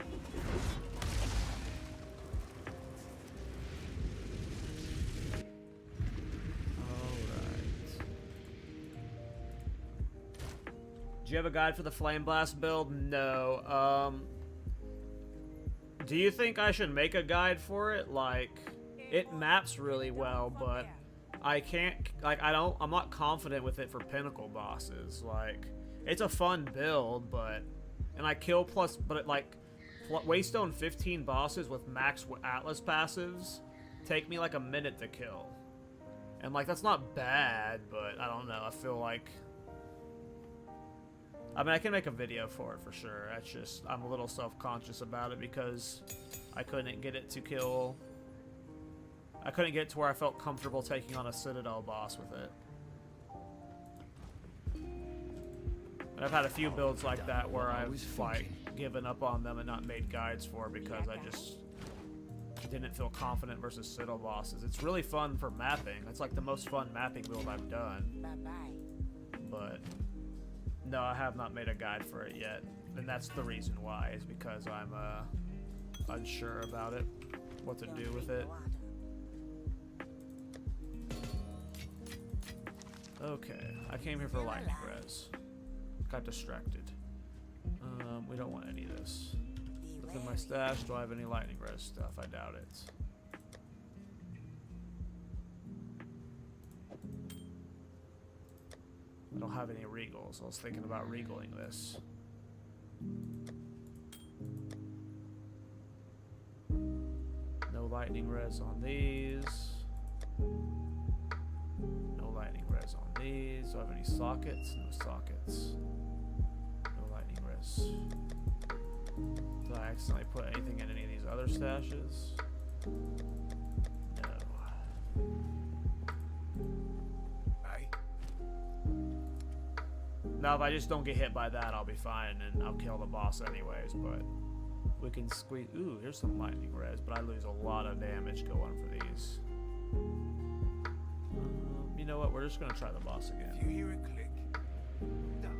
[SPEAKER 2] you have a guide for the Flame Blast build? No. Do you think I should make a guide for it? Like, it maps really well, but I can't, like, I'm not confident with it for pinnacle bosses. Like, it's a fun build, but, and I kill plus, but it, like, Waystone 15 bosses with max Atlas passives take me like a minute to kill. And, like, that's not bad, but I don't know, I feel like, I mean, I can make a video for it for sure. That's just, I'm a little self-conscious about it because I couldn't get it to kill. I couldn't get it to where I felt comfortable taking on a Citadel boss with it. And I've had a few builds like that where I've like given up on them and not made guides for because I just didn't feel confident versus Citadel bosses. It's really fun for mapping. It's like the most fun mapping build I've done.
[SPEAKER 3] Bye-bye.
[SPEAKER 2] But no, I have not made a guide for it yet, and that's the reason why, is because I'm unsure about it, what to do with it. Okay, I came here for lightning res. Got distracted. We don't want any of this. Within my stash, do I have any lightning res stuff? I doubt it. I don't have any regals. I was thinking about regaling this. No lightning res on these. No lightning res on these. Do I have any sockets? No sockets. No lightning res. Did I accidentally put anything in any of these other stashes? No. Now, if I just don't get hit by that, I'll be fine, and I'll kill the boss anyways, but we can squeeze... Ooh, here's some lightning res, but I lose a lot of damage going for these. You know what? We're just going to try the boss again.
[SPEAKER 1] If you hear a click, done.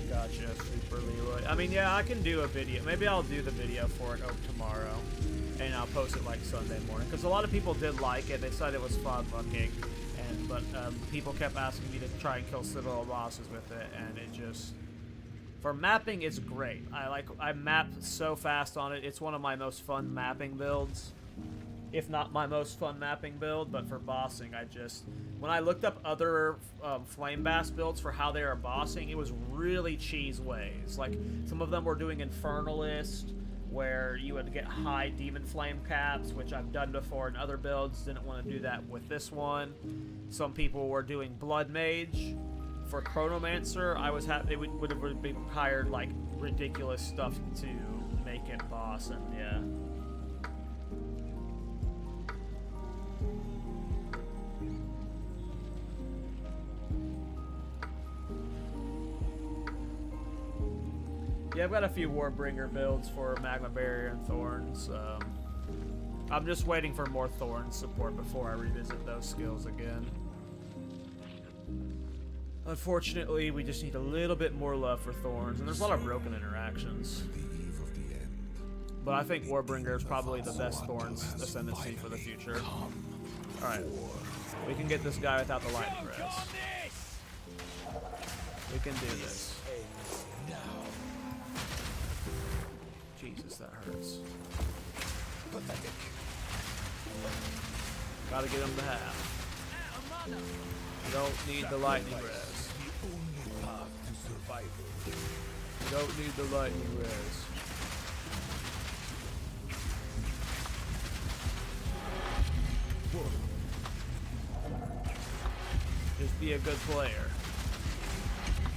[SPEAKER 2] Gotcha, Super Leroy. I mean, yeah, I can do a video. Maybe I'll do the video for it tomorrow, and I'll post it like Sunday morning. Because a lot of people did like it. They said it was fun looking, but people kept asking me to try and kill Citadel bosses with it, and it just... For mapping, it's great. I map so fast on it. It's one of my most fun mapping builds. If not my most fun mapping build, but for bossing, when I looked up other Flame Bass builds for how they are bossing, it was really cheese ways. Like, some of them were doing Infernalist, where you would get high Demon Flame caps, which I've done before in other builds. Didn't want to do that with this one. Some people were doing Blood Mage. For Chronomancer, I was happy. They would have hired, like, ridiculous stuff to make it boss, and yeah. Yeah, I've got a few Warbringer builds for Magma Barrier and Thorns. I'm just waiting for more Thorns support before I revisit those skills again. Unfortunately, we just need a little bit more love for Thorns, and there's a lot of broken interactions. But I think Warbringer is probably the best Thorns ascendancy for the future. Alright, we can get this guy without the lightning res. We can do this. Jesus, that hurts. Pathetic. Gotta get him to half. You don't need the lightning res. You don't need the lightning res. Just be a good player.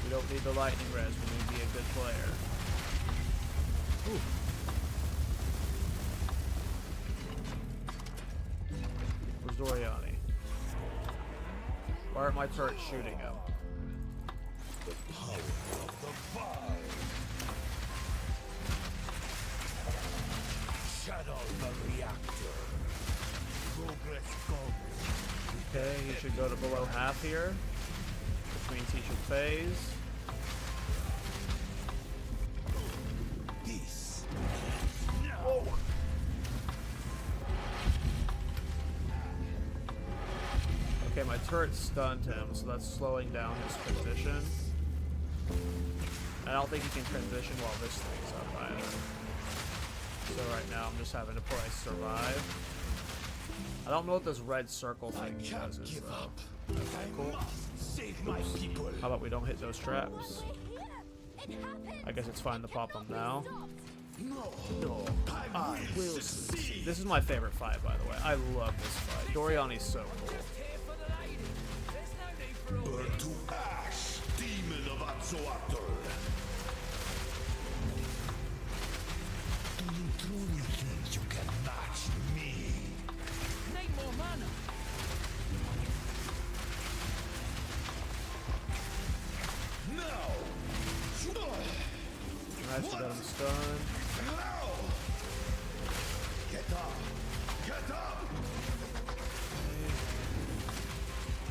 [SPEAKER 2] We don't need the lightning res. We need to be a good player. Ooh. Where's Doriani? Why aren't my turrets shooting him?
[SPEAKER 5] The power of the fire. Shadow the reactor. Progress goes.
[SPEAKER 2] Okay, he should go to below half here, which means he should phase.
[SPEAKER 5] This.
[SPEAKER 2] Whoa. Okay, my turret stunned him, so that's slowing down his transition. I don't think he can transition while this thing's up either. So right now I'm just having to play survive. I don't know what this red circle thing does though. Okay, cool.
[SPEAKER 5] Save my people.
[SPEAKER 2] How about we don't hit those traps? I guess it's fine to pop them now. No, I will succeed. This is my favorite fight, by the way. I love this fight. Doriani's so cool.
[SPEAKER 5] Burn to ash, demon of Atzoatl. Do you truly think you can match me?
[SPEAKER 1] Need more mana.
[SPEAKER 5] No!
[SPEAKER 2] Nice, we got him stunned.
[SPEAKER 5] No! Get up! Get up!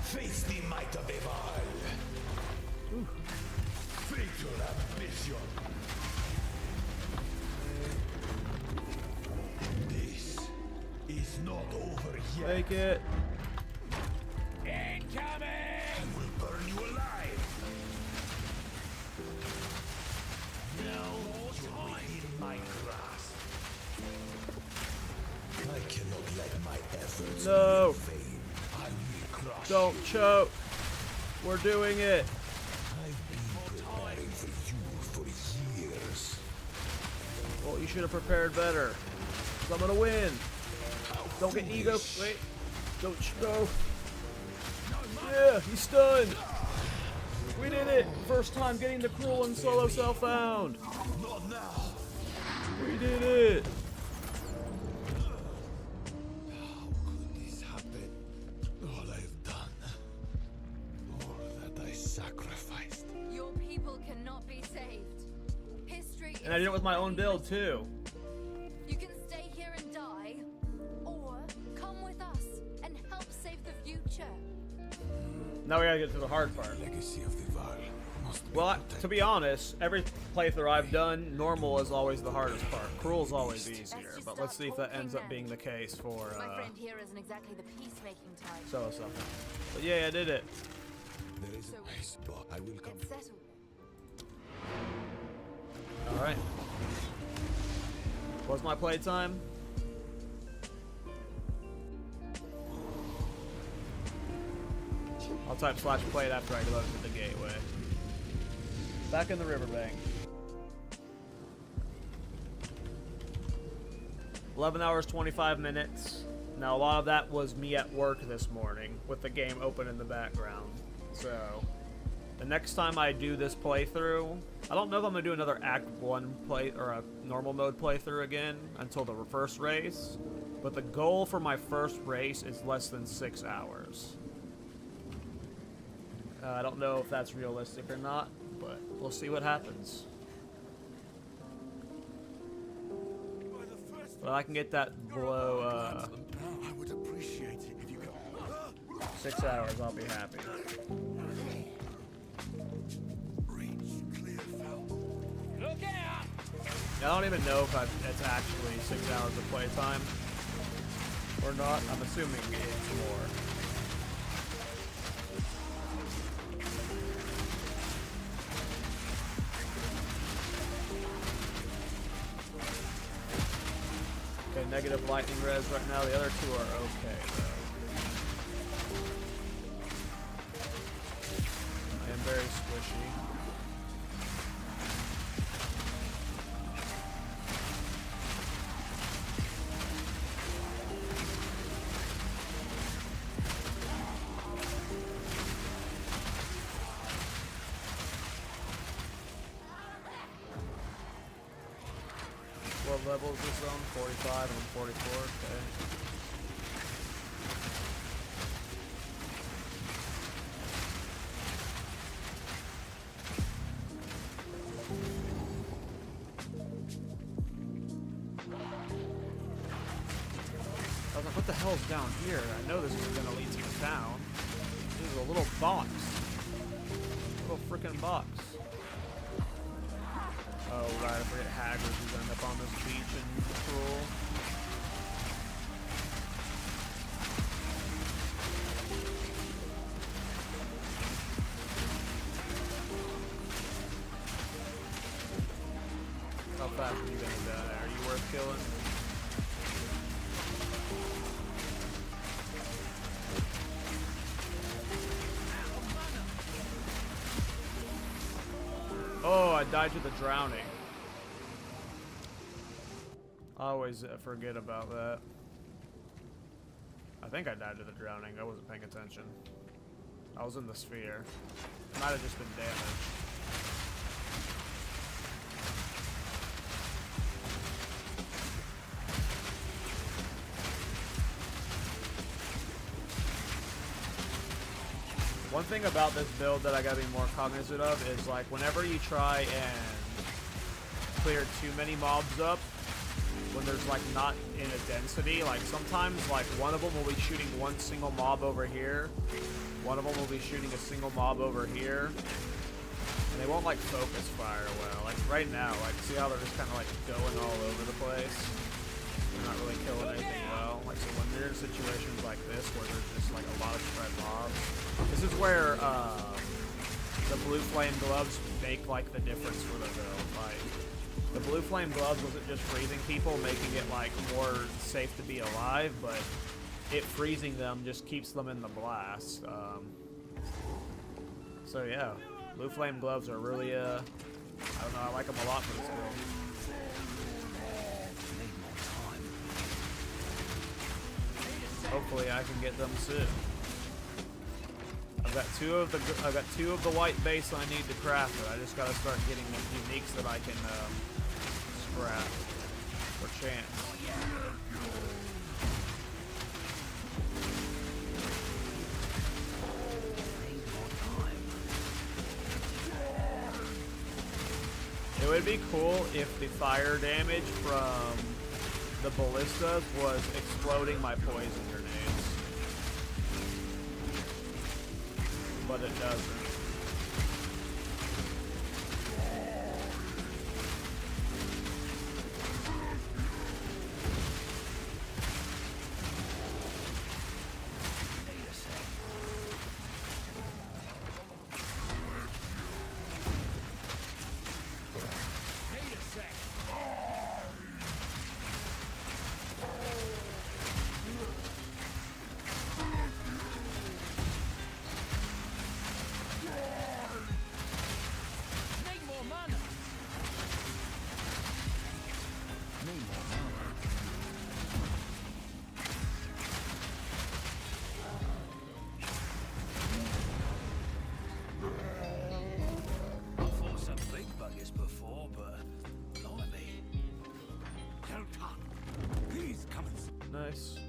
[SPEAKER 5] Face the might of Exile. Fatal ambition. This is not over yet.
[SPEAKER 2] Take it.
[SPEAKER 1] Incoming!
[SPEAKER 5] I will burn
[SPEAKER 2] No! Don't choke! We're doing it!
[SPEAKER 5] I've been preparing for you for years.
[SPEAKER 2] Well, you should have prepared better. 'Cause I'm gonna win! Don't get ego. Wait. Don't go. Yeah, he's stunned! We did it! First time getting the cruel and solo self-found!
[SPEAKER 5] Not now.
[SPEAKER 2] We did it!
[SPEAKER 5] How could this happen? All I've done, all that I sacrificed.
[SPEAKER 7] Your people cannot be saved. History
[SPEAKER 2] And I did it with my own build, too.
[SPEAKER 7] You can stay here and die, or come with us and help save the future.
[SPEAKER 2] Now we gotta get to the hard part.
[SPEAKER 5] Legacy of the Val must be
[SPEAKER 2] Well,
[SPEAKER 5] protected.
[SPEAKER 2] to be honest, every playthrough I've done, normal is always the hardest part. Cruel is always easier, but let's see if that ends up being the case for
[SPEAKER 7] My friend here isn't exactly the peacemaking type.
[SPEAKER 2] solo something. But yeah, I did it.
[SPEAKER 5] There is a place, but I will come.
[SPEAKER 7] It's settled.
[SPEAKER 2] Alright. What's my playtime? I'll type /play it after I load into the gateway. Back in the riverbank. 11 hours, 25 minutes. Now, a lot of that was me at work this morning with the game open in the background. So, the next time I do this playthrough, I don't know if I'm going to do another Act 1 play or a normal mode playthrough again until the first race. But the goal for my first race is less than 6 hours. I don't know if that's realistic or not, but we'll see what happens. But I can get that below
[SPEAKER 5] I would appreciate it if you could
[SPEAKER 2] 6 hours, I'll be happy.
[SPEAKER 5] reach clear foul.
[SPEAKER 1] Look out!
[SPEAKER 2] I don't even know if it's actually 6 hours of playtime or not. I'm assuming it's more. Okay, negative lightning res right now. The other two are okay, though. I am very squishy. What level is this on? 45 and 44, okay. I was like, what the hell's down here? I know this is gonna lead to the town. This is a little box. Little freaking box. Oh, right, I forget Haggard who's end up on this beach in Cruel. How fast are you gonna die? Are you worth killing? Oh, I died to the drowning. I always forget about that. I think I died to the drowning. I wasn't paying attention. I was in the sphere. It might have just been damaged. One thing about this build that I gotta be more cognizant of is like whenever you try and clear too many mobs up, when there's like not in a density, like sometimes like one of them will be shooting one single mob over here, one of them will be shooting a single mob over here, and they won't like focus fire well. Like right now, like see how they're just kind of like going all over the place? They're not really killing anything well. Like so when they're in situations like this where there's just like a lot of spread mobs, this is where the blue flame gloves make like the difference for the build. Like the blue flame gloves wasn't just freezing people, making it like more safe to be alive, but it freezing them just keeps them in the blast. So yeah, blue flame gloves are really I don't know, I like them a lot for this build. Hopefully I can get them soon. I've got two of the white base I need to craft it. I just gotta start getting the uniques that I can scrap for chance. It would be cool if the fire damage from the ballistas was exploding my poison grenades. But it doesn't. Nice.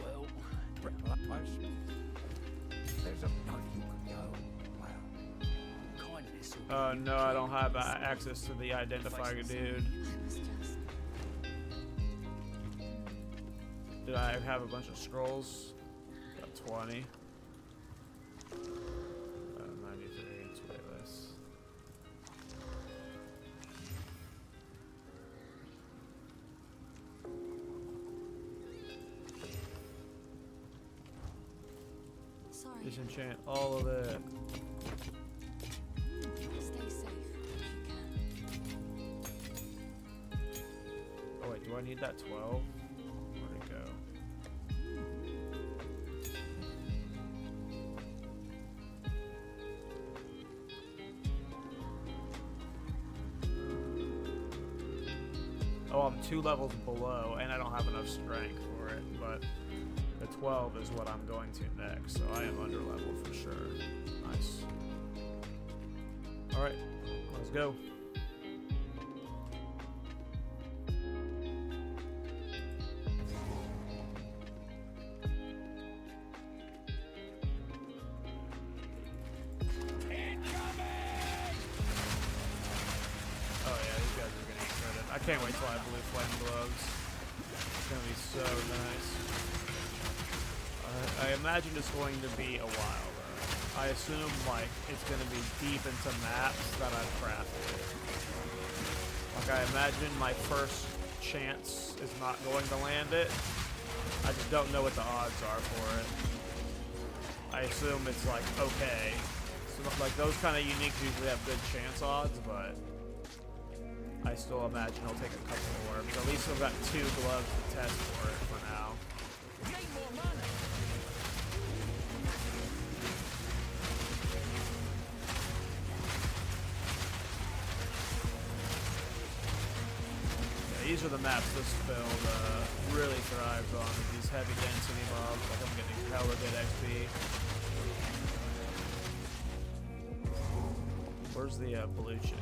[SPEAKER 1] Well,
[SPEAKER 5] There's a part you could go. Wow.
[SPEAKER 1] kindness.
[SPEAKER 2] No, I don't have access to the identifier, dude. Did I have a bunch of scrolls? Got 20. 93, it's way less.
[SPEAKER 7] Sorry.
[SPEAKER 2] Disenchant all of it.
[SPEAKER 7] Stay safe if you can.
[SPEAKER 2] Oh wait, do I need that 12? Where'd it go? Oh, I'm 2 levels below, and I don't have enough strength for it, but the 12 is what I'm going to next, so I am under level for sure. Nice. Alright, let's go. I can't wait till I have blue flame gloves. It's gonna be so nice. I imagine it's going to be a while though. I assume like it's gonna be deep into maps that I've crafted. Like I imagine my first chance is not going to land it. I just don't know what the odds are for it. I assume it's like okay. So like those kind of uniques usually have good chance odds, but I still imagine I'll take a couple more, but at least I've got 2 gloves to test for it for now. Yeah, these are the maps this build really thrives on, these heavy density mobs, like I'm getting hella good XP. Where's the blue chick?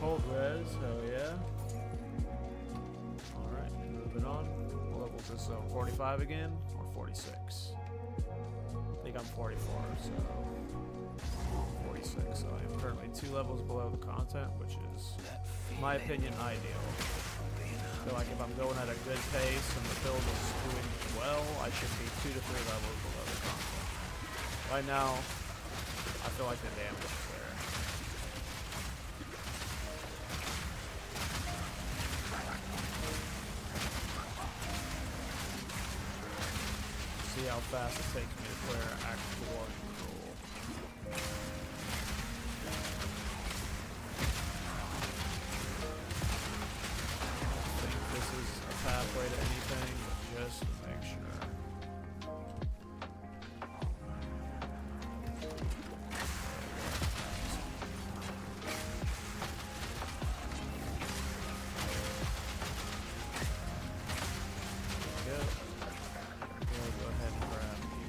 [SPEAKER 2] cold res, hell yeah. Alright, moving on. What level is this zone? 45 again? Or 46? I think I'm 44, so 46. So I am currently 2 levels below the content, which is, in my opinion, ideal. I feel like if I'm going at a good pace and the build is doing well, I should be 2 to 3 levels below the content. Right now, I feel like the damage is there. See how fast it takes me to clear Act 1 rule. I think this is a pathway to anything, just to make sure.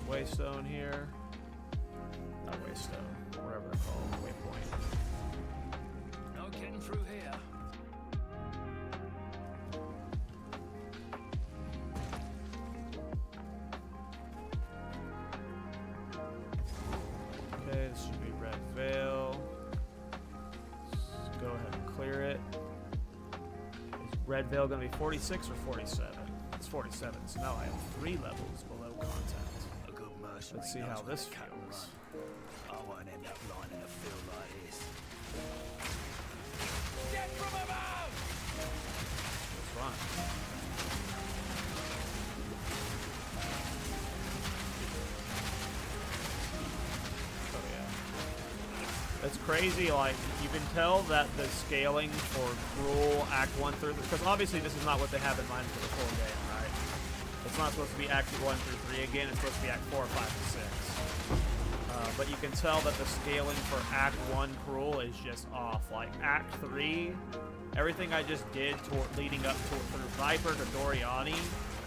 [SPEAKER 2] Waystone here. Not Waystone, whatever they're called, waypoint.
[SPEAKER 1] No getting through here.
[SPEAKER 2] Okay, this should be Red Veil. Let's go ahead and clear it. Is Red Veil going to be 46 or 47? It's 47, so now I have 3 levels below content. Let's see how this feels.
[SPEAKER 1] I won't end up lying in a field like this. Get from above!
[SPEAKER 2] It's fine. Oh yeah. It's crazy, like, you can tell that the scaling for Cruel Act 1 through... Because obviously this is not what they have in mind for the full game, right? It's not supposed to be Act 1 through 3 again, it's supposed to be Act 4, 5, and 6. But you can tell that the scaling for Act 1 Cruel is just off. Like, Act 3, everything I just did leading up to through Viper to Doriani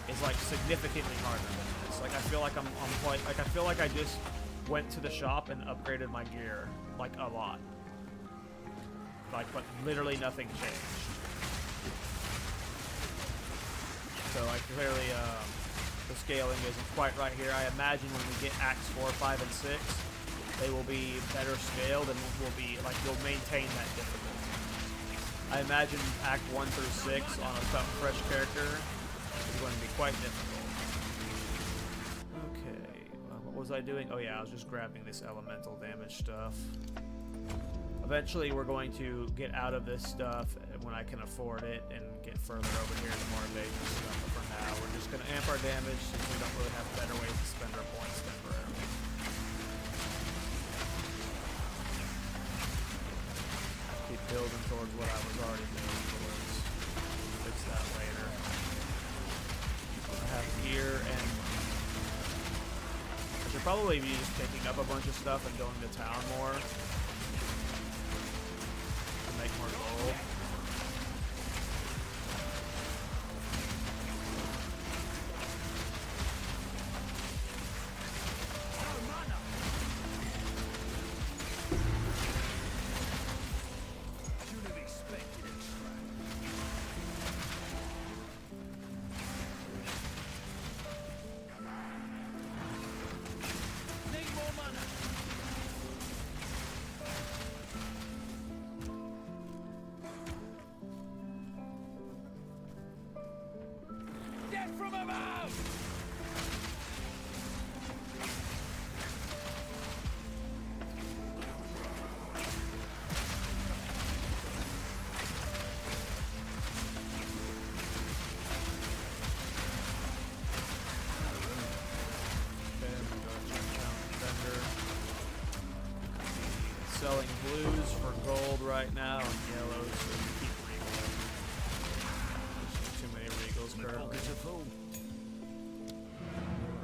[SPEAKER 2] is, like, significantly harder than this. Like, I feel like I feel like I just went to the shop and upgraded my gear, like, a lot. Like, but literally nothing changed. So, like, clearly, the scaling isn't quite right here. I imagine when we get Acts 4, 5, and 6, they will be better scaled and will be, like, you'll maintain that difficulty. I imagine Act 1 through 6 on a fresh character is going to be quite difficult. Okay, what was I doing? Oh yeah, I was just grabbing this elemental damage stuff. Eventually, we're going to get out of this stuff when I can afford it and get further over here to more evasion stuff. But for now, we're just going to amp our damage since we don't really have better ways to spend our points temporarily. Keep building towards what I was already building towards. Fix that later. I have gear and I should probably be just picking up a bunch of stuff and going to town more. Make more gold.
[SPEAKER 1] From above!
[SPEAKER 2] Selling blues for gold right now and yellows so you keep regals. There's too many regals currently.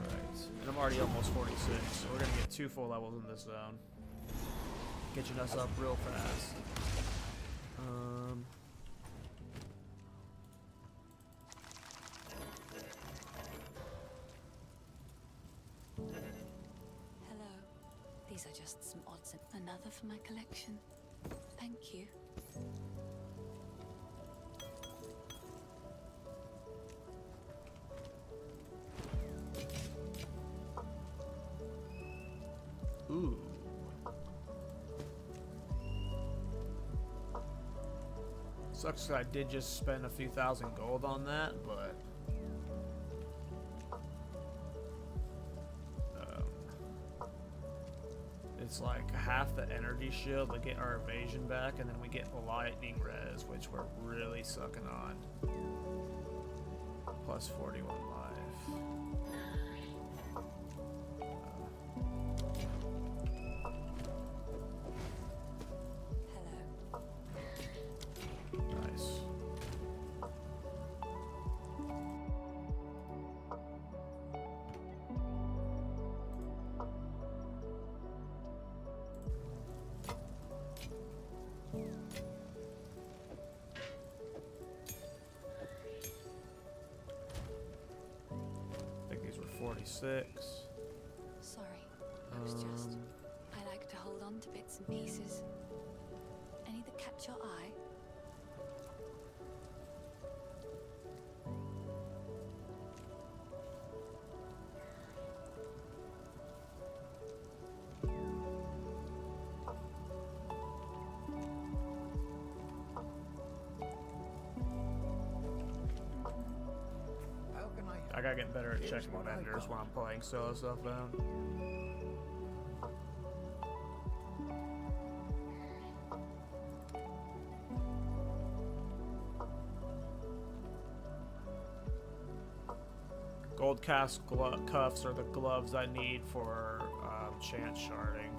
[SPEAKER 2] Alright. And I'm already almost 46, so we're gonna get 2 full levels in this zone. Getting us up real fast.
[SPEAKER 7] Hello. These are just some odds. Another for my collection. Thank you.
[SPEAKER 2] Ooh. Sucks 'cause I did just spend a few thousand gold on that, but it's like half the energy shield to get our evasion back, and then we get lightning res, which we're really sucking on. Plus 41 life. Nice. I think these were 46.
[SPEAKER 7] Sorry, I was just. I like to hold on to bits and pieces. Any that catch your eye?
[SPEAKER 2] I gotta get better at checking vendors when I'm playing solo stuff down. Gold cast cuffs are the gloves I need for chance sharding.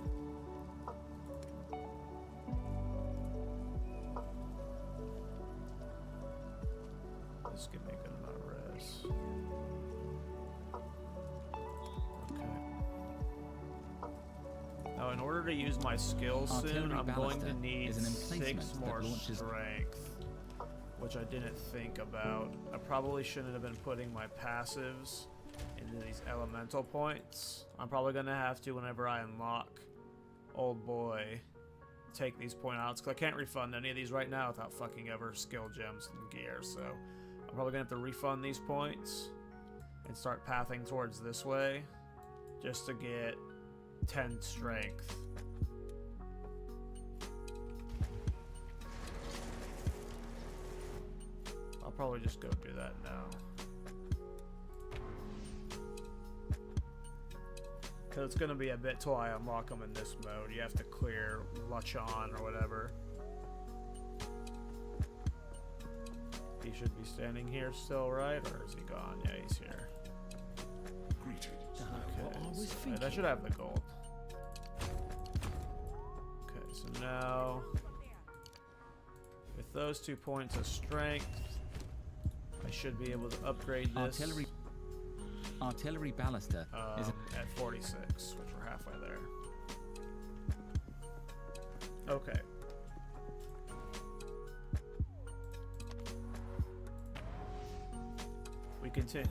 [SPEAKER 2] This give me a good amount of res. Now, in order to use my skills soon, I'm going to need 6 more strength, which I didn't think about. I probably shouldn't have been putting my passives into these elemental points. I'm probably going to have to, whenever I unlock Old Boy, take these point outs, because I can't refund any of these right now without fucking ever skill gems and gear, so I'm probably going to have to refund these points and start pathing towards this way just to get 10 strength. I'll probably just go do that now. Because it's going to be a bit till I unlock them in this mode. You have to clear Lachon or whatever. He should be standing here still, right? Or is he gone? Yeah, he's here. Okay, so that should have the gold. Okay, so now with those 2 points of strength, I should be able to upgrade this.
[SPEAKER 6] Artillery Ballista is
[SPEAKER 2] at 46, which we're halfway there. Okay. We continue.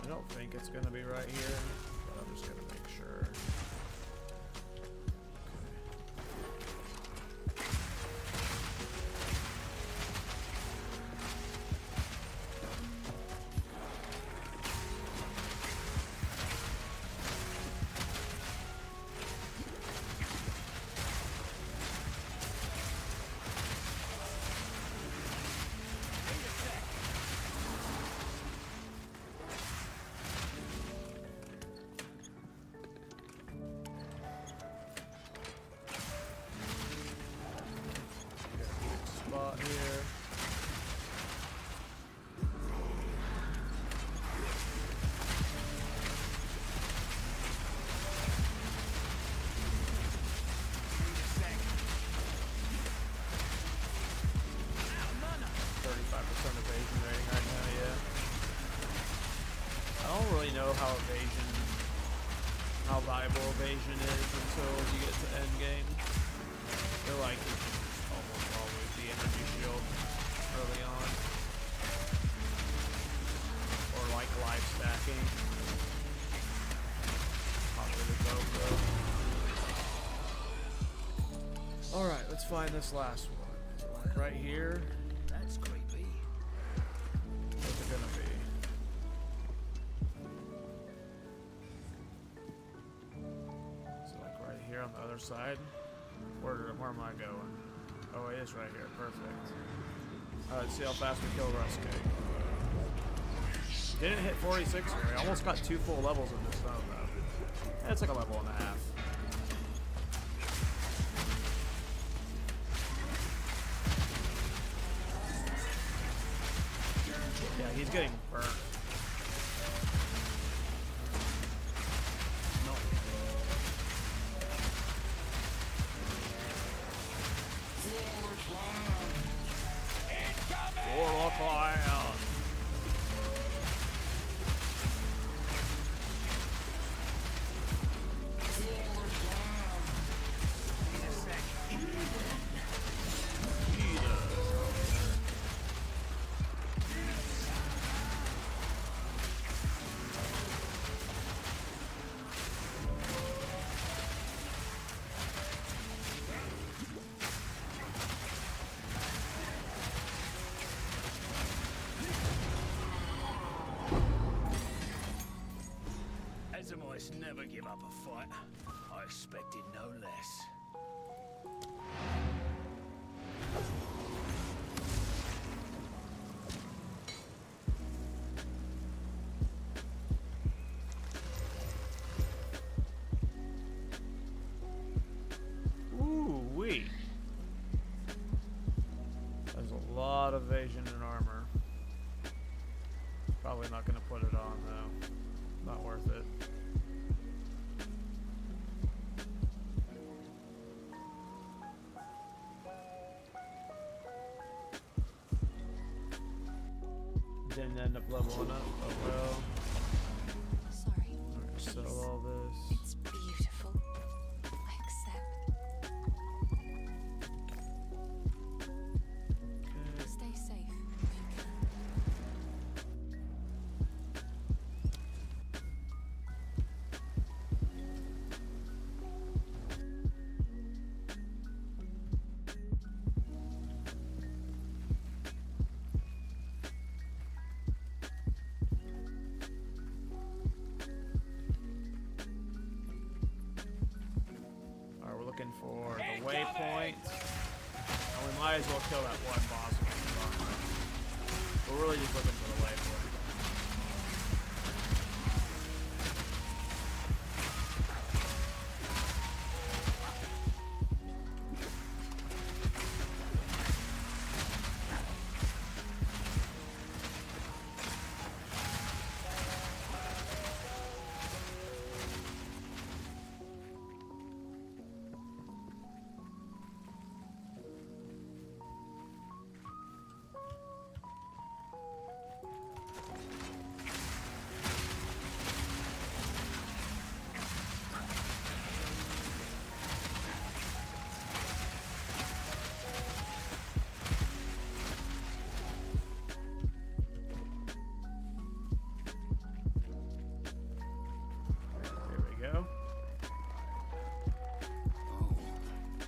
[SPEAKER 2] I don't think it's going to be right here, but I'm just going to make sure. spot here. Evasion rating right now, yeah. I don't really know how valuable evasion is until you get to end game. I feel like it's almost always the energy shield early on. Or like life stacking. Probably the both though. Alright, let's find this last one. Like right here.
[SPEAKER 1] That's creepy.
[SPEAKER 2] What's it gonna be? Is it like right here on the other side? Where am I going? Oh, it is right here. Perfect. Alright, see how fast we kill Ruskay. Didn't hit 46 here. I almost got 2 full levels in this zone though. It's like a level and a half. Yeah, he's getting burnt. Warlock Lion.
[SPEAKER 1] Azimoists never give up a fight. I expected no less.
[SPEAKER 2] Ooh-wee. There's a lot of evasion and armor. Probably not going to put it on, though. Not worth it. Didn't end up leveling up. Oh well.
[SPEAKER 7] Sorry.
[SPEAKER 2] I'm gonna sell all this.
[SPEAKER 7] It's beautiful. I accept.
[SPEAKER 2] Okay.
[SPEAKER 7] Stay safe.
[SPEAKER 2] Alright, we're looking for the waypoint. And we might as well kill that one boss. We're really just looking for the waypoint. There we go.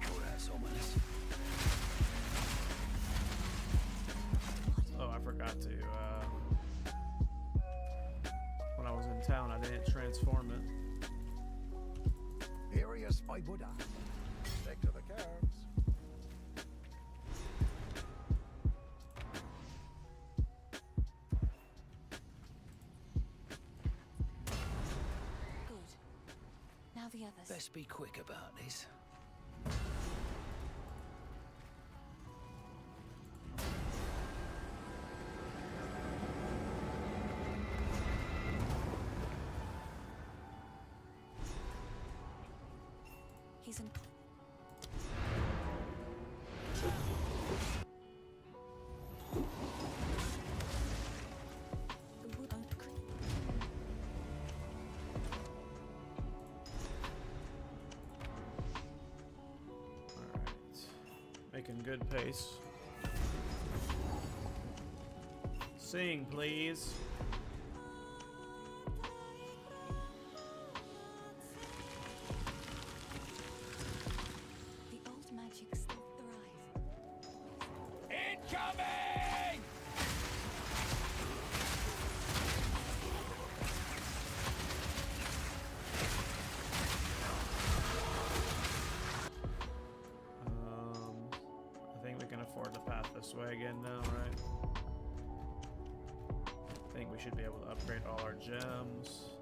[SPEAKER 1] Oh, that's ominous.
[SPEAKER 2] Oh, I forgot to, when I was in town, I didn't transform it.
[SPEAKER 8] Area spy Buddha. Stick to the curves.
[SPEAKER 7] Good. Now the others.
[SPEAKER 1] Best be quick about this.
[SPEAKER 7] He's in. The wood oak creek.
[SPEAKER 2] Alright. Making good pace. Sing, please.
[SPEAKER 7] The old magic still thrives.
[SPEAKER 1] Incoming!
[SPEAKER 2] I think we can afford to path this way again now, right? I think we should be able to upgrade all our gems.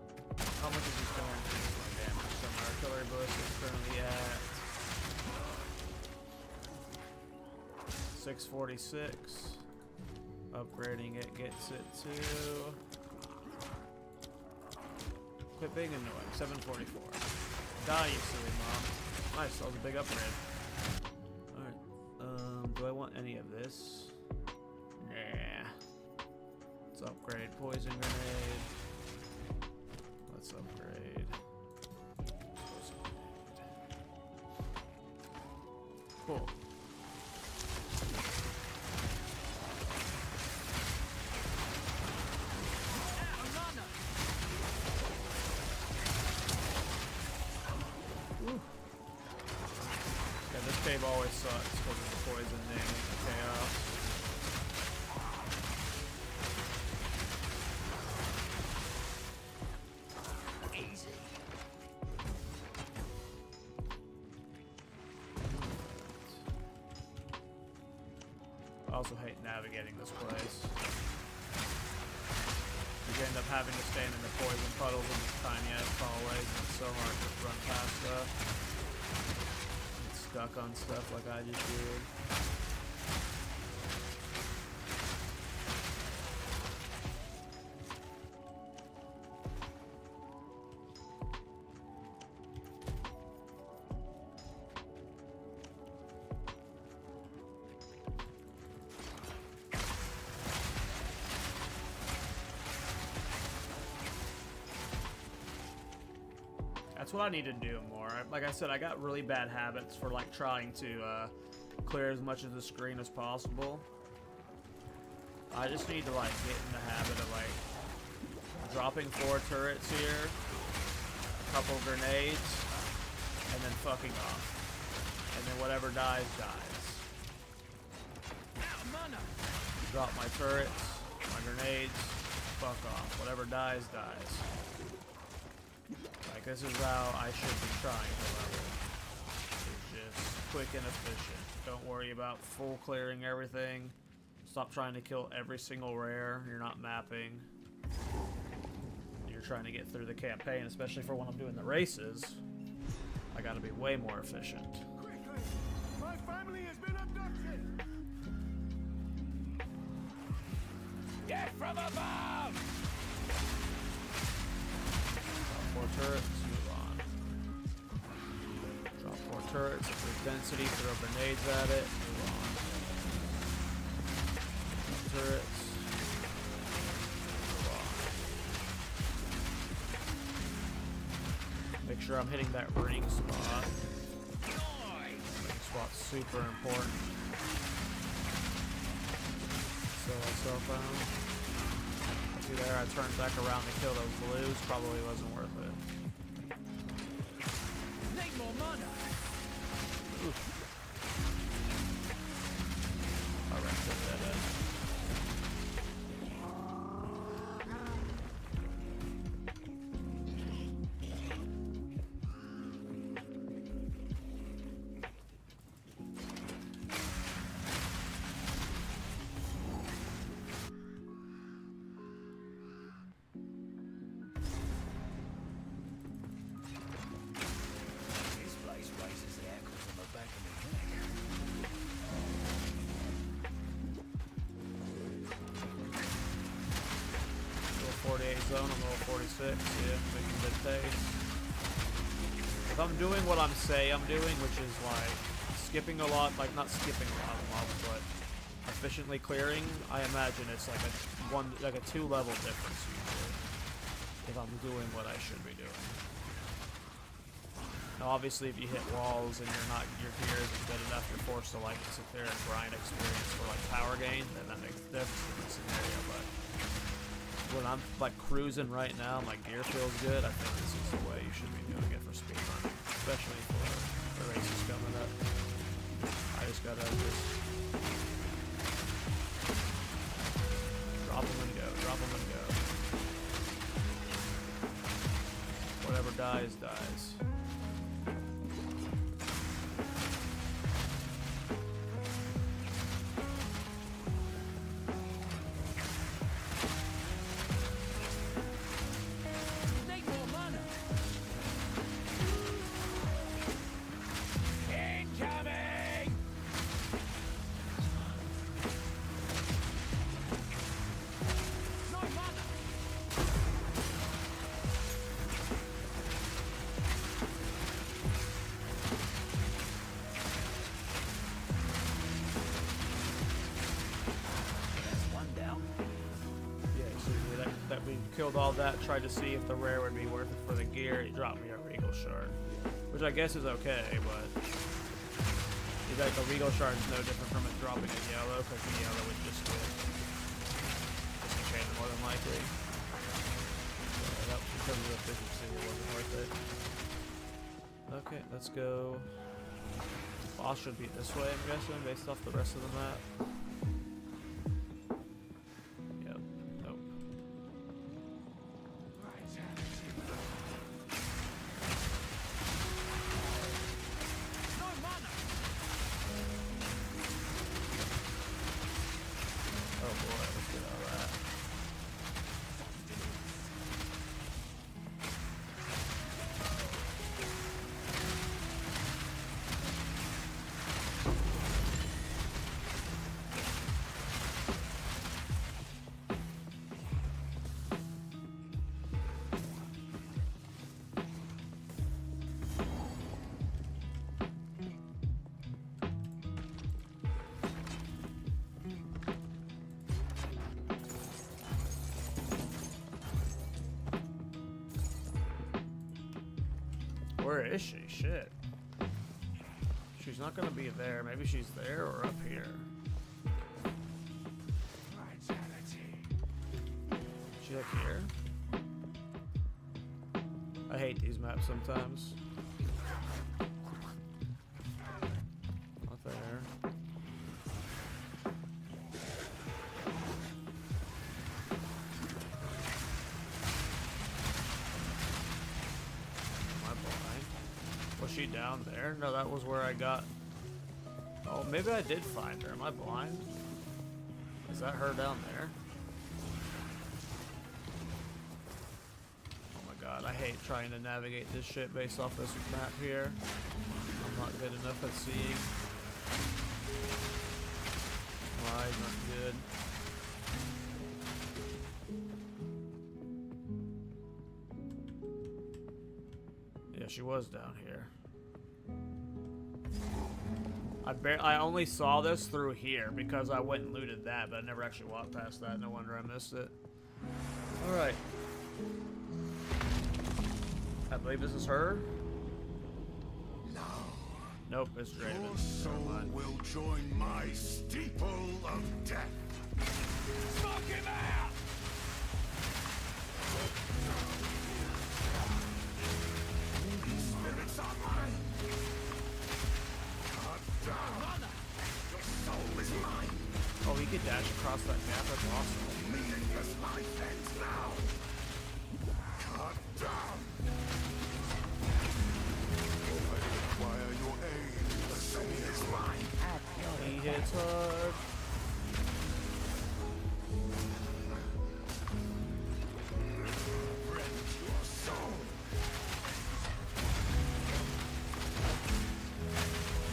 [SPEAKER 2] How much is this going to do for damage? So my artillery ballista is currently at 646. Upgrading it gets it to equipping and annoying 744. Die, you silly mom. Nice, that was a big upgrade. Alright, do I want any of this? Nah. Let's upgrade poison grenade. Let's upgrade poison grenade. Cool. Yeah, this cave always sucks because of the poisoning and the chaos.
[SPEAKER 1] Easy.
[SPEAKER 2] I also hate navigating this place. You end up having to stand in the poison puddles in these tiny ass hallways, and it's so hard to run past stuff. Get stuck on stuff like I just did. That's what I need to do more. Like I said, I got really bad habits for like trying to clear as much of the screen as possible. I just need to like get in the habit of like dropping 4 turrets here, a couple grenades, and then fucking off. And then whatever dies, dies. Drop my turrets, my grenades, fuck off. Whatever dies, dies. Like, this is how I should be trying to level. It's just quick and efficient. Don't worry about full clearing everything. Stop trying to kill every single rare. You're not mapping. You're trying to get through the campaign, especially for when I'm doing the races. I gotta be way more efficient.
[SPEAKER 8] Quickly! My family has been abducted!
[SPEAKER 1] Get from above!
[SPEAKER 2] 4 turrets, move on. Drop 4 turrets, increase density, throw grenades at it, move on. Drop turrets, move on. Make sure I'm hitting that ring spot. Ring spot's super important. Sell myself out. See there, I turned back around to kill those blues. Probably wasn't worth it.
[SPEAKER 1] Need more mana.
[SPEAKER 2] Oof. Alright, put that in.
[SPEAKER 1] This place raises the ankles on the back of my neck.
[SPEAKER 2] 48 zone, I'm level 46. Yeah, making good pace. if I'm doing what I'm doing, which is like skipping a lot, like not skipping a lot of mobs, but efficiently clearing, I imagine it's like a 2-level difference usually. If I'm doing what I should be doing. Now obviously if you hit walls and your gear isn't good enough, you're forced to like sit there and grind experience for like power gain, then that makes a difference in the scenario, but when I'm like cruising right now, my gear feels good, I think this is the way you should be doing it for speedrunning, especially for the races coming up. I just gotta drop them and go, drop them and go. Whatever dies, dies. Killed all that, tried to see if the rare would be worth it for the gear. He dropped me a Regal Shard, which I guess is okay, but the Regal Shard is no different from it dropping a yellow, because the yellow would just chain more than likely. So that, because of the efficiency, it wasn't worth it. Okay, let's go. Boss should be this way, I'm guessing, based off the rest of the map. Where is she? Shit. She's not gonna be there. Maybe she's there or up here. She like here? I hate these maps sometimes. Not there. Was she down there? No, that was where I got... Oh, maybe I did find her. Am I blind? Is that her down there? Oh my god, I hate trying to navigate this shit based off this map here. I'm not good enough at seeing. Why? Not good. Yeah, she was down here. I only saw this through here because I went and looted that, but I never actually walked past that. No wonder I missed it. Alright. I believe this is her.
[SPEAKER 8] No.
[SPEAKER 2] Nope, it's Draven.
[SPEAKER 8] Your soul will join my steeple of death. Smoke him out! Spirits are mine. Cut down. Your soul is mine.
[SPEAKER 2] Oh, he could dash across that gap. That's awesome.
[SPEAKER 8] Meaningless life ends now. Cut down. I require your aid. The soul is mine.
[SPEAKER 2] He hits hard.
[SPEAKER 8] Your soul.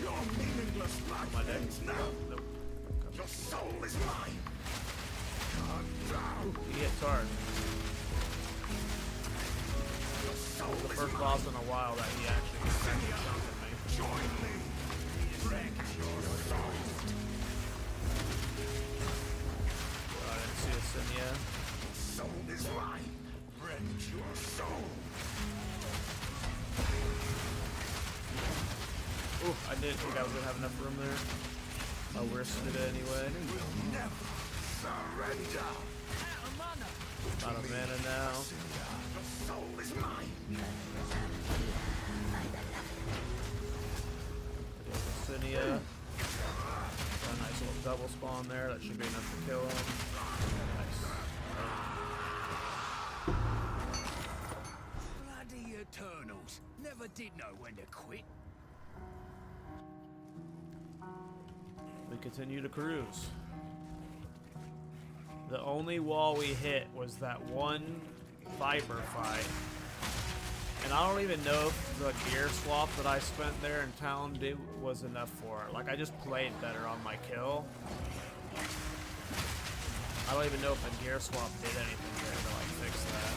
[SPEAKER 8] Your meaningless life ends now.
[SPEAKER 2] Nope.
[SPEAKER 8] Your soul is mine. Cut down.
[SPEAKER 2] He hits hard.
[SPEAKER 8] Your
[SPEAKER 2] was the first boss in a while that he actually chunking me.
[SPEAKER 8] Join me. Wreck your soul.
[SPEAKER 2] I didn't see a Sinya.
[SPEAKER 8] Soul is mine. Wreck your soul.
[SPEAKER 2] Ooh, I didn't think I was gonna have enough room there. I risked it anyway.
[SPEAKER 8] Never surrender.
[SPEAKER 2] Out of mana now.
[SPEAKER 8] The soul is mine.
[SPEAKER 2] Sinya. Got a nice little double spawn there. That should be enough to kill him. Nice.
[SPEAKER 1] Bloody Eternals. Never did know when to quit.
[SPEAKER 2] We continue to cruise. The only wall we hit was that one Viper fight. And I don't even know if the gear swap that I spent there in town was enough for it. Like, I just played better on my kill. I don't even know if the gear swap did anything there to, like, fix that.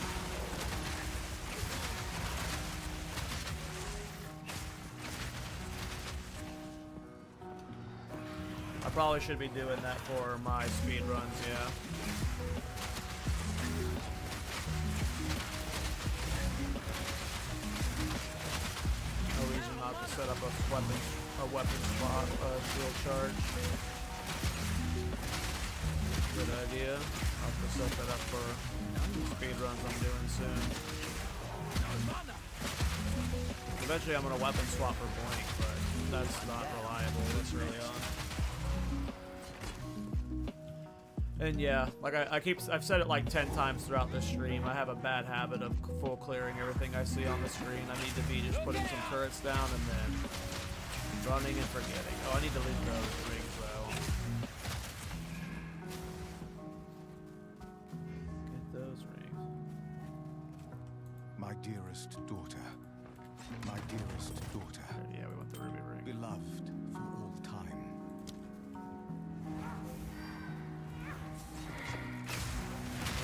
[SPEAKER 2] I probably should be doing that for my speed runs, yeah. No reason not to set up a weapon spot, shield charge. Good idea. I'll have to set that up for speed runs I'm doing soon. Eventually I'm gonna weapon swap for Blink, but that's not reliable this early on. And yeah, like I've said it like 10 times throughout this stream, I have a bad habit of full clearing everything I see on the screen. I need to be just putting some turrets down and then running and forgetting. Oh, I need to leave those rings though. Get those rings.
[SPEAKER 9] My dearest daughter. My dearest daughter.
[SPEAKER 2] Yeah, we want the ruby ring.
[SPEAKER 9] Beloved for all time.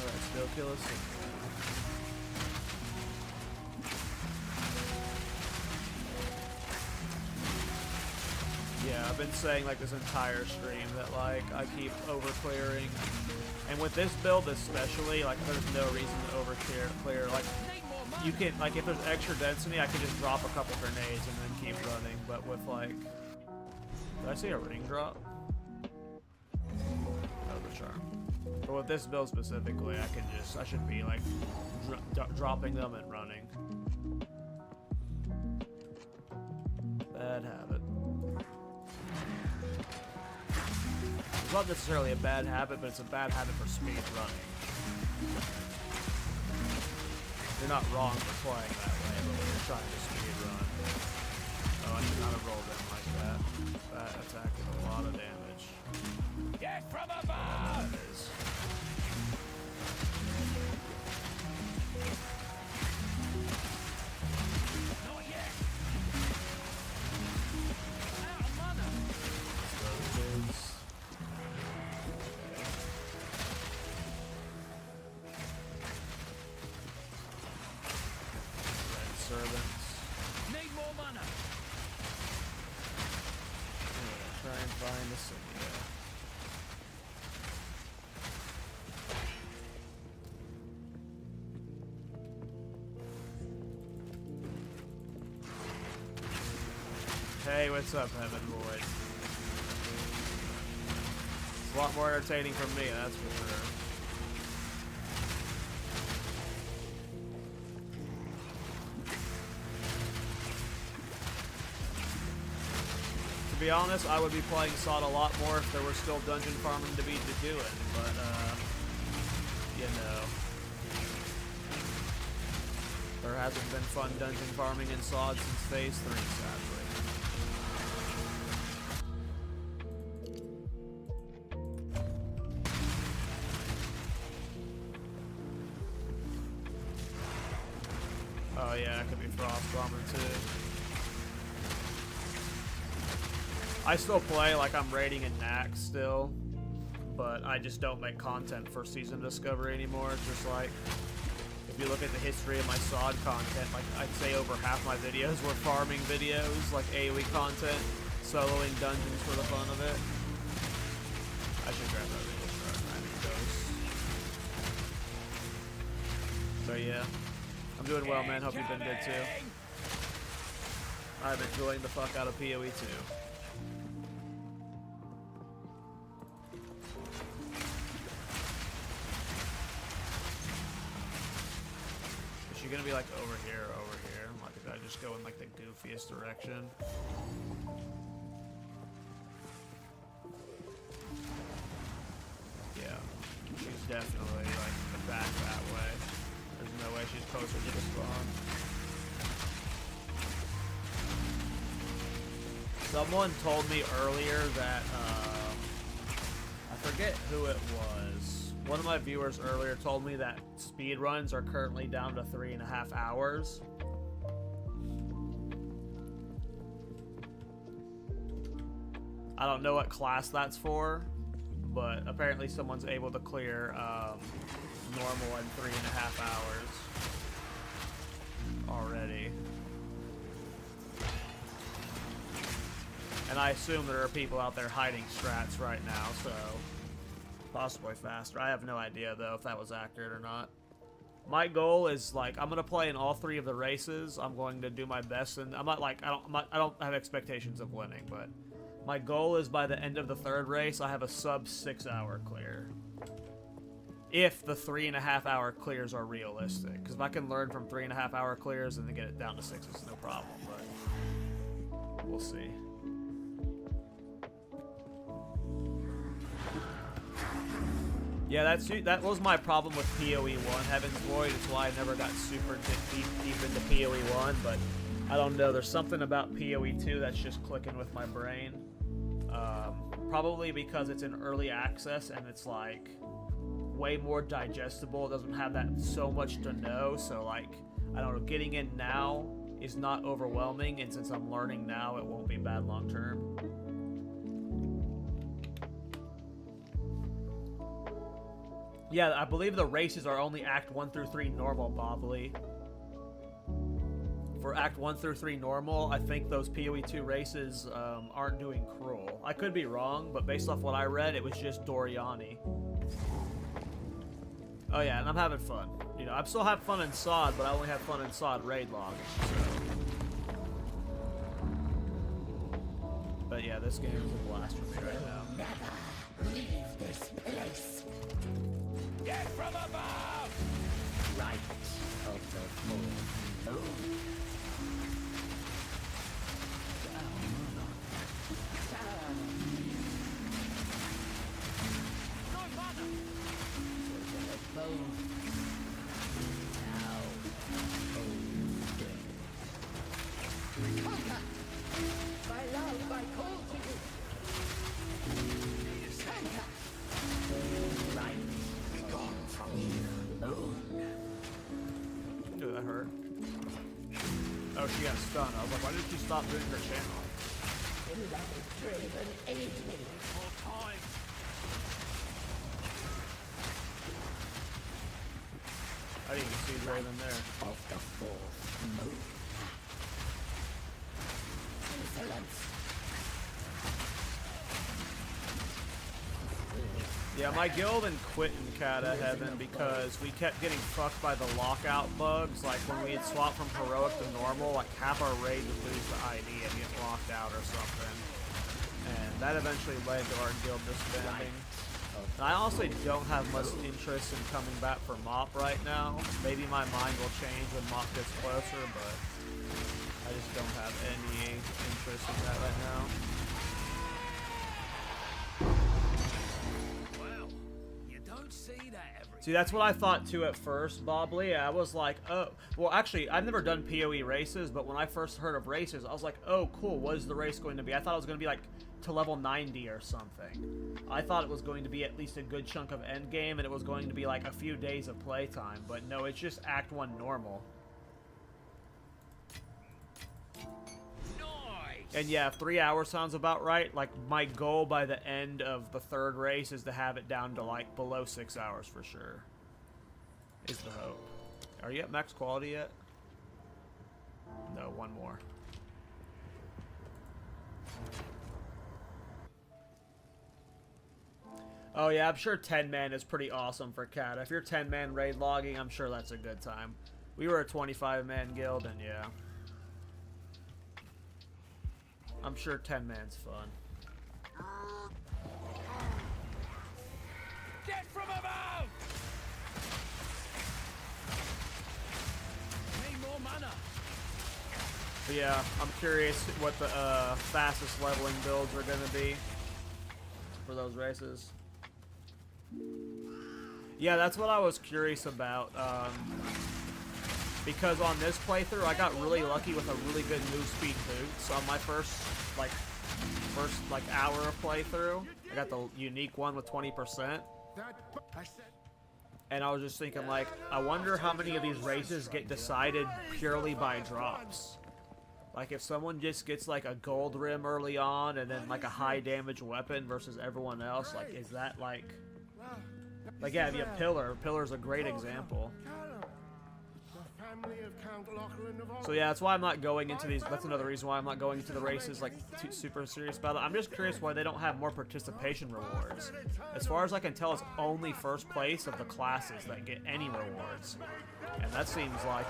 [SPEAKER 2] Alright, still kill us. Yeah, I've been saying like this entire stream that like I keep over clearing, and with this build especially, like there's no reason to over clear. Like you can, like if there's extra density, I can just drop a couple grenades and then keep running. But with like, did I see a ring drop? Oh, the charm. But with this build specifically, I should be like dropping them and running. Bad habit. It's not necessarily a bad habit, but it's a bad habit for speed running. You're not wrong for playing that way, but when you're trying to speed run. Oh, I should not have rolled in like that. That attack did a lot of damage.
[SPEAKER 1] Get from above!
[SPEAKER 2] That is.
[SPEAKER 1] Not yet. Out of mana.
[SPEAKER 2] Those dudes. Red servants.
[SPEAKER 1] Need more mana.
[SPEAKER 2] Try and find a Sinya. Hey, what's up, Heaven Boy? It's a lot more entertaining for me, that's for sure. To be honest, I would be playing SOD a lot more if there were still dungeon farming to do it, but you know. There hasn't been fun dungeon farming in SOD since Phase 3, sadly. Oh yeah, it could be Frost Bombing too. I still play like I'm raiding in Nax still, but I just don't make content for Season Discovery anymore. It's just like, if you look at the history of my SOD content, like I'd say over half my videos were farming videos, like AoE content, soloing dungeons for the fun of it. I should grab that video start. I need those. So yeah, I'm doing well, man. Hope you've been good too. I'm enjoying the fuck out of PoE too. Is she gonna be like over here, over here? Like, if I just go in like the goofiest direction? Yeah, she's definitely like back that way. There's no way she's closer to the spawn. Someone told me earlier that, I forget who it was. One of my viewers earlier told me that speedruns are currently down to 3.5 hours. I don't know what class that's for, but apparently someone's able to clear normal in 3.5 hours already. And I assume there are people out there hiding strats right now, so possibly faster. I have no idea though if that was accurate or not. My goal is like I'm gonna play in all 3 of the races. I'm going to do my best, and I'm not like I don't have expectations of winning, but my goal is by the end of the 3rd race I have a sub 6 hour clear. If the 3.5 hour clears are realistic, because if I can learn from 3.5 hour clears and then get it down to 6, it's no problem. But we'll see. Yeah, that was my problem with PoE 1, Heaven's Void. It's why I never got super deep into PoE 1, but I don't know. There's something about PoE 2 that's just clicking with my brain. Probably because it's in early access and it's like way more digestible. It doesn't have that so much to know, so like, I don't know, getting in now is not overwhelming, and since I'm learning now, it won't be bad long term. Yeah, I believe the races are only Act 1 through 3 normal, Bobley. For Act 1 through 3 normal, I think those PoE 2 races aren't doing Cruel. I could be wrong, but based off what I read, it was just Doriani. Oh yeah, and I'm having fun. You know, I'm still having fun in SOD, but I only have fun in SOD raid logging. So. But yeah, this game is a blast for me right now.
[SPEAKER 5] Never leave this place.
[SPEAKER 1] Get from above!
[SPEAKER 5] Right of the full moon.
[SPEAKER 3] My love, I call to you.
[SPEAKER 5] Be gone from here.
[SPEAKER 2] Ooh, that hurt. Oh, she got stunned. I was like, why did she stop doing her channel? I didn't even see Raven there.
[SPEAKER 5] Of the fourth moon. Insolence.
[SPEAKER 2] Yeah, my guild and quit in Kata Heaven because we kept getting fucked by the lockout bugs. Like when we had swapped from heroic to normal, like half our raid would lose the ID and get locked out or something. And that eventually led to our guild disbanding. And I also don't have much interest in coming back for MOP right now. Maybe my mind will change when MOP gets closer, but I just don't have any interest in that right now. See, that's what I thought too at first, Bobley. I was like, oh, well, actually, I've never done PoE races, but when I first heard of races, I was like, oh, cool, what is the race going to be? I thought it was going to be like to level 90 or something. I thought it was going to be at least a good chunk of endgame, and it was going to be like a few days of playtime, but no, it's just Act 1 normal. And yeah, 3 hours sounds about right. Like, my goal by the end of the 3rd race is to have it down to, like, below 6 hours for sure. Is the hope. Are you at max quality yet? No, one more. Oh yeah, I'm sure 10-man is pretty awesome for Cat. If you're 10-man raid logging, I'm sure that's a good time. We were a 25-man guild, and yeah. I'm sure 10-man's fun.
[SPEAKER 1] Get from above! Need more mana.
[SPEAKER 2] But yeah, I'm curious what the fastest leveling builds are going to be for those races. Yeah, that's what I was curious about. Because on this playthrough, I got really lucky with a really good move speed boots on my first hour of playthrough. I got the unique one with 20%. And I was just thinking, like, I wonder how many of these races get decided purely by drops. Like, if someone just gets, like, a gold rim early on and then, like, a high damage weapon versus everyone else, like, is that, like, yeah, if you have Pillar. Pillar's a great example. So yeah, that's why I'm not going into these. That's another reason why I'm not going into the races like super serious about it. I'm just curious why they don't have more participation rewards. As far as I can tell, it's only first place of the classes that get any rewards, and that seems like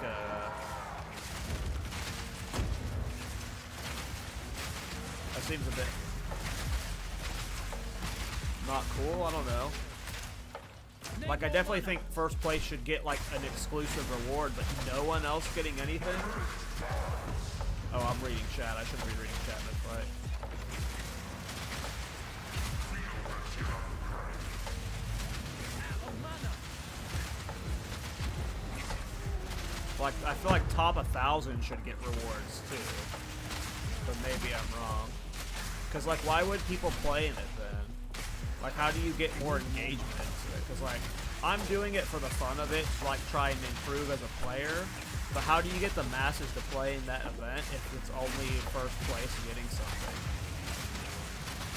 [SPEAKER 2] that seems a bit not cool. I don't know. Like, I definitely think first place should get, like, an exclusive reward, but no one else getting anything? Oh, I'm reading chat. I shouldn't be reading chat in this fight. Like, I feel like top 1,000 should get rewards, too. But maybe I'm wrong. Because, like, why would people play in it, then? Like, how do you get more engagement into it? Because, like, I'm doing it for the fun of it, to, like, try and improve as a player. But how do you get the masses to play in that event if it's only first place getting something?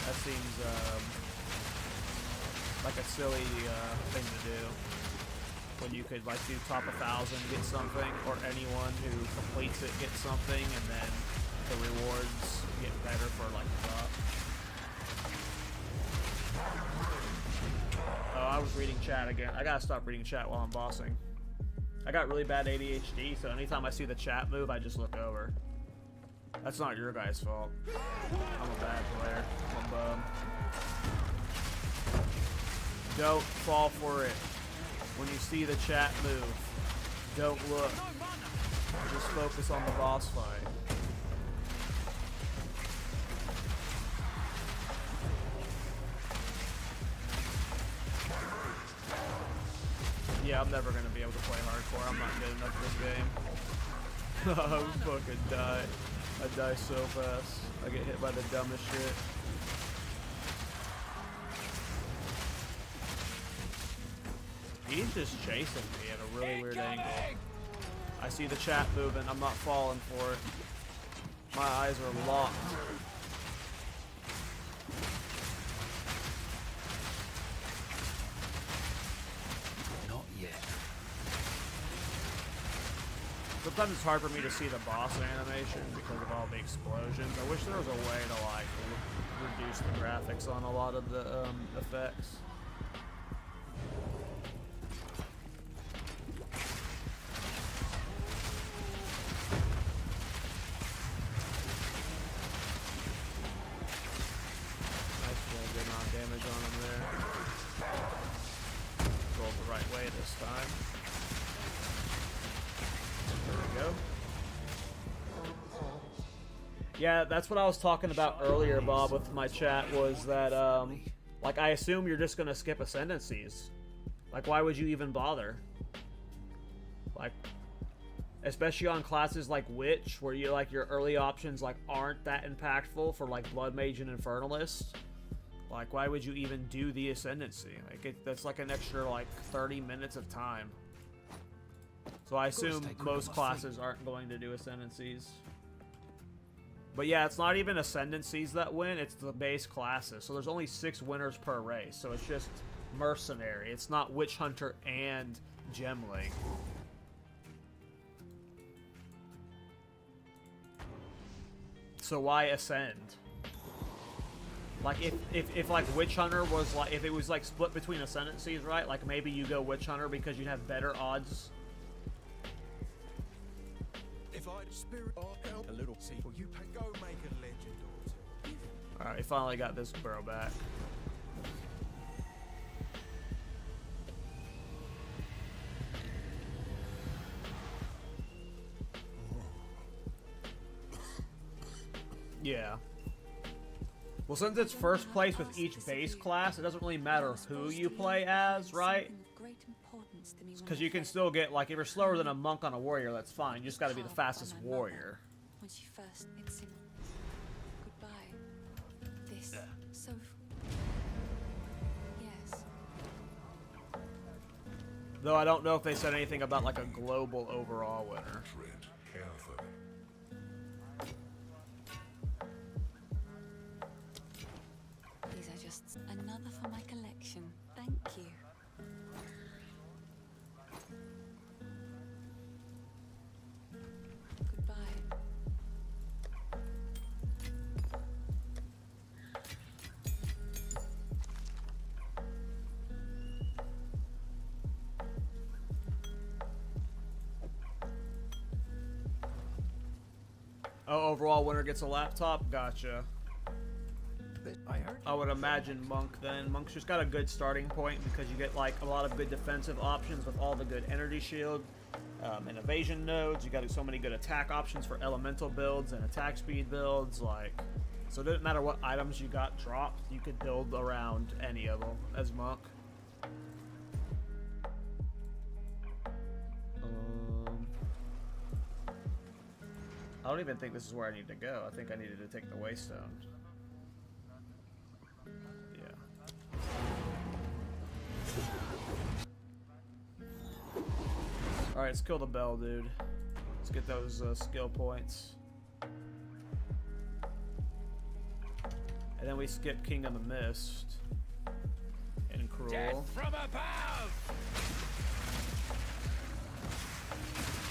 [SPEAKER 2] That seems, like a silly, thing to do. When you could, like, do top 1,000, get something, or anyone who completes it gets something, and then the rewards get better for, like, the top. Oh, I was reading chat again. I gotta stop reading chat while I'm bossing. I got really bad ADHD, so anytime I see the chat move, I just look over. That's not your guys' fault. I'm a bad player. I'm a bum. Don't fall for it. When you see the chat move, don't look. Just focus on the boss fight. Yeah, I'm never gonna be able to play hardcore. I'm not good enough at this game. I fucking die. I die so fast. I get hit by the dumbest shit. He's just chasing me at a really weird angle. I see the chat moving. I'm not falling for it. My eyes are locked. Sometimes it's hard for me to see the boss animation because of all the explosions. I wish there was a way to, like, reduce the graphics on a lot of the effects. Nice good amount of damage on him there. Rolled the right way this time. There we go. Yeah, that's what I was talking about earlier, Bob, with my chat, was that, like, I assume you're just gonna skip ascendancies. Like, why would you even bother? Like, especially on classes like Witch, where you, like, your early options, like, aren't that impactful for, like, Blood Mage and Infernalist. Like, why would you even do the ascendancy? Like, that's, like, an extra, like, 30 minutes of time. So I assume most classes aren't going to do ascendancies. But yeah, it's not even ascendancies that win, it's the base classes. So there's only 6 winners per race. So it's just Mercenary. It's not Witch Hunter and Gemling. So why Ascend? Like if like Witch Hunter was like, if it was like split between ascendancies, right? Like maybe you go Witch Hunter because you'd have better odds.
[SPEAKER 9] If I'd spirit or help a little sequel, you can go make a legend or two.
[SPEAKER 2] Alright, we finally got this barrel back. Yeah. Well, since it's first place with each base class, it doesn't really matter who you play as, right? Because you can still get, like, if you're slower than a monk on a warrior, that's fine. You just gotta be the fastest warrior.
[SPEAKER 7] When she first, it's in goodbye. This so yes.
[SPEAKER 2] Though I don't know if they said anything about, like, a global overall winner.
[SPEAKER 4] Tread carefully.
[SPEAKER 7] These are just another for my collection. Thank you. Goodbye.
[SPEAKER 2] Oh, overall winner gets a laptop? Gotcha.
[SPEAKER 9] I heard.
[SPEAKER 2] I would imagine Monk then. Monk's just got a good starting point because you get like a lot of good defensive options with all the good energy shield and evasion nodes. You got so many good attack options for elemental builds and attack speed builds. Like, so it doesn't matter what items you got dropped, you could build around any of them as Monk. I don't even think this is where I need to go. I think I needed to take the Waystone. Alright, let's kill the bell, dude. Let's get those skill points. And then we skip King of the Mist. And Cruel.
[SPEAKER 1] Death from above!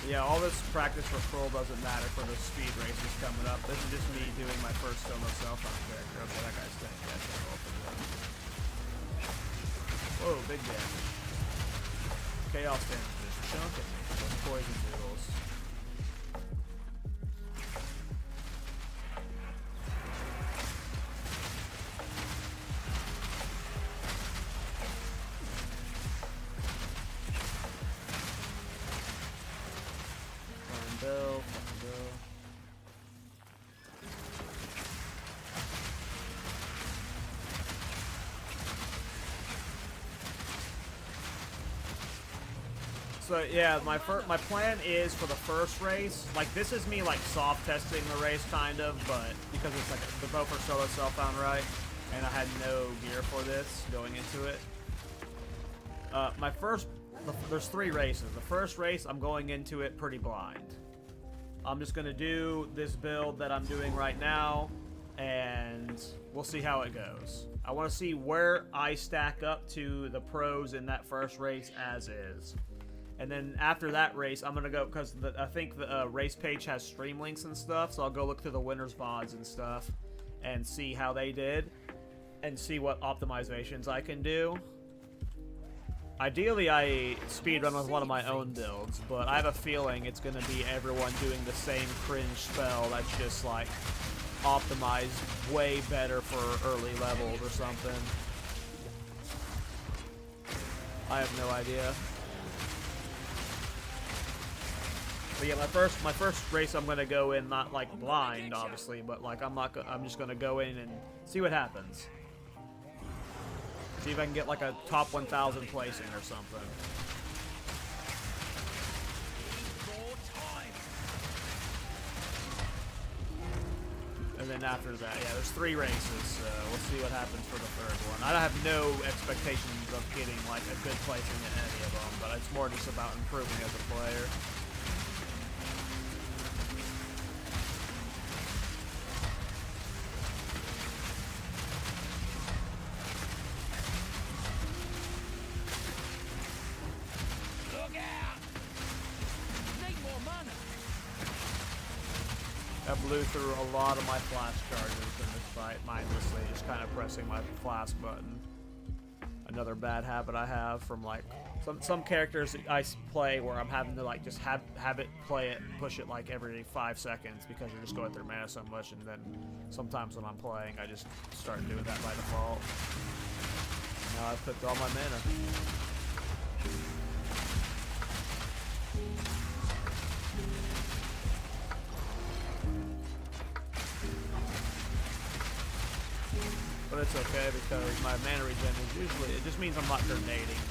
[SPEAKER 2] Yeah, all this practice for Cruel doesn't matter for the speed races coming up. This is just me doing my first solo self-found character. Okay, that guy's dead. Whoa, big damage. Chaos damage is chunking me. Those poison noodles. Fine bill, fine bill. So yeah, my plan is for the first race, like this is me like soft testing the race kind of, but because it's like the both are solo self-found, right? And I had no gear for this going into it. There's 3 races. The first race, I'm going into it pretty blind. I'm just gonna do this build that I'm doing right now, and we'll see how it goes. I want to see where I stack up to the pros in that first race as is. And then after that race, I'm going to go, because I think the race page has stream links and stuff, so I'll go look through the winners' VODs and stuff and see how they did and see what optimizations I can do. Ideally, I speedrun with one of my own builds, but I have a feeling it's going to be everyone doing the same cringe spell that's just, like, optimized way better for early levels or something. I have no idea. But yeah, my first race I'm gonna go in not like blind, obviously, but like I'm just gonna go in and see what happens. See if I can get like a top 1,000 placing or something. And then after that, yeah, there's 3 races, so we'll see what happens for the 3rd one. I have no expectations of getting like a good placing in any of them, but it's more just about improving as a player. I blew through a lot of my flash charges in this fight, mindlessly, just kind of pressing my flask button. Another bad habit I have from like some characters I play where I'm having to like just have it play it, push it like every 5 seconds because you're just going through mana so much, and then sometimes when I'm playing I just start doing that by default. Now I've cooked all my mana. But it's okay because my mana regen is usually, it just means I'm not grenading.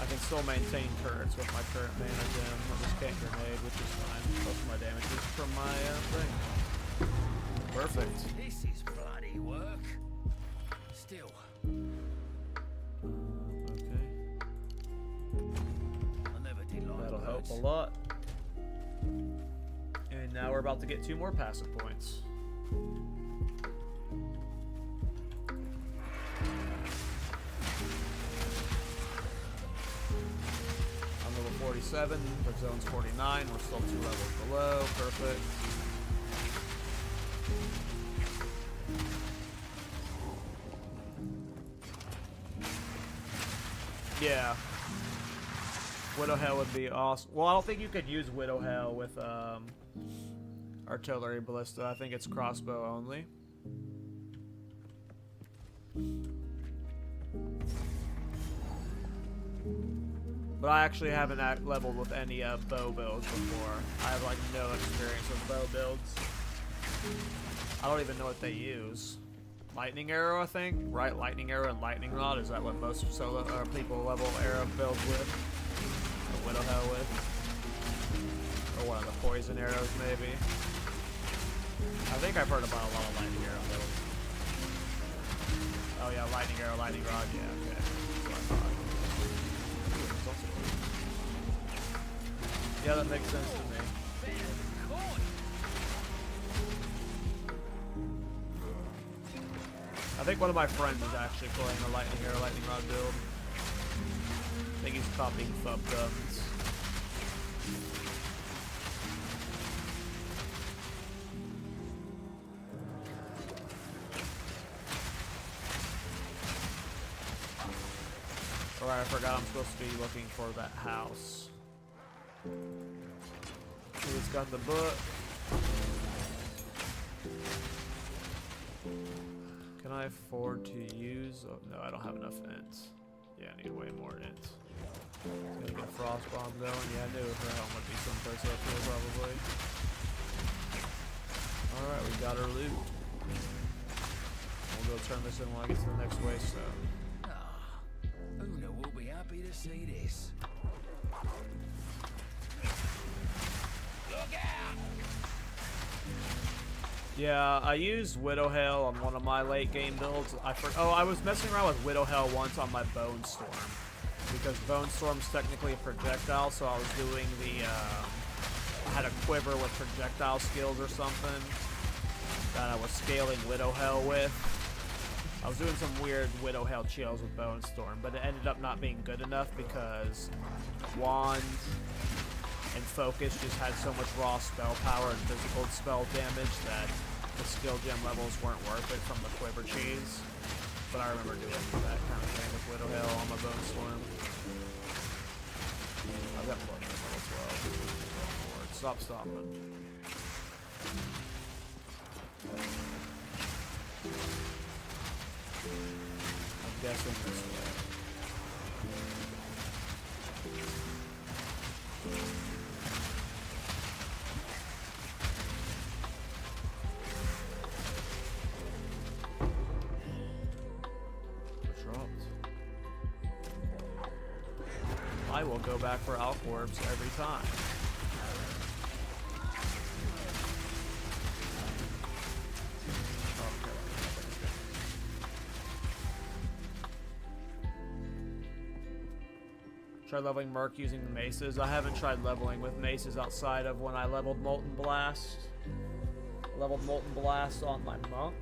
[SPEAKER 2] I can still maintain turrets with my current mana gem. I just can't grenade, which is fine. Most of my damage is from my thing. Perfect.
[SPEAKER 1] This is bloody work. Still.
[SPEAKER 2] Okay.
[SPEAKER 1] I never did like
[SPEAKER 2] That'll help
[SPEAKER 1] birds.
[SPEAKER 2] a lot. And now we're about to get 2 more passive points. I'm level 47, the zone's 49, we're still 2 levels below, perfect. Yeah. Widow Hell would be awesome. Well, I don't think you could use Widow Hell with artillery ballista. I think it's crossbow only. But I actually haven't leveled with any bow builds before. I have like no experience with bow builds. I don't even know what they use. Lightning arrow, I think, right? Lightning arrow and lightning rod. Is that what most solo people level arrow builds with? Or Widow Hell with? Or one of the poison arrows, maybe. I think I've heard about a lot of lightning arrow builds. Oh yeah, lightning arrow, lightning rod. Yeah, okay. That's what I thought. Yeah, that makes sense to me. I think one of my friends is actually playing a lightning arrow, lightning rod build. I think he's copying thumb guns. Alright, I forgot I'm supposed to be looking for that house. It's got the book. Can I afford to use? Oh, no, I don't have enough ints. Yeah, I need way more ints. Gonna get a frost bomb going. Yeah, I knew her helm would be someplace up here probably. Alright, we got our loot. We'll go turn this in when I get to the next waystone.
[SPEAKER 1] Una will be happy to see this. Look out!
[SPEAKER 2] Yeah, I used Widow Hell on one of my late game builds. I was messing around with Widow Hell once on my Bone Storm. Because Bone Storm's technically a projectile, so I was doing the, I had a quiver with projectile skills or something that I was scaling Widow Hell with. I was doing some weird Widow Hell chills with Bone Storm, but it ended up not being good enough because Wand and Focus just had so much raw spell power and physical spell damage that the skill gem levels weren't worth it from the quiver cheese. But I remember doing that kind of thing with Widow Hell on my Bone Storm. I've got blood level 12. Stop stopping. I'm guessing this way. I will go back for Alcorps every time. Try leveling Merc using the maces. I haven't tried leveling with maces outside of when I leveled Molten Blast. Leveled Molten Blast on my Monk.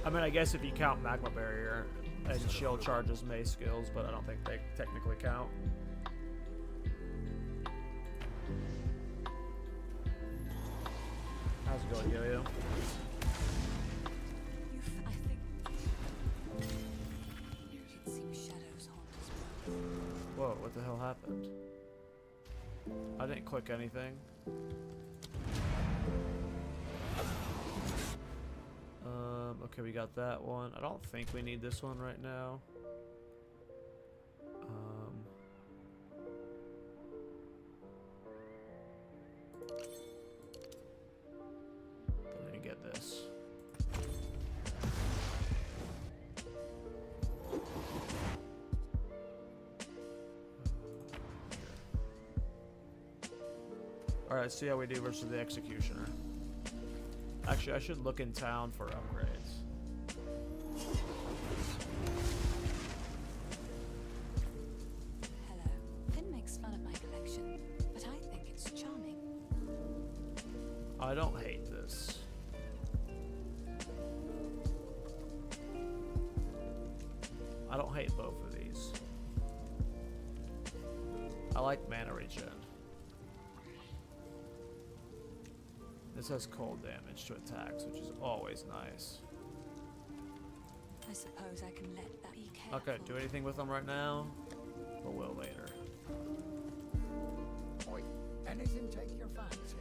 [SPEAKER 2] I mean, I guess if you count Magma Barrier and Shield Charge's mace skills, but I don't think they technically count. How's it going, Yo-Yo?
[SPEAKER 7] I think it seems shadows haunt us both.
[SPEAKER 2] Whoa, what the hell happened? I didn't click anything. Okay, we got that one. I don't think we need this one right now. Let me get this. Alright, see how we do versus the Executioner. Actually, I should look in town for upgrades.
[SPEAKER 7] Hello. Finn makes fun of my collection, but I think it's charming.
[SPEAKER 2] I don't hate this. I don't hate both of these. I like mana regen. This has cold damage to attacks, which is always nice.
[SPEAKER 7] I suppose I can let that be careful.
[SPEAKER 2] Okay, do anything with them right now, but will later.
[SPEAKER 9] Oi, anything take your fancy?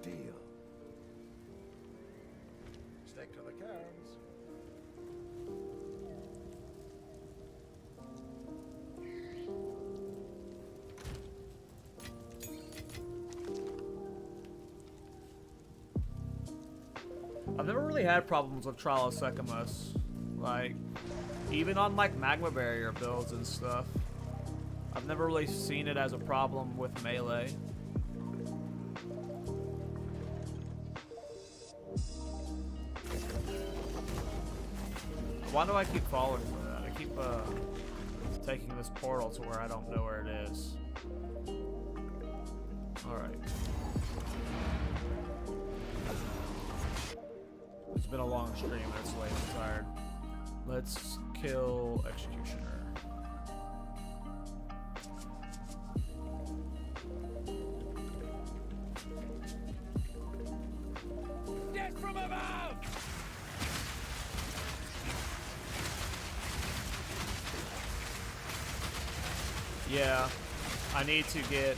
[SPEAKER 9] Deal. Stick to the cards.
[SPEAKER 2] I've never really had problems with Trial of Secamus. Like, even on like Magma Barrier builds and stuff. I've never really seen it as a problem with melee. Why do I keep falling for that? I keep taking this portal to where I don't know where it is. Alright. It's been a long stream, that's late, I'm tired. Let's kill Executioner.
[SPEAKER 1] Death from above!
[SPEAKER 2] Yeah, I need to get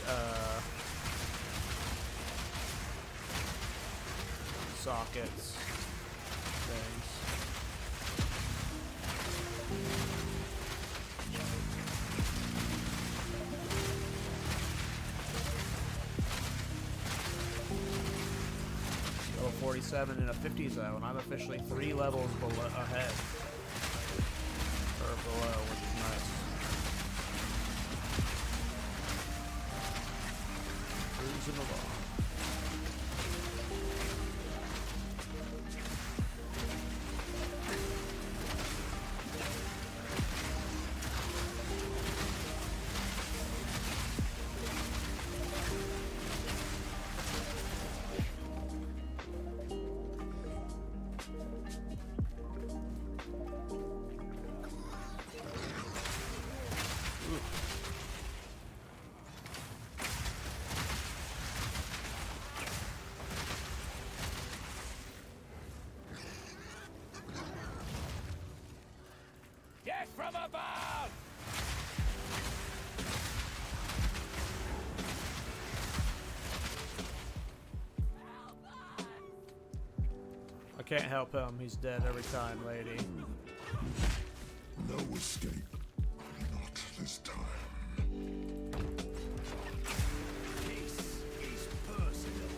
[SPEAKER 2] sockets things. Level 47 in a 50 zone. I'm officially 3 levels below ahead. Or below, which is nice. Cruising along.
[SPEAKER 1] Death from above!
[SPEAKER 2] I can't help him. He's dead every time, lady.
[SPEAKER 8] No escape. Not this time.
[SPEAKER 1] This is personal.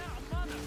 [SPEAKER 1] Out of mana!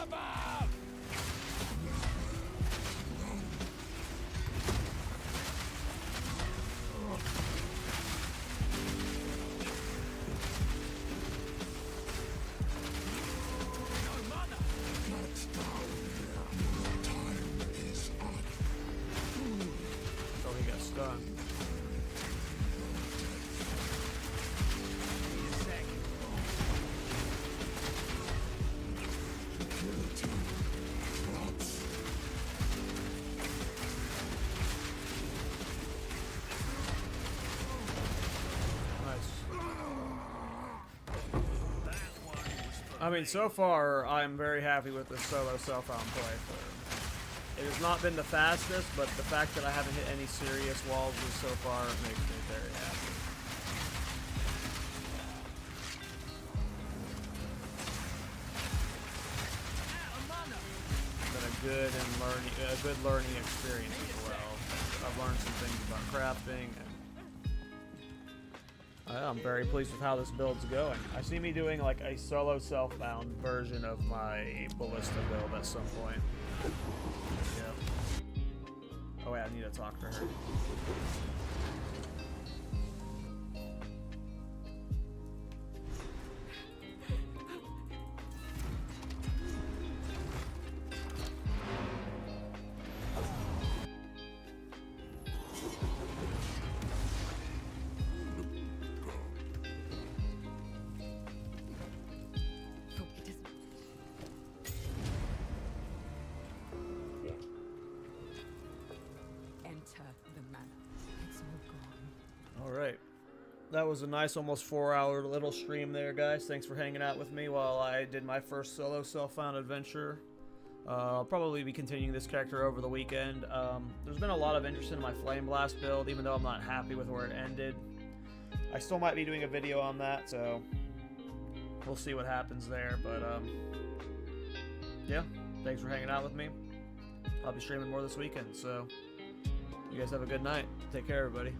[SPEAKER 1] above!
[SPEAKER 2] Oh, he got stunned. I mean, so far, I'm very happy with the solo self-found playthrough. It has not been the fastest, but the fact that I haven't hit any serious walls so far makes me very happy. It's been a good learning experience as well. I've learned some things about crafting, and I'm very pleased with how this build's going. I see me doing like a solo self-bound version of my Ballista build at some point. Yep. Oh wait, I need to talk to her. Alright. That was a nice almost 4-hour little stream there, guys. Thanks for hanging out with me while I did my first solo self-found adventure. I'll probably be continuing this character over the weekend. There's been a lot of interest in my Flame Blast build, even though I'm not happy with where it ended. I still might be doing a video on that, so we'll see what happens there. But yeah, thanks for hanging out with me. I'll be streaming more this weekend, so you guys have a good night. Take care, everybody.